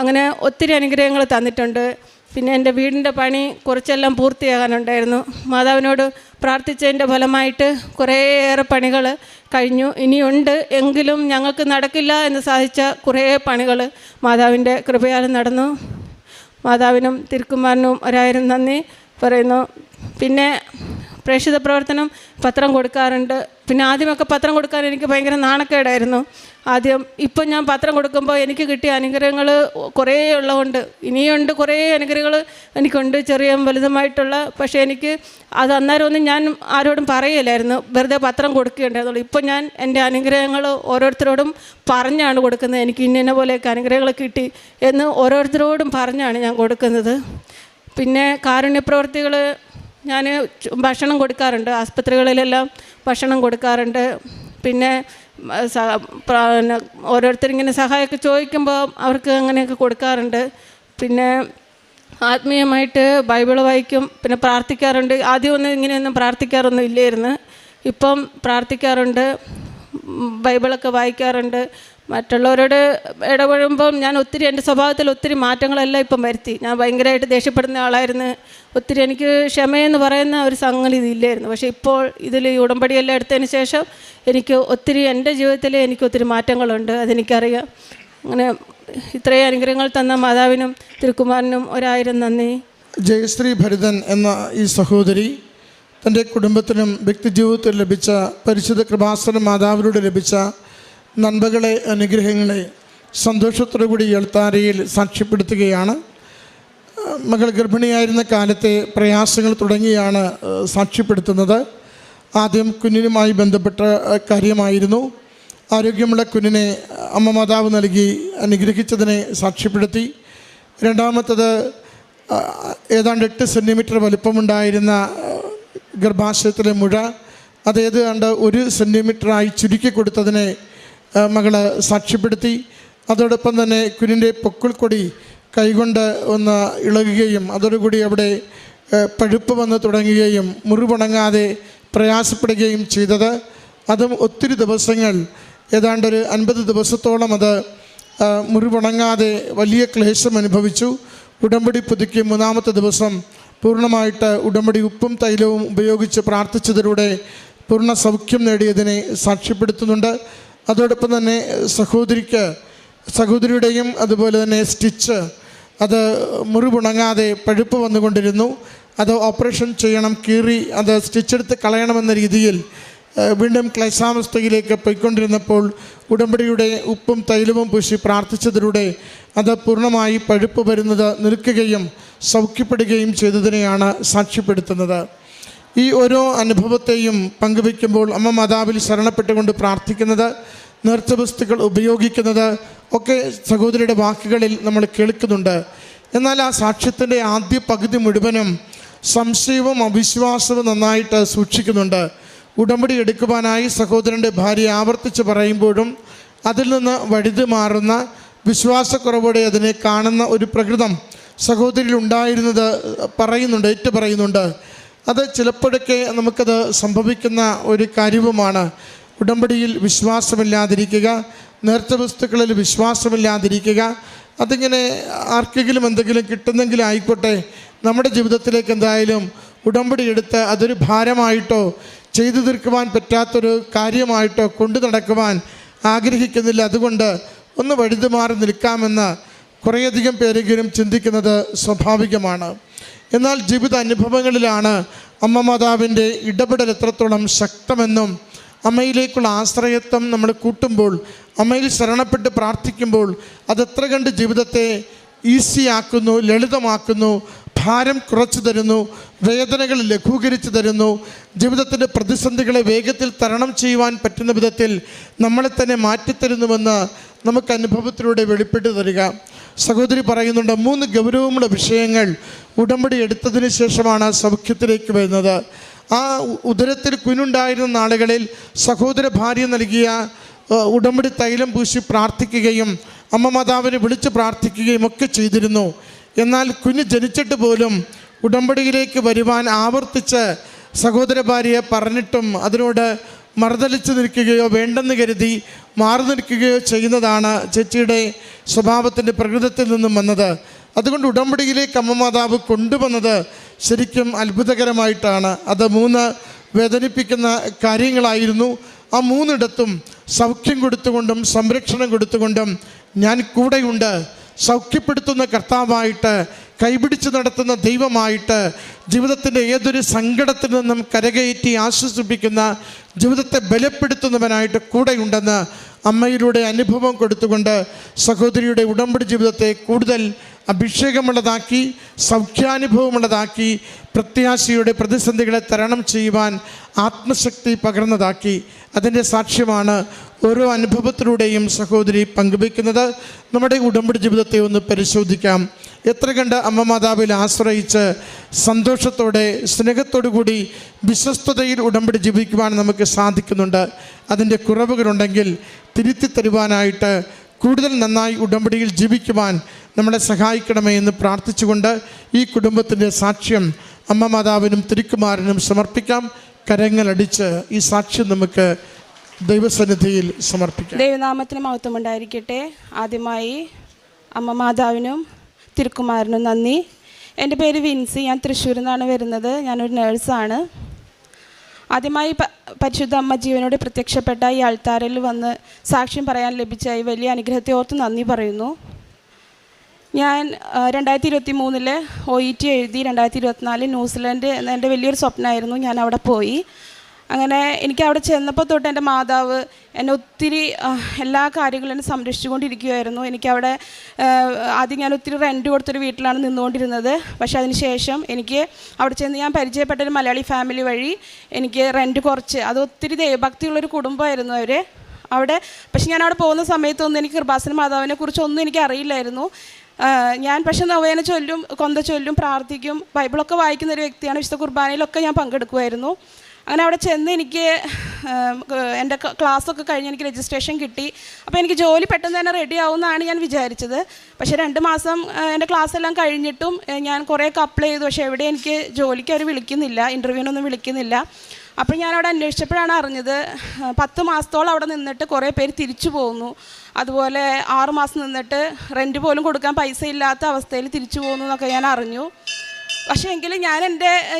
അങ്ങനെ ഒത്തിരി അനുഗ്രഹങ്ങൾ തന്നിട്ടുണ്ട്. പിന്നെ എൻ്റെ വീടിൻ്റെ പണി കുറച്ചെല്ലാം പൂർത്തിയാകാനുണ്ടായിരുന്നു. മാതാവിനോട് പ്രാർത്ഥിച്ചതിൻ്റെ ഫലമായിട്ട് കുറേയേറെ പണികൾ കഴിഞ്ഞു. ഇനിയുണ്ട്, എങ്കിലും ഞങ്ങൾക്ക് നടക്കില്ല എന്ന് സാധിച്ച കുറേ പണികൾ മാതാവിൻ്റെ കൃപയാൽ നടന്നു. മാതാവിനും തിരുക്കുമാരനും 1000 നന്ദി പറയുന്നു. പിന്നെ പ്രേക്ഷിത പ്രവർത്തനം പത്രം കൊടുക്കാറുണ്ട്. പിന്നെ ആദ്യമൊക്കെ പത്രം കൊടുക്കാൻ എനിക്ക് ഭയങ്കര നാണക്കേടായിരുന്നു ആദ്യം. ഇപ്പം ഞാൻ പത്രം കൊടുക്കുമ്പോൾ എനിക്ക് കിട്ടിയ അനുഗ്രഹങ്ങൾ കുറേ ഉള്ളതുകൊണ്ട്, ഇനിയുണ്ട് കുറേ അനുഗ്രഹങ്ങൾ എനിക്കുണ്ട്, ചെറിയ വലുതുമായിട്ടുള്ള. പക്ഷേ എനിക്ക് അത് അന്നേരമൊന്നും ഞാൻ ആരോടും പറയില്ലായിരുന്നു, വെറുതെ പത്രം കൊടുക്കുകയുണ്ടായിരുന്നുള്ളൂ. ഇപ്പം ഞാൻ എൻ്റെ അനുഗ്രഹങ്ങൾ ഓരോരുത്തരോടും പറഞ്ഞാണ് കൊടുക്കുന്നത്. എനിക്ക് ഇന്ന പോലെയൊക്കെ അനുഗ്രഹങ്ങൾ കിട്ടി എന്ന് ഓരോരുത്തരോടും പറഞ്ഞാണ് ഞാൻ കൊടുക്കുന്നത്. പിന്നെ കാരുണ്യപ്രവർത്തികൾ ഞാൻ ഭക്ഷണം കൊടുക്കാറുണ്ട്, ആസ്പത്രികളിലെല്ലാം ഭക്ഷണം കൊടുക്കാറുണ്ട്. പിന്നെ ഓരോരുത്തരിങ്ങനെ സഹായമൊക്കെ ചോദിക്കുമ്പോൾ അവർക്ക് അങ്ങനെയൊക്കെ കൊടുക്കാറുണ്ട്. പിന്നെ ആത്മീയമായിട്ട് ബൈബിൾ വായിക്കും, പിന്നെ പ്രാർത്ഥിക്കാറുണ്ട്. ആദ്യമൊന്നും ഇങ്ങനെയൊന്നും പ്രാർത്ഥിക്കാറൊന്നും ഇല്ലായിരുന്നു, ഇപ്പം പ്രാർത്ഥിക്കാറുണ്ട്, ബൈബിളൊക്കെ വായിക്കാറുണ്ട്. മറ്റുള്ളവരോട് ഇടപെടുമ്പം ഞാൻ ഒത്തിരി എൻ്റെ സ്വഭാവത്തിൽ ഒത്തിരി മാറ്റങ്ങളെല്ലാം ഇപ്പം വരുത്തി. ഞാൻ ഭയങ്കരമായിട്ട് ദേഷ്യപ്പെടുന്ന ആളായിരുന്നു, ഒത്തിരി എനിക്ക് ക്ഷമയെന്ന് പറയുന്ന ഒരു സംഗതി ഇതില്ലായിരുന്നു. പക്ഷേ ഇപ്പോൾ ഇതിൽ ഈ ഉടമ്പടിയെല്ലാം എടുത്തതിന് ശേഷം എനിക്ക് ഒത്തിരി എൻ്റെ ജീവിതത്തിൽ എനിക്ക് ഒത്തിരി മാറ്റങ്ങളുണ്ട്, അതെനിക്കറിയാം. അങ്ങനെ ഇത്രയും അനുഗ്രഹങ്ങൾ തന്ന മാതാവിനും തിരുക്കുമാരനും 1000 നന്ദി. ജയശ്രീ ഭരിതൻ എന്ന ഈ സഹോദരി തൻ്റെ കുടുംബത്തിനും വ്യക്തിജീവിതത്തിൽ ലഭിച്ച പരിശുദ്ധ കൃപാസന മാതാവിലൂടെ ലഭിച്ച നന്മകളെ, അനുഗ്രഹങ്ങളെ സന്തോഷത്തോടു കൂടി എൽത്താരയിൽ സാക്ഷ്യപ്പെടുത്തുകയാണ്. മകൾ ഗർഭിണിയായിരുന്ന കാലത്തെ പ്രയാസങ്ങൾ തുടങ്ങിയാണ് സാക്ഷ്യപ്പെടുത്തുന്നത്. ആദ്യം കുഞ്ഞിനുമായി ബന്ധപ്പെട്ട കാര്യമായിരുന്നു. ആരോഗ്യമുള്ള കുഞ്ഞിനെ അമ്മ മാതാവ് നൽകി അനുഗ്രഹിച്ചതിനെ സാക്ഷ്യപ്പെടുത്തി. രണ്ടാമത്തത് ഏതാണ്ട് 8 സെൻറ്റിമീറ്റർ വലിപ്പമുണ്ടായിരുന്ന ഗർഭാശയത്തിലെ മുഴ അത് ഏതാണ്ട് 1 സെൻറ്റിമീറ്ററായി ചുരുക്കി കൊടുത്തതിനെ മകള് സാക്ഷ്യപ്പെടുത്തി. അതോടൊപ്പം തന്നെ കുഞ്ഞിൻ്റെ പൊക്കിൾക്കൊടി കൈകൊണ്ട് ഒന്ന് ഇളകുകയും അതോടുകൂടി അവിടെ പഴുപ്പ് വന്ന് തുടങ്ങുകയും മുറിവുണങ്ങാതെ പ്രയാസപ്പെടുകയും ചെയ്തത്. അതും ഒത്തിരി ദിവസങ്ങൾ, ഏതാണ്ട് ഒരു 50 ദിവസത്തോളം അത് മുറിവുണങ്ങാതെ വലിയ ക്ലേശം അനുഭവിച്ചു. ഉടമ്പടി പുതുക്കി 3-ാമത്തെ ദിവസം പൂർണ്ണമായിട്ട് ഉടമ്പടി ഉപ്പും തൈലവും ഉപയോഗിച്ച് പ്രാർത്ഥിച്ചതിലൂടെ പൂർണ്ണ സൗഖ്യം നേടിയതിനെ സാക്ഷ്യപ്പെടുത്തുന്നുണ്ട്. അതോടൊപ്പം തന്നെ സഹോദരിയുടെയും അതുപോലെ തന്നെ സ്റ്റിച്ച് അത് മുറിവുണങ്ങാതെ പഴുപ്പ് വന്നുകൊണ്ടിരുന്നു. അത് ഓപ്പറേഷൻ ചെയ്യണം, കീറി അത് സ്റ്റിച്ചെടുത്ത് കളയണമെന്ന രീതിയിൽ വീണ്ടും ക്ലേശാവസ്ഥയിലേക്ക് പോയിക്കൊണ്ടിരുന്നപ്പോൾ ഉടമ്പടിയുടെ ഉപ്പും തൈലവും പൂശി പ്രാർത്ഥിച്ചതിലൂടെ അത് പൂർണ്ണമായി പഴുപ്പ് വരുന്നത് നിൽക്കുകയും സൗഖ്യപ്പെടുകയും ചെയ്തതിനെയാണ് സാക്ഷ്യപ്പെടുത്തുന്നത്. ഈ ഓരോ അനുഭവത്തെയും പങ്കുവയ്ക്കുമ്പോൾ അമ്മ മാതാവിൽ ശരണപ്പെട്ടുകൊണ്ട് പ്രാർത്ഥിക്കുന്നത്, നേർച്ച വസ്തുക്കൾ ഉപയോഗിക്കുന്നത് ഒക്കെ സഹോദരിയുടെ വാക്കുകളിൽ നമ്മൾ കേൾക്കുന്നുണ്ട്. എന്നാൽ ആ സാക്ഷ്യത്തിൻ്റെ ആദ്യ പകുതി മുഴുവനും സംശയവും അവിശ്വാസവും നന്നായിട്ട് സൂക്ഷിക്കുന്നുണ്ട്. ഉടമ്പടി എടുക്കുവാനായി സഹോദരൻ്റെ ഭാര്യ ആവർത്തിച്ച് പറയുമ്പോഴും അതിൽ നിന്ന് വഴുതി മാറുന്ന വിശ്വാസക്കുറവോടെ അതിനെ കാണുന്ന ഒരു പ്രകൃതം സഹോദരിയിൽ ഉണ്ടായിരുന്നത് പറയുന്നുണ്ട്. അത് ചിലപ്പോഴൊക്കെ നമുക്കത് സംഭവിക്കുന്ന ഒരു കാര്യവുമാണ്. ഉടമ്പടിയിൽ വിശ്വാസമില്ലാതിരിക്കുക, നേർച്ച വസ്തുക്കളിൽ വിശ്വാസമില്ലാതിരിക്കുക, അതിങ്ങനെ ആർക്കെങ്കിലും എന്തെങ്കിലും കിട്ടുന്നെങ്കിലും ആയിക്കോട്ടെ, നമ്മുടെ ജീവിതത്തിലേക്ക് എന്തായാലും ഉടമ്പടി എടുത്ത് അതൊരു ഭാരമായിട്ടോ ചെയ്തു തീർക്കുവാൻ പറ്റാത്തൊരു കാര്യമായിട്ടോ കൊണ്ടു നടക്കുവാൻ ആഗ്രഹിക്കുന്നില്ല. അതുകൊണ്ട് ഒന്ന് വഴുതു മാറി നിൽക്കാമെന്ന് കുറേയധികം പേരെങ്കിലും ചിന്തിക്കുന്നത് സ്വാഭാവികമാണ്. എന്നാൽ ജീവിത അനുഭവങ്ങളിലാണ് അമ്മ മാതാവിൻ്റെ ഇടപെടൽ എത്രത്തോളം ശക്തമെന്നും അമ്മയിലേക്കുള്ള ആശ്രയത്വം നമ്മൾ കൂട്ടുമ്പോൾ, അമ്മയിൽ ശരണപ്പെട്ട് പ്രാർത്ഥിക്കുമ്പോൾ അതെത്ര കണ്ട് ജീവിതത്തെ ഈസിയാക്കുന്നു, ലളിതമാക്കുന്നു, ഭാരം കുറച്ചു തരുന്നു, വേദനകൾ ലഘൂകരിച്ചു തരുന്നു, ജീവിതത്തിൻ്റെ പ്രതിസന്ധികളെ വേഗത്തിൽ തരണം ചെയ്യുവാൻ പറ്റുന്ന വിധത്തിൽ നമ്മളെ തന്നെ മാറ്റിത്തരുന്നുവെന്ന് നമുക്ക് അനുഭവത്തിലൂടെ വെളിപ്പെട്ട് തരിക. സഹോദരി പറയുന്നുണ്ട്, 3 ഗൗരവമുള്ള വിഷയങ്ങൾ ഉടമ്പടി എടുത്തതിന് ശേഷമാണ് സൗഖ്യത്തിലേക്ക് വരുന്നത്. ആ ഉദരത്തിൽ കുഞ്ഞുണ്ടായിരുന്ന നാളുകളിൽ സഹോദര ഭാര്യ നൽകിയ ഉടമ്പടി തൈലം പൂശി പ്രാർത്ഥിക്കുകയും അമ്മ മാതാവിനെ വിളിച്ച് പ്രാർത്ഥിക്കുകയും ഒക്കെ ചെയ്തിരുന്നു. എന്നാൽ കുഞ്ഞ് ജനിച്ചിട്ട് പോലും ഉടമ്പടിയിലേക്ക് വരുവാൻ ആവർത്തിച്ച് സഹോദര ഭാര്യയെ പറഞ്ഞിട്ടും അതിനോട് മറുതലിച്ച് നിൽക്കുകയോ വേണ്ടെന്ന് കരുതി മാറി നിൽക്കുകയോ ചെയ്യുന്നതാണ് ചേച്ചിയുടെ സ്വഭാവത്തിൻ്റെ പ്രകൃതത്തിൽ നിന്നും വന്നത്. അതുകൊണ്ട് ഉടമ്പടിയിലേക്ക് അമ്മ മാതാവ് കൊണ്ടുവന്നത് ശരിക്കും അത്ഭുതകരമായിട്ടാണ്. അത് 3 വേദനിപ്പിക്കുന്ന കാര്യങ്ങളായിരുന്നു. ആ 3ഇടത്തും സൗഖ്യം കൊടുത്തുകൊണ്ടും സംരക്ഷണം കൊടുത്തുകൊണ്ടും ഞാൻ കൂടെയുണ്ട്, സൗഖ്യപ്പെടുത്തുന്ന കർത്താവായിട്ട്, കൈപിടിച്ച് നടത്തുന്ന ദൈവമായിട്ട്, ജീവിതത്തിൻ്റെ ഏതൊരു സങ്കടത്തിൽ നിന്നും കരകയറ്റി ആശ്വസിപ്പിക്കുന്ന, ജീവിതത്തെ ബലപ്പെടുത്തുന്നവനായിട്ട് കൂടെയുണ്ടെന്ന് അമ്മയിലൂടെ അനുഭവം കൊടുത്തുകൊണ്ട് സഹോദരിയുടെ ഉടമ്പടി ജീവിതത്തെ കൂടുതൽ അഭിഷേകമുള്ളതാക്കി, സൗഖ്യാനുഭവമുള്ളതാക്കി, പ്രത്യാശയുടെ പ്രതിസന്ധികളെ തരണം ചെയ്യുവാൻ ആത്മശക്തി പകർന്നതാക്കി. അതിൻ്റെ സാക്ഷ്യമാണ് ഓരോ അനുഭവത്തിലൂടെയും സഹോദരി പങ്കുവയ്ക്കുന്നത്. നമ്മുടെ ഉടമ്പടി ജീവിതത്തെ ഒന്ന് പരിശോധിക്കാം. എത്ര കണ്ട് അമ്മ മാതാവിൽ ആശ്രയിച്ച് സന്തോഷത്തോടെ സ്നേഹത്തോടു കൂടി വിശ്വസ്തതയിൽ ഉടമ്പടി ജീവിക്കുവാൻ നമുക്ക് സാധിക്കുന്നുണ്ട്. അതിൻ്റെ കുറവുകളുണ്ടെങ്കിൽ തിരുത്തി തരുവാനായിട്ട് കൂടുതൽ നന്നായി ഉടമ്പടിയിൽ ജീവിക്കുവാൻ നമ്മളെ സഹായിക്കണമേ എന്ന് പ്രാർത്ഥിച്ചുകൊണ്ട് ഈ കുടുംബത്തിൻ്റെ സാക്ഷ്യം അമ്മ മാതാവിനും തിരുക്കുമാരനും സമർപ്പിക്കാം. കരങ്ങളടിച്ച് ഈ സാക്ഷ്യം നമുക്ക് ദൈവസന്നിധിയിൽ സമർപ്പിക്കാം. ദൈവനാമത്തിന് മഹത്വം ഉണ്ടായിരിക്കട്ടെ. ആദ്യമായി അമ്മ മാതാവിനും തിരുക്കുമാരനും നന്ദി. എൻ്റെ പേര് വിൻസി, ഞാൻ തൃശ്ശൂരിൽ നിന്നാണ് വരുന്നത്. ഞാനൊരു നേഴ്സാണ്. ആദ്യമായി പരിശുദ്ധ അമ്മ ജീവനോടെ പ്രത്യക്ഷപ്പെട്ട ഈ ആൾത്താരയിൽ വന്ന് സാക്ഷ്യം പറയാൻ ലഭിച്ച ഈ വലിയ അനുഗ്രഹത്തെ ഓർത്ത് നന്ദി പറയുന്നു. ഞാൻ 2023 OET എഴുതി 2024 ന്യൂസിലൻഡ് എന്ന എൻ്റെ വലിയൊരു സ്വപ്നമായിരുന്നു. ഞാൻ അവിടെ പോയി. അങ്ങനെ എനിക്ക് അവിടെ ചെന്നപ്പോൾ തൊട്ട് എൻ്റെ മാതാവ് എന്നെ ഒത്തിരി എല്ലാ കാര്യങ്ങളും എന്നെ സംരക്ഷിച്ചുകൊണ്ടിരിക്കുകയായിരുന്നു. എനിക്കവിടെ ആദ്യം ഞാൻ ഒത്തിരി റെൻറ്റ് കൊടുത്തൊരു വീട്ടിലാണ് നിന്നുകൊണ്ടിരുന്നത്. പക്ഷേ അതിന് ശേഷം എനിക്ക് അവിടെ ചെന്ന് ഞാൻ പരിചയപ്പെട്ടൊരു മലയാളി ഫാമിലി വഴി എനിക്ക് റെൻറ്റ് കുറച്ച്, അത് ഒത്തിരി ദൈവഭക്തിയുള്ളൊരു കുടുംബമായിരുന്നു അവർ അവിടെ. പക്ഷേ ഞാൻ അവിടെ പോകുന്ന സമയത്തൊന്നും എനിക്ക് കൃപാസന മാതാവിനെ കുറിച്ചൊന്നും എനിക്ക് അറിയില്ലായിരുന്നു. ഞാൻ പക്ഷേ നൊവേന ചൊല്ലും, കൊന്ത ചൊല്ലും, പ്രാർത്ഥിക്കും, ബൈബിളൊക്കെ വായിക്കുന്ന ഒരു വ്യക്തിയാണ്. വിശുദ്ധ കുർബാനയിലൊക്കെ ഞാൻ പങ്കെടുക്കുമായിരുന്നു. അങ്ങനെ അവിടെ ചെന്ന് എനിക്ക് എൻ്റെ ക്ലാസ്സൊക്കെ കഴിഞ്ഞ് എനിക്ക് രജിസ്ട്രേഷൻ കിട്ടി. അപ്പോൾ എനിക്ക് ജോലി പെട്ടെന്ന് തന്നെ റെഡി ആവുമെന്നാണ് ഞാൻ വിചാരിച്ചത്. പക്ഷേ 2 മാസം എൻ്റെ ക്ലാസ് എല്ലാം കഴിഞ്ഞിട്ടും ഞാൻ കുറേയൊക്കെ അപ്ലൈ ചെയ്തു. പക്ഷേ എവിടെ എനിക്ക് ജോലിക്ക് അവർ വിളിക്കുന്നില്ല, ഇൻ്റർവ്യൂവിനൊന്നും വിളിക്കുന്നില്ല. അപ്പോൾ ഞാനവിടെ അന്വേഷിച്ചപ്പോഴാണ് അറിഞ്ഞത് 10 മാസത്തോളം അവിടെ നിന്നിട്ട് കുറേ പേര് തിരിച്ചു പോകുന്നു. അതുപോലെ 6 മാസം നിന്നിട്ട് റെൻറ്റ് പോലും കൊടുക്കാൻ പൈസ ഇല്ലാത്ത അവസ്ഥയിൽ തിരിച്ചു പോകുന്നു എന്നൊക്കെ ഞാൻ അറിഞ്ഞു. പക്ഷേ എങ്കിലും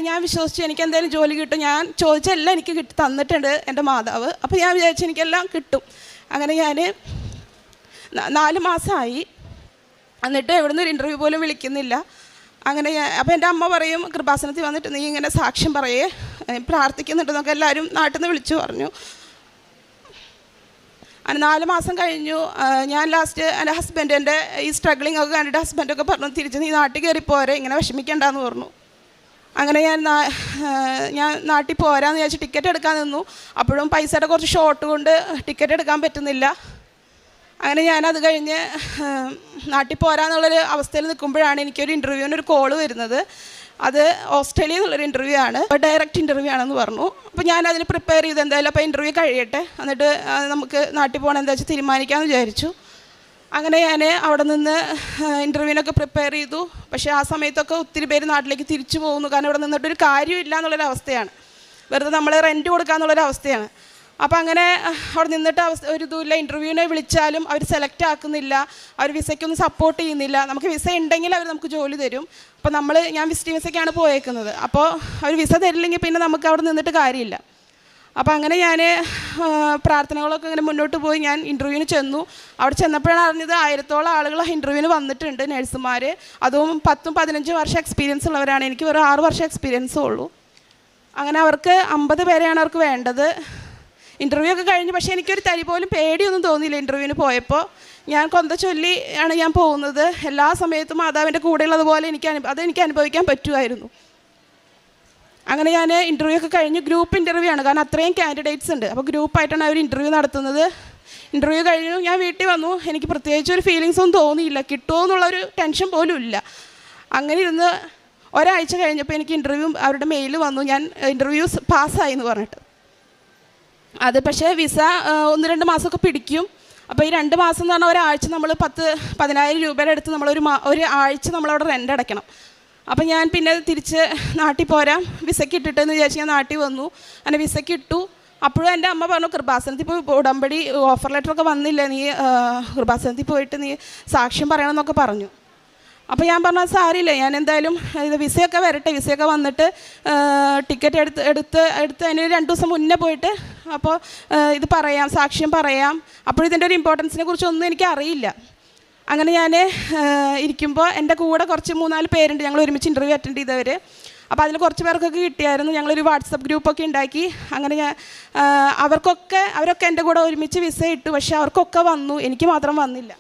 ഞാൻ വിശ്വസിച്ചു എനിക്ക് എന്തായാലും ജോലി കിട്ടും. ഞാൻ ചോദിച്ചെല്ലാം എനിക്ക് തന്നിട്ടുണ്ട് എൻ്റെ മാതാവ്. അപ്പോൾ ഞാൻ വിചാരിച്ചു എനിക്കെല്ലാം കിട്ടും. അങ്ങനെ ഞാൻ 4 മാസമായി, എന്നിട്ട് എവിടുന്ന് ഒരു ഇൻ്റർവ്യൂ പോലും വിളിക്കുന്നില്ല. അങ്ങനെ അപ്പോൾ എൻ്റെ അമ്മ പറയും, കൃപാസനത്തിൽ വന്നിട്ട് നീ ഇങ്ങനെ സാക്ഷ്യം പറയേ, പ്രാർത്ഥിക്കുന്നുണ്ടെന്നൊക്കെ എല്ലാവരും നാട്ടിൽ നിന്ന് വിളിച്ചു പറഞ്ഞു. അങ്ങനെ 4 മാസം കഴിഞ്ഞു. ഞാൻ ലാസ്റ്റ് എൻ്റെ ഹസ്ബൻഡിൻ്റെ ഈ സ്ട്രഗ്ലിംഗ് ഒക്കെ കണ്ടിട്ട് ഹസ്ബൻഡൊക്കെ പറഞ്ഞു തിരിച്ച് നീ നാട്ടിൽ കയറി പോരെ, ഇങ്ങനെ വിഷമിക്കണ്ടെന്ന് പറഞ്ഞു. അങ്ങനെ ഞാൻ നാട്ടിൽ പോരാന്ന് വിചാരിച്ച് ടിക്കറ്റ് എടുക്കാൻ നിന്നു. അപ്പോഴും പൈസയുടെ കുറച്ച് ഷോർട്ട് കൊണ്ട് ടിക്കറ്റ് എടുക്കാൻ പറ്റുന്നില്ല. അങ്ങനെ ഞാനത് കഴിഞ്ഞ് നാട്ടിൽ പോരാന്നുള്ളൊരു അവസ്ഥയിൽ നിൽക്കുമ്പോഴാണ് എനിക്കൊരു ഇൻ്റർവ്യൂവിനൊരു കോള് വരുന്നത്. അത് ഓസ്ട്രേലിയയിൽ നിന്നുള്ളൊരു ഇൻ്റർവ്യൂ ആണ്, ഡയറക്റ്റ് ഇൻ്റർവ്യൂ ആണെന്ന് പറഞ്ഞു. അപ്പോൾ ഞാനതിന് പ്രിപ്പയർ ചെയ്ത് എന്തായാലും അപ്പോൾ ഇൻ്റർവ്യൂ കഴിയട്ടെ, എന്നിട്ട് നമുക്ക് നാട്ടിൽ പോകണം എന്താ വെച്ചാൽ തീരുമാനിക്കാമെന്ന് വിചാരിച്ചു. അങ്ങനെ ഞാൻ അവിടെ നിന്ന് ഇൻ്റർവ്യൂവിനൊക്കെ പ്രിപ്പയർ ചെയ്തു. പക്ഷേ ആ സമയത്തൊക്കെ ഒത്തിരി പേര് നാട്ടിലേക്ക് തിരിച്ചു പോകുന്നു. കാരണം ഇവിടെ നിന്നിട്ടൊരു കാര്യമില്ല എന്നുള്ളൊരവസ്ഥയാണ്, വെറുതെ നമ്മൾ റെൻറ്റ് കൊടുക്കാമെന്നുള്ളൊരവസ്ഥയാണ്. അപ്പോൾ അങ്ങനെ അവിടെ നിന്നിട്ട് ഒരു ഇതുമില്ല. ഇൻ്റർവ്യൂവിനെ വിളിച്ചാലും അവർ സെലക്ട് ആക്കുന്നില്ല, അവർ വിസയ്ക്കൊന്നും സപ്പോർട്ട് ചെയ്യുന്നില്ല. നമുക്ക് വിസ ഉണ്ടെങ്കിൽ അവർ നമുക്ക് ജോലി തരും. അപ്പോൾ ഞാൻ വിസിറ്റിംഗ് വിസയ്ക്കാണ് പോയേക്കുന്നത്. അപ്പോൾ അവർ വിസ തരില്ലെങ്കിൽ പിന്നെ നമുക്ക് അവിടെ നിന്നിട്ട് കാര്യമില്ല. അപ്പോൾ അങ്ങനെ ഞാൻ പ്രാർത്ഥനകളൊക്കെ ഇങ്ങനെ മുന്നോട്ട് പോയി ഞാൻ ഇൻ്റർവ്യൂവിന് ചെന്നു. അവിടെ ചെന്നപ്പോഴാണ് അറിഞ്ഞത് 1000-ഓളം ആളുകൾ ഇൻ്റർവ്യൂവിന് വന്നിട്ടുണ്ട്, നഴ്സുമാർ. അതും 10-15 വർഷം എക്സ്പീരിയൻസ് ഉള്ളവരാണ്. എനിക്ക് വെറും 6 വർഷം എക്സ്പീരിയൻസേ ഉള്ളൂ. അങ്ങനെ അവർക്ക് 50 പേരെയാണ് അവർക്ക് വേണ്ടത്. ഇൻ്റർവ്യൂ ഒക്കെ കഴിഞ്ഞു. പക്ഷേ എനിക്കൊരു തരി പോലും പേടിയൊന്നും തോന്നിയില്ല. ഇൻ്റർവ്യൂവിന് പോയപ്പോൾ ഞാൻ കൊന്ത ചൊല്ലി ആണ് ഞാൻ പോകുന്നത്. എല്ലാ സമയത്തും മാതാവിൻ്റെ കൂടെയുള്ളതുപോലെ അതെനിക്ക് അനുഭവിക്കാൻ പറ്റുമായിരുന്നു. അങ്ങനെ ഞാൻ ഇൻ്റർവ്യൂ ഒക്കെ കഴിഞ്ഞു. ഗ്രൂപ്പ് ഇൻ്റർവ്യൂ ആണ്, കാരണം അത്രയും കാൻഡിഡേറ്റ്സ് ഉണ്ട്. അപ്പോൾ ഗ്രൂപ്പായിട്ടാണ് അവർ ഇൻ്റർവ്യൂ നടത്തുന്നത്. ഇൻ്റർവ്യൂ കഴിഞ്ഞു ഞാൻ വീട്ടിൽ വന്നു. എനിക്ക് പ്രത്യേകിച്ച് ഒരു ഫീലിങ്സ് ഒന്നും തോന്നിയില്ല, കിട്ടുമോ എന്നുള്ളൊരു ടെൻഷൻ പോലും ഇല്ല. അങ്ങനെ ഇരുന്ന് ഒരാഴ്ച കഴിഞ്ഞപ്പോൾ എനിക്ക് ഇൻ്റർവ്യൂ അവരുടെ മെയിൽ വന്നു, ഞാൻ ഇൻ്റർവ്യൂ പാസ്സായി എന്ന് പറഞ്ഞിട്ട്. അത് പക്ഷേ വിസ 1-2 മാസമൊക്കെ പിടിക്കും. അപ്പോൾ ഈ 2 മാസം എന്ന് പറഞ്ഞാൽ ഒരാഴ്ച നമ്മൾ 10,000 രൂപയുടെ അടുത്ത് ഒരു ആഴ്ച നമ്മളവിടെ റെൻ്റ് അടയ്ക്കണം. അപ്പോൾ ഞാൻ പിന്നെ തിരിച്ച് നാട്ടിൽ പോരാം, വിസയ്ക്ക് ഇട്ടിട്ടെന്ന് വിചാരിച്ച് ഞാൻ നാട്ടിൽ വന്നു. അങ്ങനെ വിസയ്ക്ക് ഇട്ടു. അപ്പോഴും എൻ്റെ അമ്മ പറഞ്ഞു കൃപാസനത്തിൽ പോയി ഉടമ്പടി ഓഫർ ലെറ്ററൊക്കെ വന്നില്ല, നീ കൃപാസനത്തിൽ പോയിട്ട് നീ സാക്ഷ്യം പറയണമെന്നൊക്കെ പറഞ്ഞു. അപ്പോൾ ഞാൻ പറഞ്ഞത് സാരിയില്ല, ഞാൻ എന്തായാലും വിസയൊക്കെ വരട്ടെ, വിസയൊക്കെ വന്നിട്ട് ടിക്കറ്റ് എടുത്ത് അതിന് 2 ദിവസം മുന്നേ പോയിട്ട് അപ്പോൾ ഇത് പറയാം, സാക്ഷ്യം പറയാം. അപ്പോഴിതിൻ്റെ ഒരു ഇമ്പോർട്ടൻസിനെ കുറിച്ചൊന്നും എനിക്ക് അറിയില്ല. അങ്ങനെ ഞാൻ ഇരിക്കുമ്പോൾ എൻ്റെ കൂടെ കുറച്ച് 3-4 പേരുണ്ട്, ഞങ്ങൾ ഒരുമിച്ച് ഇൻ്റർവ്യൂ അറ്റൻഡ് ചെയ്തവർ. അപ്പോൾ അതിൽ കുറച്ച് പേർക്കൊക്കെ കിട്ടിയായിരുന്നു. ഞങ്ങളൊരു വാട്സപ്പ് ഗ്രൂപ്പൊക്കെ ഉണ്ടാക്കി. അങ്ങനെ അവരൊക്കെ എൻ്റെ കൂടെ ഒരുമിച്ച് വിസ ഇട്ടു. പക്ഷേ അവർക്കൊക്കെ വന്നു, എനിക്ക് മാത്രം വന്നില്ല.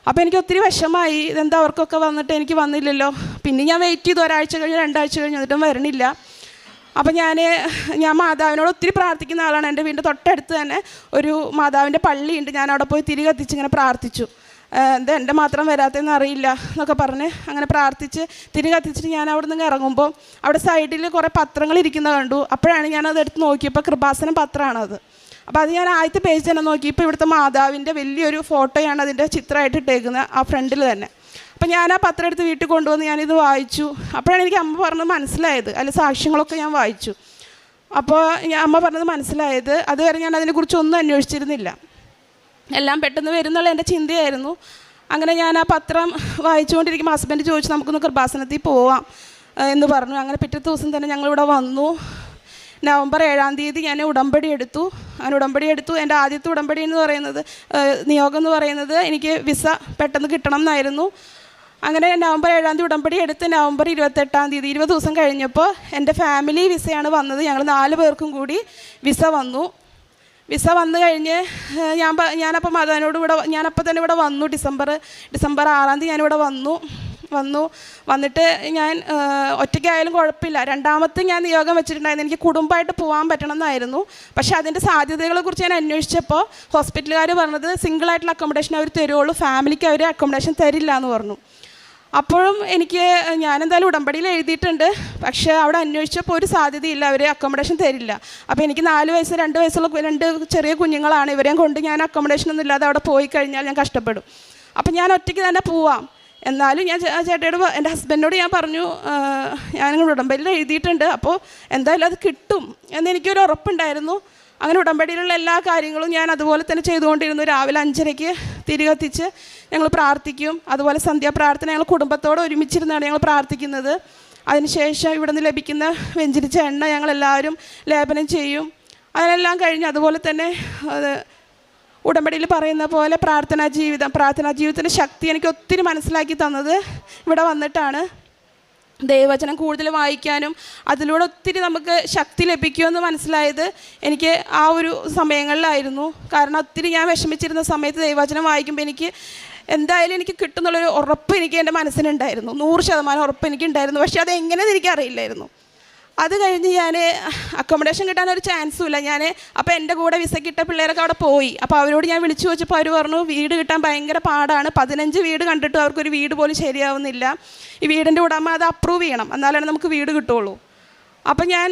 അപ്പോൾ എനിക്ക് ഒത്തിരി വിഷമമായി, ഇതെന്താ അവർക്കൊക്കെ വന്നിട്ട് എനിക്ക് വന്നില്ലല്ലോ. പിന്നെ ഞാൻ വെയിറ്റ് ചെയ്തു, ഒരാഴ്ച കഴിഞ്ഞ് 2 ആഴ്ച കഴിഞ്ഞ് എന്നിട്ടും വരണില്ല. അപ്പോൾ ഞാൻ മാതാവിനോട് ഒത്തിരി പ്രാർത്ഥിക്കുന്ന ആളാണ്. എൻ്റെ വീടിൻ്റെ തൊട്ടടുത്ത് തന്നെ ഒരു മാതാവിൻ്റെ പള്ളിയുണ്ട്. ഞാൻ അവിടെ പോയി തിരി കത്തിച്ച് ഇങ്ങനെ പ്രാർത്ഥിച്ചു. എന്താ എൻ്റെ മാത്രം വരാത്തതെന്ന് അറിയില്ല എന്നൊക്കെ പറഞ്ഞ് അങ്ങനെ പ്രാർത്ഥിച്ച് തിരി കത്തിച്ചിട്ട് ഞാൻ അവിടെ നിന്ന് ഇറങ്ങുമ്പോൾ അവിടെ സൈഡിൽ കുറേ പത്രങ്ങൾ ഇരിക്കുന്നത് കണ്ടു. അപ്പോഴാണ് ഞാനത് എടുത്ത് നോക്കിയപ്പോൾ കൃപാസനം പത്രമാണത്. അപ്പോൾ അത് ഞാൻ ആദ്യത്തെ പേജ് തന്നെ നോക്കി. ഇപ്പോൾ ഇവിടുത്തെ മാതാവിൻ്റെ വലിയൊരു ഫോട്ടോയാണ് അതിൻ്റെ ചിത്രമായിട്ട് ഇട്ടേക്കുന്നത് ആ ഫ്രണ്ടിൽ തന്നെ. അപ്പോൾ ഞാൻ ആ പത്രം എടുത്ത് വീട്ടിൽ കൊണ്ടുവന്ന് ഞാനിത് വായിച്ചു. അപ്പോഴാണ് എനിക്ക് അമ്മ പറഞ്ഞത് മനസ്സിലായത്, അതിൽ സാക്ഷ്യങ്ങളൊക്കെ ഞാൻ വായിച്ചു. അപ്പോൾ അമ്മ പറഞ്ഞത് മനസ്സിലായത്. അതുവരെ ഞാൻ അതിനെക്കുറിച്ചൊന്നും അന്വേഷിച്ചിരുന്നില്ല, എല്ലാം പെട്ടെന്ന് വരുന്നുള്ള എൻ്റെ ചിന്തയായിരുന്നു. അങ്ങനെ ഞാൻ ആ പത്രം വായിച്ചുകൊണ്ടിരിക്കുമ്പോൾ ഹസ്ബൻഡ് ചോദിച്ചു നമുക്കൊന്ന് കൃപാസനത്തിൽ പോവാം എന്ന് പറഞ്ഞു. അങ്ങനെ പിറ്റേ ദിവസം തന്നെ ഞങ്ങളിവിടെ വന്നു. നവംബർ 7-ാം തീയതി ഞാൻ ഉടമ്പടി എടുത്തു. അങ്ങനെ ഉടമ്പടി എടുത്തു. എൻ്റെ ആദ്യത്തെ ഉടമ്പടി എന്ന് പറയുന്നത്, നിയോഗം എന്ന് പറയുന്നത് എനിക്ക് വിസ പെട്ടെന്ന് കിട്ടണം എന്നായിരുന്നു. അങ്ങനെ നവംബർ 7-ാം തീയതി ഉടമ്പടി എടുത്ത് നവംബർ 28-ാം തീയതി 20 ദിവസം കഴിഞ്ഞപ്പോൾ എൻ്റെ ഫാമിലി വിസയാണ് വന്നത്. ഞങ്ങൾ 4 പേർക്കും കൂടി വിസ വന്നു. വിസ വന്നു കഴിഞ്ഞ് ഞാനപ്പോൾ മാതാവിനോട് ഞാനപ്പോൾ തന്നെ ഇവിടെ വന്നു. ഡിസംബർ 6-ാം തീയതി ഞാനിവിടെ വന്നിട്ട് ഞാൻ ഒറ്റയ്ക്കായാലും കുഴപ്പമില്ല. രണ്ടാമത്തെ ഞാൻ നിയോഗം വെച്ചിട്ടുണ്ടായിരുന്നു, എനിക്ക് കുടുംബമായിട്ട് പോകാൻ പറ്റണം എന്നായിരുന്നു. പക്ഷേ അതിൻ്റെ സാധ്യതകളെക്കുറിച്ച് ഞാൻ അന്വേഷിച്ചപ്പോൾ ഹോസ്പിറ്റലുകാർ പറഞ്ഞത് സിംഗിളായിട്ടുള്ള അക്കോമഡേഷൻ അവർ തരുള്ളൂ, ഫാമിലിക്ക് അവർ അക്കോമഡേഷൻ തരില്ല എന്ന് പറഞ്ഞു. അപ്പോഴും ഞാനെന്തായാലും ഉടമ്പടിയിൽ എഴുതിയിട്ടുണ്ട്, പക്ഷേ അവിടെ അന്വേഷിച്ചപ്പോൾ ഒരു സാധ്യതയില്ല, അവർ അക്കോമഡേഷൻ തരില്ല. അപ്പോൾ എനിക്ക് 4 വയസ്സ് 2 വയസ്സുള്ള 2 ചെറിയ കുഞ്ഞുങ്ങളാണ്. ഇവരെയും കൊണ്ട് ഞാൻ അക്കോമഡേഷനൊന്നും ഇല്ലാതെ അവിടെ പോയി കഴിഞ്ഞാൽ ഞാൻ കഷ്ടപ്പെടും. അപ്പം ഞാൻ ഒറ്റയ്ക്ക് തന്നെ പോവാം. എന്നാലും ഞാൻ ചേട്ടയോട്, എൻ്റെ ഹസ്ബൻഡിനോട് ഞാൻ പറഞ്ഞു, ഞാനിങ്ങനെ ഉടമ്പടിയിൽ എഴുതിയിട്ടുണ്ട്, അപ്പോൾ എന്തായാലും അത് കിട്ടും എന്നെനിക്കൊരു ഉറപ്പുണ്ടായിരുന്നു. അങ്ങനെ ഉടമ്പടിയിലുള്ള എല്ലാ കാര്യങ്ങളും ഞാൻ അതുപോലെ തന്നെ ചെയ്തുകൊണ്ടിരുന്നു. രാവിലെ 5:30-ക്ക് തിരി കത്തിച്ച് ഞങ്ങൾ പ്രാർത്ഥിക്കും. അതുപോലെ സന്ധ്യാപ്രാർത്ഥന ഞങ്ങൾ കുടുംബത്തോടെ ഒരുമിച്ചിരുന്നാണ് ഞങ്ങൾ പ്രാർത്ഥിക്കുന്നത്. അതിനുശേഷം ഇവിടെ നിന്ന് ലഭിക്കുന്ന വെഞ്ചരിച്ച എണ്ണ ഞങ്ങളെല്ലാവരും ലേപനം ചെയ്യും. അതിനെല്ലാം കഴിഞ്ഞ് അതുപോലെ തന്നെ ഉടമ്പടിയിൽ പറയുന്ന പോലെ പ്രാർത്ഥനാ ജീവിതത്തിൻ്റെ ശക്തി എനിക്ക് ഒത്തിരി മനസ്സിലാക്കി തന്നത് ഇവിടെ വന്നിട്ടാണ്. ദൈവവചനം കൂടുതൽ വായിക്കാനും അതിലൂടെ ഒത്തിരി നമുക്ക് ശക്തി ലഭിക്കുമെന്ന് മനസ്സിലായത് എനിക്ക് ആ ഒരു സമയങ്ങളിലായിരുന്നു. കാരണം ഒത്തിരി ഞാൻ വിഷമിച്ചിരുന്ന സമയത്ത് ദൈവവചനം വായിക്കുമ്പോൾ എനിക്ക് എന്തായാലും എനിക്ക് കിട്ടുന്നുള്ളൊരു ഉറപ്പ് എനിക്ക് എൻ്റെ മനസ്സിനുണ്ടായിരുന്നു. 100% ഉറപ്പ് എനിക്കുണ്ടായിരുന്നു. പക്ഷേ അതെങ്ങനെയെന്ന് എനിക്കറിയില്ലായിരുന്നു. അത് കഴിഞ്ഞ് ഞാൻ അക്കോമഡേഷൻ കിട്ടാനൊരു ചാൻസും ഇല്ല. അപ്പോൾ എൻ്റെ കൂടെ വിസ കിട്ടിയ പിള്ളേരൊക്കെ അവിടെ പോയി. അപ്പോൾ അവരോട് ഞാൻ വിളിച്ചു ചോദിച്ചപ്പോൾ അവർ പറഞ്ഞു വീട് കിട്ടാൻ ഭയങ്കര പാടാണ്, 15 വീട് കണ്ടിട്ടും അവർക്കൊരു വീട് പോലും ശരിയാവുന്നില്ല, ഈ വീടിൻ്റെ ഉടമ അത് അപ്രൂവ് ചെയ്യണം, എന്നാലാണ് നമുക്ക് വീട് കിട്ടുള്ളൂ. അപ്പോൾ ഞാൻ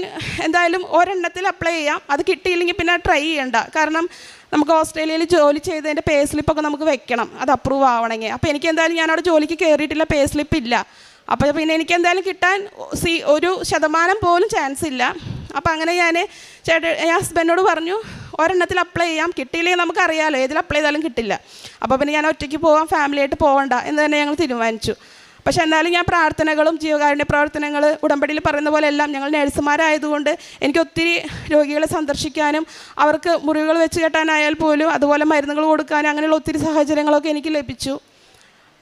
എന്തായാലും ഒരെണ്ണത്തിൽ അപ്ലൈ ചെയ്യാം, അത് കിട്ടിയില്ലെങ്കിൽ പിന്നെ ട്രൈ ചെയ്യണ്ട. കാരണം നമുക്ക് ഓസ്ട്രേലിയയിൽ ജോലി ചെയ്തതിൻ്റെ പേ സ്ലിപ്പൊക്കെ നമുക്ക് വെക്കണം, അത് അപ്രൂവ് ആവണമെങ്കിൽ. അപ്പോൾ എനിക്ക് എന്തായാലും ഞാൻ അവിടെ ജോലിക്ക് കയറിയിട്ടില്ല, പേ സ്ലിപ്പ് ഇല്ല. അപ്പോൾ പിന്നെ എനിക്ക് എന്തായാലും കിട്ടാൻ 1% പോലും ചാൻസ് ഇല്ല. അപ്പോൾ അങ്ങനെ ഞാൻ ഹസ്ബൻഡിനോട് പറഞ്ഞു ഒരെണ്ണത്തിൽ അപ്ലൈ ചെയ്യാം, കിട്ടിയില്ലെങ്കിൽ നമുക്കറിയാമല്ലോ ഏതിൽ അപ്ലൈ ചെയ്താലും കിട്ടില്ല. അപ്പോൾ പിന്നെ ഞാൻ ഒറ്റയ്ക്ക് പോകാം, ഫാമിലിയായിട്ട് പോകണ്ട എന്ന് തന്നെ ഞങ്ങൾ തീരുമാനിച്ചു. പക്ഷേ എന്നാലും ഞാൻ പ്രാർത്ഥനകളും ജീവകാരുണ്യ പ്രവർത്തനങ്ങൾ ഉടമ്പടിയിൽ പറയുന്ന പോലെ എല്ലാം, ഞങ്ങൾ നഴ്സുമാരായതുകൊണ്ട് എനിക്ക് ഒത്തിരി രോഗികളെ സന്ദർശിക്കാനും അവർക്ക് മുറിവുകൾ വെച്ച് കെട്ടാനായാൽ പോലും അതുപോലെ മരുന്നുകൾ കൊടുക്കാനും അങ്ങനെയുള്ള ഒത്തിരി സാഹചര്യങ്ങളൊക്കെ എനിക്ക് ലഭിച്ചു.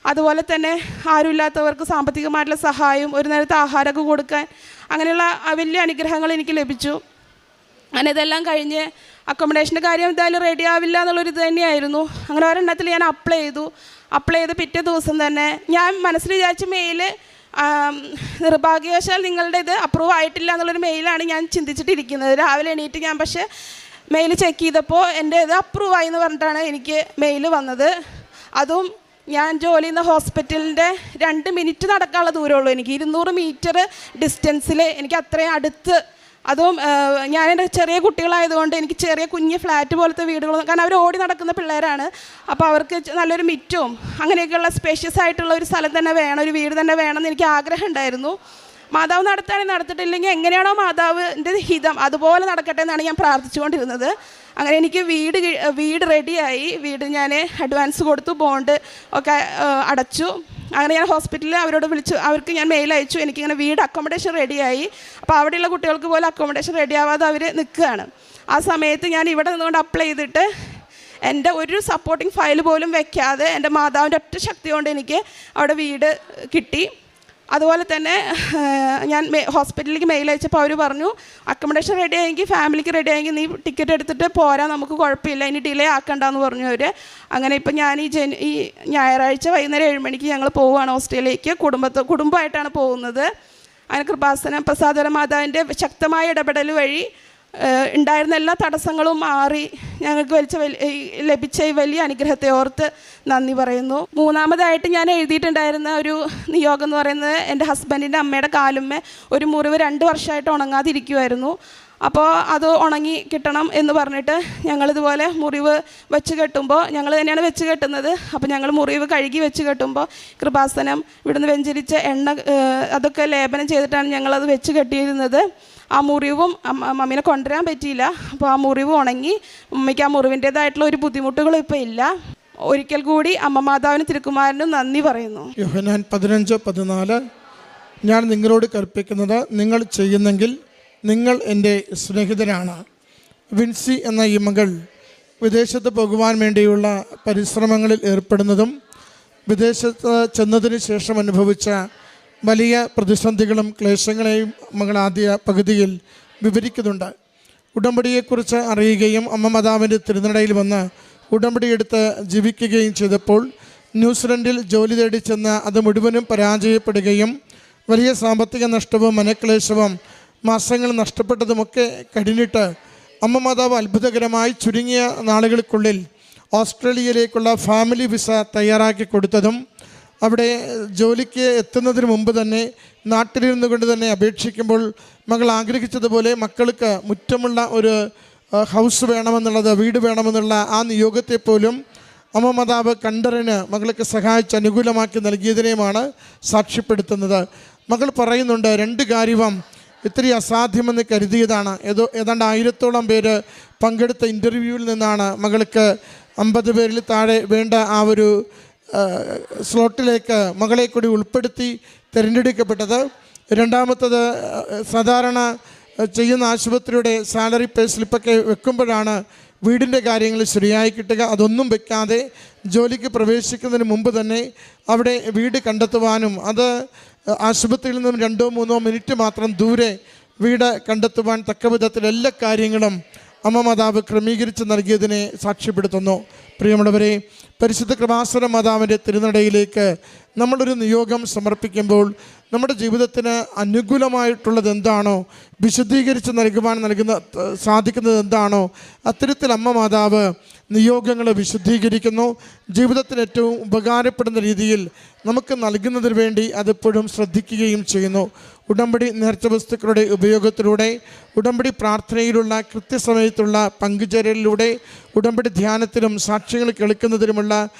അതുപോലെ തന്നെ ആരുമില്ലാത്തവർക്ക് സാമ്പത്തികമായിട്ടുള്ള സഹായം, ഒരു നേരത്തെ ആഹാരമൊക്കെ കൊടുക്കാൻ, അങ്ങനെയുള്ള വലിയ അനുഗ്രഹങ്ങൾ എനിക്ക് ലഭിച്ചു. അങ്ങനെ ഇതെല്ലാം കഴിഞ്ഞ് അക്കോമഡേഷൻ്റെ കാര്യം എന്തായാലും റെഡി ആവില്ല എന്നുള്ളൊരിത് തന്നെയായിരുന്നു. അങ്ങനെ ഒരെണ്ണത്തിൽ ഞാൻ അപ്ലൈ ചെയ്ത് പിറ്റേ ദിവസം തന്നെ ഞാൻ മനസ്സിൽ വിചാരിച്ച മെയിൽ, നിർഭാഗ്യവശാൽ നിങ്ങളുടെ ഇത് അപ്രൂവ് ആയിട്ടില്ല എന്നുള്ളൊരു മെയിലാണ് ഞാൻ ചിന്തിച്ചിട്ടിരിക്കുന്നത്. രാവിലെ എണീറ്റ് ഞാൻ പക്ഷേ മെയിൽ ചെക്ക് ചെയ്തപ്പോൾ എൻ്റെ ഇത് അപ്രൂവ് ആയി എന്ന് പറഞ്ഞിട്ടാണ് എനിക്ക് മെയിൽ വന്നത്. അതും ഞാൻ ജോലി ചെയ്യുന്ന ഹോസ്പിറ്റലിൻ്റെ 2 മിനിറ്റ് നടക്കാനുള്ള ദൂരമുള്ളൂ എനിക്ക്, 200 മീറ്റർ ഡിസ്റ്റൻസിൽ, എനിക്ക് അത്രയും അടുത്ത്. അതും ഞാൻ എൻ്റെ ചെറിയ കുട്ടികളായതുകൊണ്ട് എനിക്ക് ചെറിയ കുഞ്ഞ് ഫ്ലാറ്റ് പോലത്തെ വീടുകളൊന്നും, കാരണം അവർ ഓടി നടക്കുന്ന പിള്ളേരാണ്. അപ്പോൾ അവർക്ക് നല്ലൊരു മിറ്റവും അങ്ങനെയൊക്കെയുള്ള സ്പേഷ്യസ് ആയിട്ടുള്ള ഒരു സ്ഥലം തന്നെ വേണം, ഒരു വീട് തന്നെ വേണമെന്ന് എനിക്ക് ആഗ്രഹം ഉണ്ടായിരുന്നു. മാതാവ് നടത്താണെങ്കിൽ നടത്തിട്ടില്ലെങ്കിൽ എങ്ങനെയാണോ മാതാവിൻ്റെ ഹിതം അതുപോലെ നടക്കട്ടെ എന്നാണ് ഞാൻ പ്രാർത്ഥിച്ചുകൊണ്ടിരുന്നത്. അങ്ങനെ എനിക്ക് വീട് റെഡിയായി. വീട് ഞാൻ അഡ്വാൻസ് കൊടുത്തു, ബോണ്ട് ഒക്കെ അടച്ചു. അങ്ങനെ ഞാൻ ഹോസ്പിറ്റലിൽ അവരോട് വിളിച്ചു, അവർക്ക് ഞാൻ മെയിൽ അയച്ചു, എനിക്കിങ്ങനെ വീട് അക്കോമഡേഷൻ റെഡിയായി. അപ്പോൾ അവിടെയുള്ള കുട്ടികൾക്ക് പോലും അക്കോമഡേഷൻ റെഡിയാവാതെ അവർ നിൽക്കുകയാണ്. ആ സമയത്ത് ഞാൻ ഇവിടെ നിന്നുകൊണ്ട് അപ്ലൈ ചെയ്തിട്ട് എൻ്റെ ഒരു സപ്പോർട്ടിങ് ഫയൽ പോലും വെക്കാതെ എൻ്റെ മാതാവിൻ്റെ ഒറ്റ ശക്തി കൊണ്ട് എനിക്ക് അവിടെ വീട് കിട്ടി. അതുപോലെ തന്നെ ഞാൻ ഹോസ്പിറ്റലിലേക്ക് മെയിൽ അയച്ചപ്പോൾ അവർ പറഞ്ഞു അക്കോമഡേഷൻ റെഡി ആയെങ്കിൽ, ഫാമിലിക്ക് റെഡി ആയെങ്കിൽ നീ ടിക്കറ്റ് എടുത്തിട്ട് പോരാ, നമുക്ക് കുഴപ്പമില്ല, ഇനി ഡിലേ ആക്കണ്ടെന്ന് പറഞ്ഞു അവർ. അങ്ങനെ ഇപ്പം ഞാൻ ഈ ഞായറാഴ്ച വൈകുന്നേരം 7 മണിക്ക് ഞങ്ങൾ പോവുകയാണ് ഓസ്ട്രേലിയയിലേക്ക്. കുടുംബമായിട്ടാണ് പോകുന്നത്. അങ്ങനെ കൃപാസനം പ്രസാദപര മാതാവിൻ്റെ ശക്തമായ ഇടപെടൽ വഴി ഉണ്ടായിരുന്ന എല്ലാ തടസ്സങ്ങളും മാറി ഞങ്ങൾക്ക് ലഭിച്ച ഈ വലിയ അനുഗ്രഹത്തെ ഓർത്ത് നന്ദി പറയുന്നു. മൂന്നാമതായിട്ട് ഞാൻ എഴുതിയിട്ടുണ്ടായിരുന്ന ഒരു നിയോഗം എന്ന് പറയുന്നത് എൻ്റെ ഹസ്ബൻഡിൻ്റെ അമ്മയുടെ കാലുമ്മേ ഒരു മുറിവ് 2 വർഷമായിട്ട് ഉണങ്ങാതിരിക്കുമായിരുന്നു. അപ്പോൾ അത് ഉണങ്ങി കിട്ടണം എന്ന് പറഞ്ഞിട്ട് ഞങ്ങളിതുപോലെ മുറിവ് വെച്ച് കെട്ടുമ്പോൾ, ഞങ്ങൾ തന്നെയാണ് വെച്ച് കെട്ടുന്നത്. അപ്പോൾ ഞങ്ങൾ മുറിവ് കഴുകി വെച്ച് കെട്ടുമ്പോൾ കൃപാസനം ഇവിടുന്ന് വെഞ്ചരിച്ച എണ്ണ അതൊക്കെ ലേപനം ചെയ്തിട്ടാണ് ഞങ്ങളത് വെച്ച് കെട്ടിയിരുന്നത്. ആ മുറിവും മമ്മീനെ കൊണ്ടുവരാൻ പറ്റിയില്ല. അപ്പോൾ ആ മുറിവ് ഉണങ്ങി, മമ്മിക്ക് ആ മുറിവിൻ്റേതായിട്ടുള്ള ഒരു ബുദ്ധിമുട്ടുകളും ഇപ്പോൾ ഇല്ല. ഒരിക്കൽ കൂടി അമ്മ മാതാവിന് തിരുക്കുമാരനും നന്ദി പറയുന്നു. യോഹന്നാൻ 15:14 ഞാൻ നിങ്ങളോട് കൽപ്പിക്കുന്നത് നിങ്ങൾ ചെയ്യുന്നെങ്കിൽ നിങ്ങൾ എൻ്റെ സ്നേഹിതനാണ്. വിൻസി എന്ന ഈ മകൾ വിദേശത്ത് പോകുവാൻ വേണ്ടിയുള്ള പരിശ്രമങ്ങളിൽ ഏർപ്പെടുന്നതും വിദേശത്ത് ചെന്നതിന് ശേഷം അനുഭവിച്ച വലിയ പ്രതിസന്ധികളും ക്ലേശങ്ങളെയും മകൾ ആദ്യ പകുതിയിൽ വിവരിക്കുന്നുണ്ട്. ഉടമ്പടിയെക്കുറിച്ച് അറിയുകയും അമ്മ മാതാവിൻ്റെ തിരുനടയിൽ വന്ന് ഉടമ്പടിയെടുത്ത് ജീവിക്കുകയും ചെയ്തപ്പോൾ ന്യൂസിലൻഡിൽ ജോലി തേടി ചെന്ന് അത് മുഴുവനും പരാജയപ്പെടുകയും വലിയ സാമ്പത്തിക നഷ്ടവും മനക്ലേശവും മാസങ്ങൾ നഷ്ടപ്പെട്ടതുമൊക്കെ കഴിഞ്ഞിട്ട് അമ്മ മാതാവ് അത്ഭുതകരമായി ചുരുങ്ങിയ നാളുകൾക്കുള്ളിൽ ഓസ്ട്രേലിയയിലേക്കുള്ള ഫാമിലി വിസ തയ്യാറാക്കി കൊടുത്തതും അവിടെ ജോലിക്ക് എത്തുന്നതിന് മുമ്പ് തന്നെ നാട്ടിലിരുന്നു കൊണ്ട് തന്നെ അപേക്ഷിക്കുമ്പോൾ മകൾ ആഗ്രഹിച്ചതുപോലെ മക്കൾക്ക് മുറ്റമുള്ള ഒരു ഹൗസ് വേണമെന്നുള്ളത്, വീട് വേണമെന്നുള്ള ആ നിയോഗത്തെ പോലും അമ്മ മാതാവ് കണ്ടറിന് മകൾക്ക് സഹായിച്ച് അനുകൂലമാക്കി നൽകിയതിനെയുമാണ് സാക്ഷ്യപ്പെടുത്തുന്നത്. മകൾ പറയുന്നുണ്ട്, 2 കാര്യവും ഇത്തിരി അസാധ്യമെന്ന് കരുതിയതാണ്. ഏതാണ്ട് 1000-ഓളം പേര് പങ്കെടുത്ത ഇൻ്റർവ്യൂവിൽ നിന്നാണ് മകൾക്ക് 50 പേരിൽ താഴെ വേണ്ട ആ ഒരു സ്ലോട്ടിലേക്ക് മകളെ കൂടി ഉൾപ്പെടുത്തി തിരഞ്ഞെടുക്കപ്പെട്ടത്. രണ്ടാമത്തത്, സാധാരണ ചെയ്യുന്ന ആശുപത്രിയുടെ സാലറി പേ സ്ലിപ്പൊക്കെ വെക്കുമ്പോഴാണ് വീടിൻ്റെ കാര്യങ്ങൾ ശരിയായി കിട്ടുക. അതൊന്നും വെക്കാതെ ജോലിക്ക് പ്രവേശിക്കുന്നതിന് മുമ്പ് തന്നെ അവിടെ വീട് കണ്ടെത്തുവാനും അത് ആശുപത്രിയിൽ നിന്നും 2-3 മിനിറ്റ് മാത്രം ദൂരെ വീട് കണ്ടെത്തുവാൻ തക്ക വിധത്തിൽ എല്ലാ കാര്യങ്ങളും അമ്മ മാതാവ് ക്രമീകരിച്ച് നൽകിയതിനെ സാക്ഷ്യപ്പെടുത്തുന്നു. പ്രിയമുള്ളവരെ, പരിശുദ്ധ കൃപാസന മാതാവിൻ്റെ തിരുനടയിലേക്ക് നമ്മളൊരു നിയോഗം സമർപ്പിക്കുമ്പോൾ നമ്മുടെ ജീവിതത്തിന് അനുകൂലമായിട്ടുള്ളത് എന്താണോ, വിശദീകരിച്ച് നൽകുവാൻ സാധിക്കുന്നത് എന്താണോ, അത്തരത്തിൽ അമ്മ മാതാവ് നിയോഗങ്ങളെ വിശുദ്ധീകരിക്കുന്നു. ജീവിതത്തിന് ഏറ്റവും ഉപകാരപ്പെടുന്ന രീതിയിൽ നമുക്ക് നൽകുന്നതിന് വേണ്ടി അതെപ്പോഴും ശ്രദ്ധിക്കുകയും ചെയ്യുന്നു. ഉടമ്പടി നേർച്ച വസ്തുക്കളുടെ ഉപയോഗത്തിലൂടെ, ഉടമ്പടി പ്രാർത്ഥനയിലുള്ള കൃത്യസമയത്തുള്ള പങ്കുചേരലിലൂടെ, ഉടമ്പടി ധ്യാനത്തിലും സാക്ഷ്യങ്ങൾ കേൾക്കുന്നതിനുമുള്ള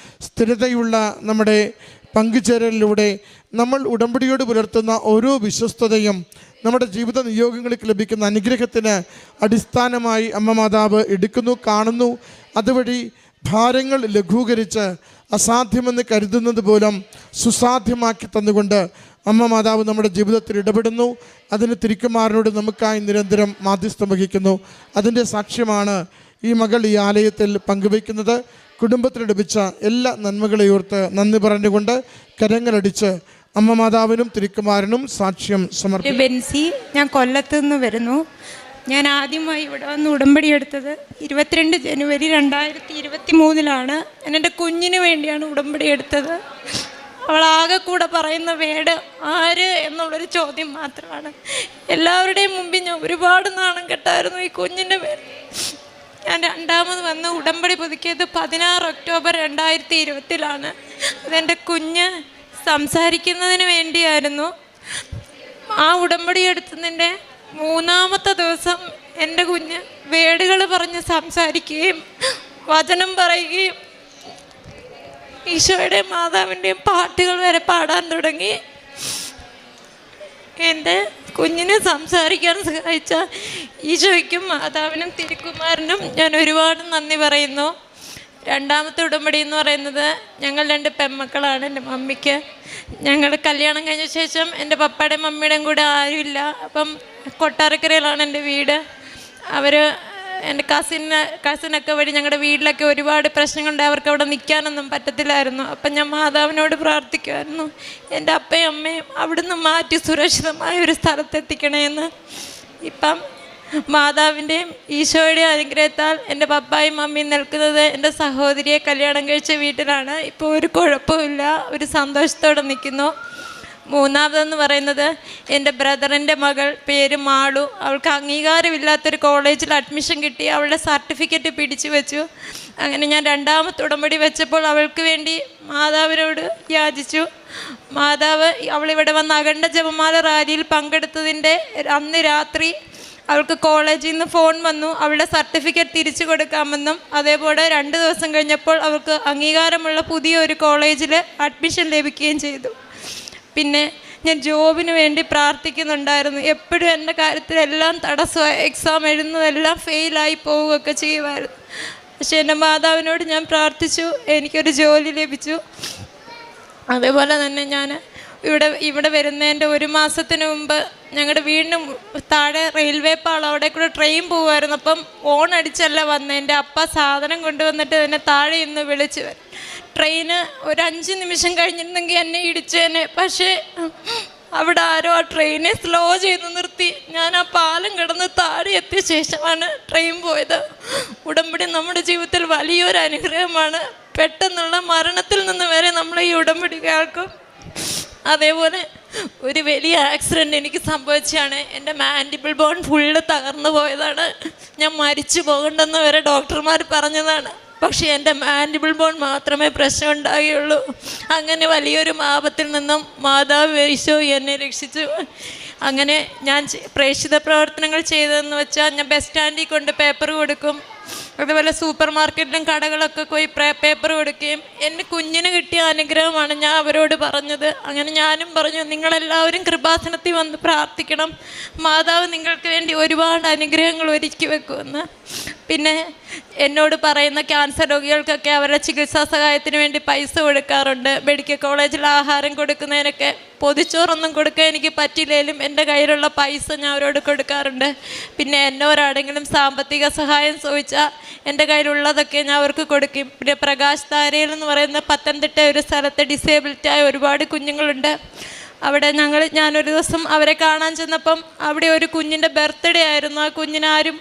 സ്ഥിരതയുള്ള നമ്മുടെ പങ്കുചേരലിലൂടെ നമ്മൾ ഉടമ്പടിയോട് പുലർത്തുന്ന ഓരോ വിശ്വസ്തതയും നമ്മുടെ ജീവിത നിയോഗങ്ങൾക്ക് ലഭിക്കുന്ന അനുഗ്രഹത്തിന് അടിസ്ഥാനമായി അമ്മ മാതാവ് എടുക്കുന്നു, കാണുന്നു. അതുവഴി ഭാരങ്ങൾ ലഘൂകരിച്ച് അസാധ്യമെന്ന് കരുതുന്നത് പോലും സുസാധ്യമാക്കി തന്നുകൊണ്ട് അമ്മ മാതാവ് നമ്മുടെ ജീവിതത്തിൽ ഇടപെടുന്നു. അതിന് തിരുക്കുമാരനോട് നമുക്കായി നിരന്തരം മാധ്യസ്ഥം വഹിക്കുന്നു. അതിൻ്റെ സാക്ഷ്യമാണ് ഈ മകൾ ഈ ആലയത്തിൽ പങ്കുവയ്ക്കുന്നത്. കുടുംബത്തിന് ലഭിച്ച എല്ലാ നന്മകളെയോർത്ത് നന്ദി പറഞ്ഞുകൊണ്ട് കരങ്ങളടിച്ച് അമ്മ മാതാവിനും തിരുക്കുമാരനും സാക്ഷ്യം സമർപ്പിക്കും. ബെൻസി, ഞാൻ കൊല്ലത്ത് നിന്ന് വരുന്നു. ഞാൻ ആദ്യമായി ഇവിടെ വന്ന് ഉടമ്പടി എടുത്തത് 22 ജനുവരി 2023 ഞാൻ എൻ്റെ കുഞ്ഞിന് വേണ്ടിയാണ് ഉടമ്പടി എടുത്തത്. അവളാകെ കൂടെ പറയുന്ന വേട് ആര് എന്നുള്ളൊരു ചോദ്യം മാത്രമാണ്. എല്ലാവരുടെയും മുമ്പിൽ ഞാൻ ഒരുപാട് നാണം കെട്ടായിരുന്നു ഈ കുഞ്ഞിൻ്റെ പേര്. ഞാൻ രണ്ടാമത് വന്ന് ഉടമ്പടി പുതുക്കിയത് 16 ഒക്ടോബർ 2020 അതെൻ്റെ കുഞ്ഞ് സംസാരിക്കുന്നതിന് വേണ്ടിയായിരുന്നു. ആ ഉടമ്പടി എടുത്തതിൻ്റെ 3-ാമത്തെ ദിവസം എൻ്റെ കുഞ്ഞ് വേടുകൾ പറഞ്ഞ് സംസാരിക്കുകയും വചനം പറയുകയും ഈശോയുടെയും മാതാവിൻ്റെയും പാട്ടുകൾ വരെ പാടാൻ തുടങ്ങി. എൻ്റെ കുഞ്ഞിനെ സംസാരിക്കാൻ സഹായിച്ച ഈശോയ്ക്കും മാതാവിനും തിരുക്കുമാരനും ഞാൻ ഒരുപാട് നന്ദി പറയുന്നു. രണ്ടാമത്തെ ഉടമ്പടി എന്ന് പറയുന്നത്, ഞങ്ങൾ 2 പെൺമക്കളാണ്. എൻ്റെ മമ്മിക്ക് ഞങ്ങൾ കല്യാണം കഴിഞ്ഞ ശേഷം എൻ്റെ പപ്പയുടെയും മമ്മിയുടെയും കൂടെ ആരുമില്ല. അപ്പം കൊട്ടാരക്കരയിലാണ് എൻ്റെ വീട്. അവർ എൻ്റെ കസിനൊക്കെ വഴി ഞങ്ങളുടെ വീട്ടിലൊക്കെ ഒരുപാട് പ്രശ്നങ്ങളുണ്ട്. അവർക്ക് അവിടെ നിൽക്കാനൊന്നും പറ്റത്തില്ലായിരുന്നു. അപ്പം ഞാൻ മാതാവിനോട് പ്രാർത്ഥിക്കുമായിരുന്നു, എൻ്റെ അപ്പയും അമ്മയും അവിടുന്ന് മാറ്റി സുരക്ഷിതമായ ഒരു സ്ഥലത്തെത്തിക്കണമെന്ന്. ഇപ്പം മാതാവിൻ്റെയും ഈശോയുടെയും അനുഗ്രഹത്താൽ എൻ്റെ പപ്പായും മമ്മിയും നിൽക്കുന്നത് എൻ്റെ സഹോദരിയെ കല്യാണം കഴിച്ച വീട്ടിലാണ്. ഇപ്പോൾ ഒരു കുഴപ്പമില്ല, ഒരു സന്തോഷത്തോടെ നിൽക്കുന്നു. മൂന്നാമതെന്ന് പറയുന്നത്, എൻ്റെ ബ്രദറിൻ്റെ മകൾ, പേര് മാളു. അവൾക്ക് അംഗീകാരമില്ലാത്തൊരു കോളേജിൽ അഡ്മിഷൻ കിട്ടി. അവളുടെ സർട്ടിഫിക്കറ്റ് പിടിച്ചു വെച്ചു. അങ്ങനെ ഞാൻ രണ്ടാമത്തെ ഉടമ്പടി വെച്ചപ്പോൾ അവൾക്ക് വേണ്ടി മാതാവിനോട് യാചിച്ചു. മാതാവ് അവളിവിടെ വന്ന് അഖണ്ഡ ജപമാല റാലിയിൽ പങ്കെടുത്തതിൻ്റെ അന്ന് രാത്രി അവൾക്ക് കോളേജിൽ നിന്ന് ഫോൺ വന്നു, അവളുടെ സർട്ടിഫിക്കറ്റ് തിരിച്ചു കൊടുക്കാമെന്നും. അതേപോലെ 2 ദിവസം കഴിഞ്ഞപ്പോൾ അവൾക്ക് അംഗീകാരമുള്ള പുതിയൊരു കോളേജിൽ അഡ്മിഷൻ ലഭിക്കുകയും ചെയ്തു. പിന്നെ ഞാൻ ജോബിന് വേണ്ടി പ്രാർത്ഥിക്കുന്നുണ്ടായിരുന്നു. എപ്പോഴും എൻ്റെ കാര്യത്തിലെല്ലാം തടസ്സമായി, എക്സാം എഴുതുന്നതെല്ലാം ഫെയിലായി പോവുകയൊക്കെ ചെയ്യുമായിരുന്നു. പക്ഷേ എൻ്റെ മാതാവിനോട് ഞാൻ പ്രാർത്ഥിച്ചു, എനിക്കൊരു ജോലി ലഭിച്ചു. അതേപോലെ തന്നെ ഞാൻ ഇവിടെ വരുന്നതിൻ്റെ 1 മാസത്തിന് മുമ്പ് ഞങ്ങളുടെ വീടിന് താഴെ റെയിൽവേ പാളം, അവിടെ കൂടെ ട്രെയിൻ പോകുമായിരുന്നു. അപ്പം ഓൺ അടിച്ചല്ല വന്നത്. എൻ്റെ അപ്പ സാധനം കൊണ്ടുവന്നിട്ട് എന്നെ താഴെ ഇന്ന് വിളിച്ച് വരും. ട്രെയിന് ഒരു 5 നിമിഷം കഴിഞ്ഞിരുന്നെങ്കിൽ എന്നെ ഇടിച്ചേനെ. പക്ഷേ അവിടെ ആരോ ആ ട്രെയിനെ സ്ലോ ചെയ്ത് നിർത്തി. ഞാൻ ആ പാലം കിടന്ന് താഴെ എത്തിയ ശേഷമാണ് ട്രെയിൻ പോയത്. ഉടമ്പടി നമ്മുടെ ജീവിതത്തിൽ വലിയൊരു അനുഗ്രഹമാണ്. പെട്ടെന്നുള്ള മരണത്തിൽ നിന്ന് വരെ നമ്മൾ ഈ ഉടമ്പടി കേൾക്കും. അതേപോലെ ഒരു വലിയ ആക്സിഡൻറ്റ് എനിക്ക് സംഭവിച്ചാണ്. എൻ്റെ മാൻഡിബിൾ ബോൺ ഫുള്ള് തകർന്നു പോയതാണ്. ഞാൻ മരിച്ചു പോകണ്ടെന്ന് വരെ ഡോക്ടർമാർ പറഞ്ഞതാണ്. പക്ഷേ എൻ്റെ മാൻഡിബിൾ ബോൺ മാത്രമേ പ്രശ്നം ഉണ്ടാകുകയുള്ളൂ. അങ്ങനെ വലിയൊരു ആപത്തിൽ നിന്നും മാതാവ് ഈശോ എന്നെ രക്ഷിച്ചു. അങ്ങനെ ഞാൻ പ്രേക്ഷിത പ്രവർത്തനങ്ങൾ ചെയ്തതെന്ന് വെച്ചാൽ, ഞാൻ ബസ് സ്റ്റാൻഡിൽ കൊണ്ട് പേപ്പർ കൊടുക്കും. അതുപോലെ സൂപ്പർ മാർക്കറ്റിലും കടകളൊക്കെ പോയി പേപ്പർ കൊടുക്കുകയും എൻ്റെ കുഞ്ഞിന് കിട്ടിയ അനുഗ്രഹമാണ് ഞാൻ അവരോട് പറഞ്ഞത്. അങ്ങനെ ഞാനും പറഞ്ഞു, നിങ്ങളെല്ലാവരും കൃപാസനത്തിൽ വന്ന് പ്രാർത്ഥിക്കണം, മാതാവ് നിങ്ങൾക്ക് വേണ്ടി ഒരുപാട് അനുഗ്രഹങ്ങൾ ഒരുക്കി വെക്കുമെന്ന്. പിന്നെ എന്നോട് പറയുന്ന ക്യാൻസർ രോഗികൾക്കൊക്കെ അവരുടെ ചികിത്സാ സഹായത്തിന് വേണ്ടി പൈസ കൊടുക്കാറുണ്ട്. മെഡിക്കൽ കോളേജിൽ ആഹാരം കൊടുക്കുന്നതിനൊക്കെ പൊതിച്ചോറൊന്നും കൊടുക്കാൻ എനിക്ക് പറ്റില്ലെങ്കിലും എൻ്റെ കയ്യിലുള്ള പൈസ ഞാൻ അവരോട് കൊടുക്കാറുണ്ട്. പിന്നെ എന്നോരാടെങ്കിലും സാമ്പത്തിക സഹായം ചോദിച്ചാൽ എൻ്റെ കയ്യിലുള്ളതൊക്കെ ഞാൻ അവർക്ക് കൊടുക്കും. പിന്നെ പ്രകാശ് താരയിൽ എന്ന് പറയുന്ന പത്തനംതിട്ട ഒരു സ്ഥലത്ത് ഡിസേബിലിറ്റിയായ ഒരുപാട് കുഞ്ഞുങ്ങളുണ്ട്. അവിടെ ഞാനൊരു ദിവസം അവരെ കാണാൻ ചെന്നപ്പം അവിടെ ഒരു കുഞ്ഞിൻ്റെ ബർത്ത്ഡേ ആയിരുന്നു. ആ കുഞ്ഞിനാരും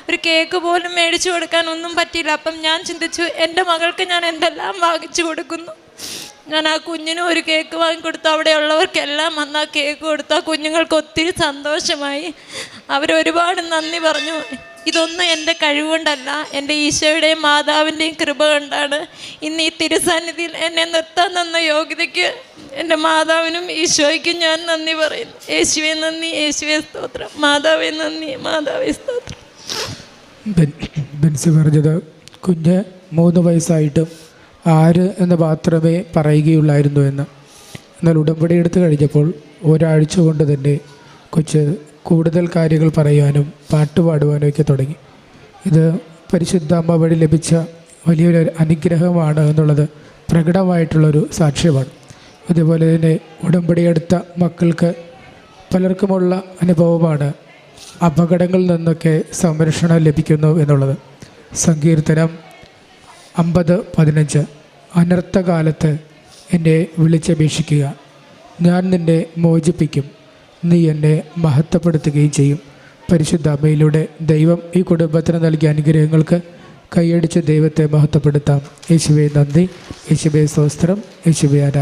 ഒരു കേക്ക് പോലും മേടിച്ചു കൊടുക്കാൻ ഒന്നും പറ്റിയില്ല. അപ്പം ഞാൻ ചിന്തിച്ചു, എൻ്റെ മകൾക്ക് ഞാൻ എന്തെല്ലാം വാങ്ങിച്ചു കൊടുക്കുന്നു. ഞാൻ ആ കുഞ്ഞിനും ഒരു കേക്ക് വാങ്ങിക്കൊടുത്തു. അവിടെയുള്ളവർക്കെല്ലാം വന്ന് ആ കേക്ക് കൊടുത്തു. ആ കുഞ്ഞുങ്ങൾക്ക് ഒത്തിരി സന്തോഷമായി. അവരൊരുപാട് നന്ദി പറഞ്ഞു. ഇതൊന്നും എൻ്റെ കഴിവുകൊണ്ടല്ല, എൻ്റെ ഈശോയുടെയും മാതാവിൻ്റെയും കൃപ കൊണ്ടാണ് ഇന്ന് ഈ തിരുസന്നിധിയിൽ എന്നെ നിർത്താൻ തന്ന യോഗ്യതയ്ക്ക് എൻ്റെ മാതാവിനും ഈശോയ്ക്കും ഞാൻ നന്ദി പറയുന്നു. യേശുവേ നന്ദി, യേശുവേ സ്തോത്രം. മാതാവേ നന്ദി, മാതാവേ സ്തോത്രം. ബെൻസി പറഞ്ഞത്, കുഞ്ഞ് 3 വയസ്സായിട്ടും ആര് എന്ന് മാത്രമേ പറയുകയുള്ളായിരുന്നു എന്ന്. എന്നാൽ ഉടമ്പടി എടുത്തു കഴിഞ്ഞപ്പോൾ ഒരാഴ്ച കൊണ്ട് തന്നെ കൊച്ച് കൂടുതൽ കാര്യങ്ങൾ പറയാനും പാട്ട് പാടുവാനും ഒക്കെ തുടങ്ങി. ഇത് പരിശുദ്ധ അമ്മ വഴി ലഭിച്ച വലിയൊരു അനുഗ്രഹമാണ് എന്നുള്ളത് പ്രകടമായിട്ടുള്ളൊരു സാക്ഷ്യമാണ്. അതുപോലെ തന്നെ ഉടമ്പടി എടുത്ത മക്കൾക്ക് പലർക്കുമുള്ള അനുഭവമാണ് അപകടങ്ങളിൽ നിന്നൊക്കെ സംരക്ഷണം ലഭിക്കുന്നു എന്നുള്ളത്. സങ്കീർത്തനം 50:15 അനർത്ഥകാലത്ത് എന്നെ വിളിച്ചപേക്ഷിക്കുക, ഞാൻ നിന്നെ മോചിപ്പിക്കും, നീ എന്നെ മഹത്വപ്പെടുത്തുകയും ചെയ്യും. പരിശുദ്ധ അമ്മയിലൂടെ ദൈവം ഈ കുടുംബത്തിന് നൽകിയ അനുഗ്രഹങ്ങൾക്ക് കൈയടിച്ച് ദൈവത്തെ മഹത്വപ്പെടുത്താം. യേശുവേ നന്ദി, യേശുവേ സ്തോത്രം, യേശുവേ ആരാധന.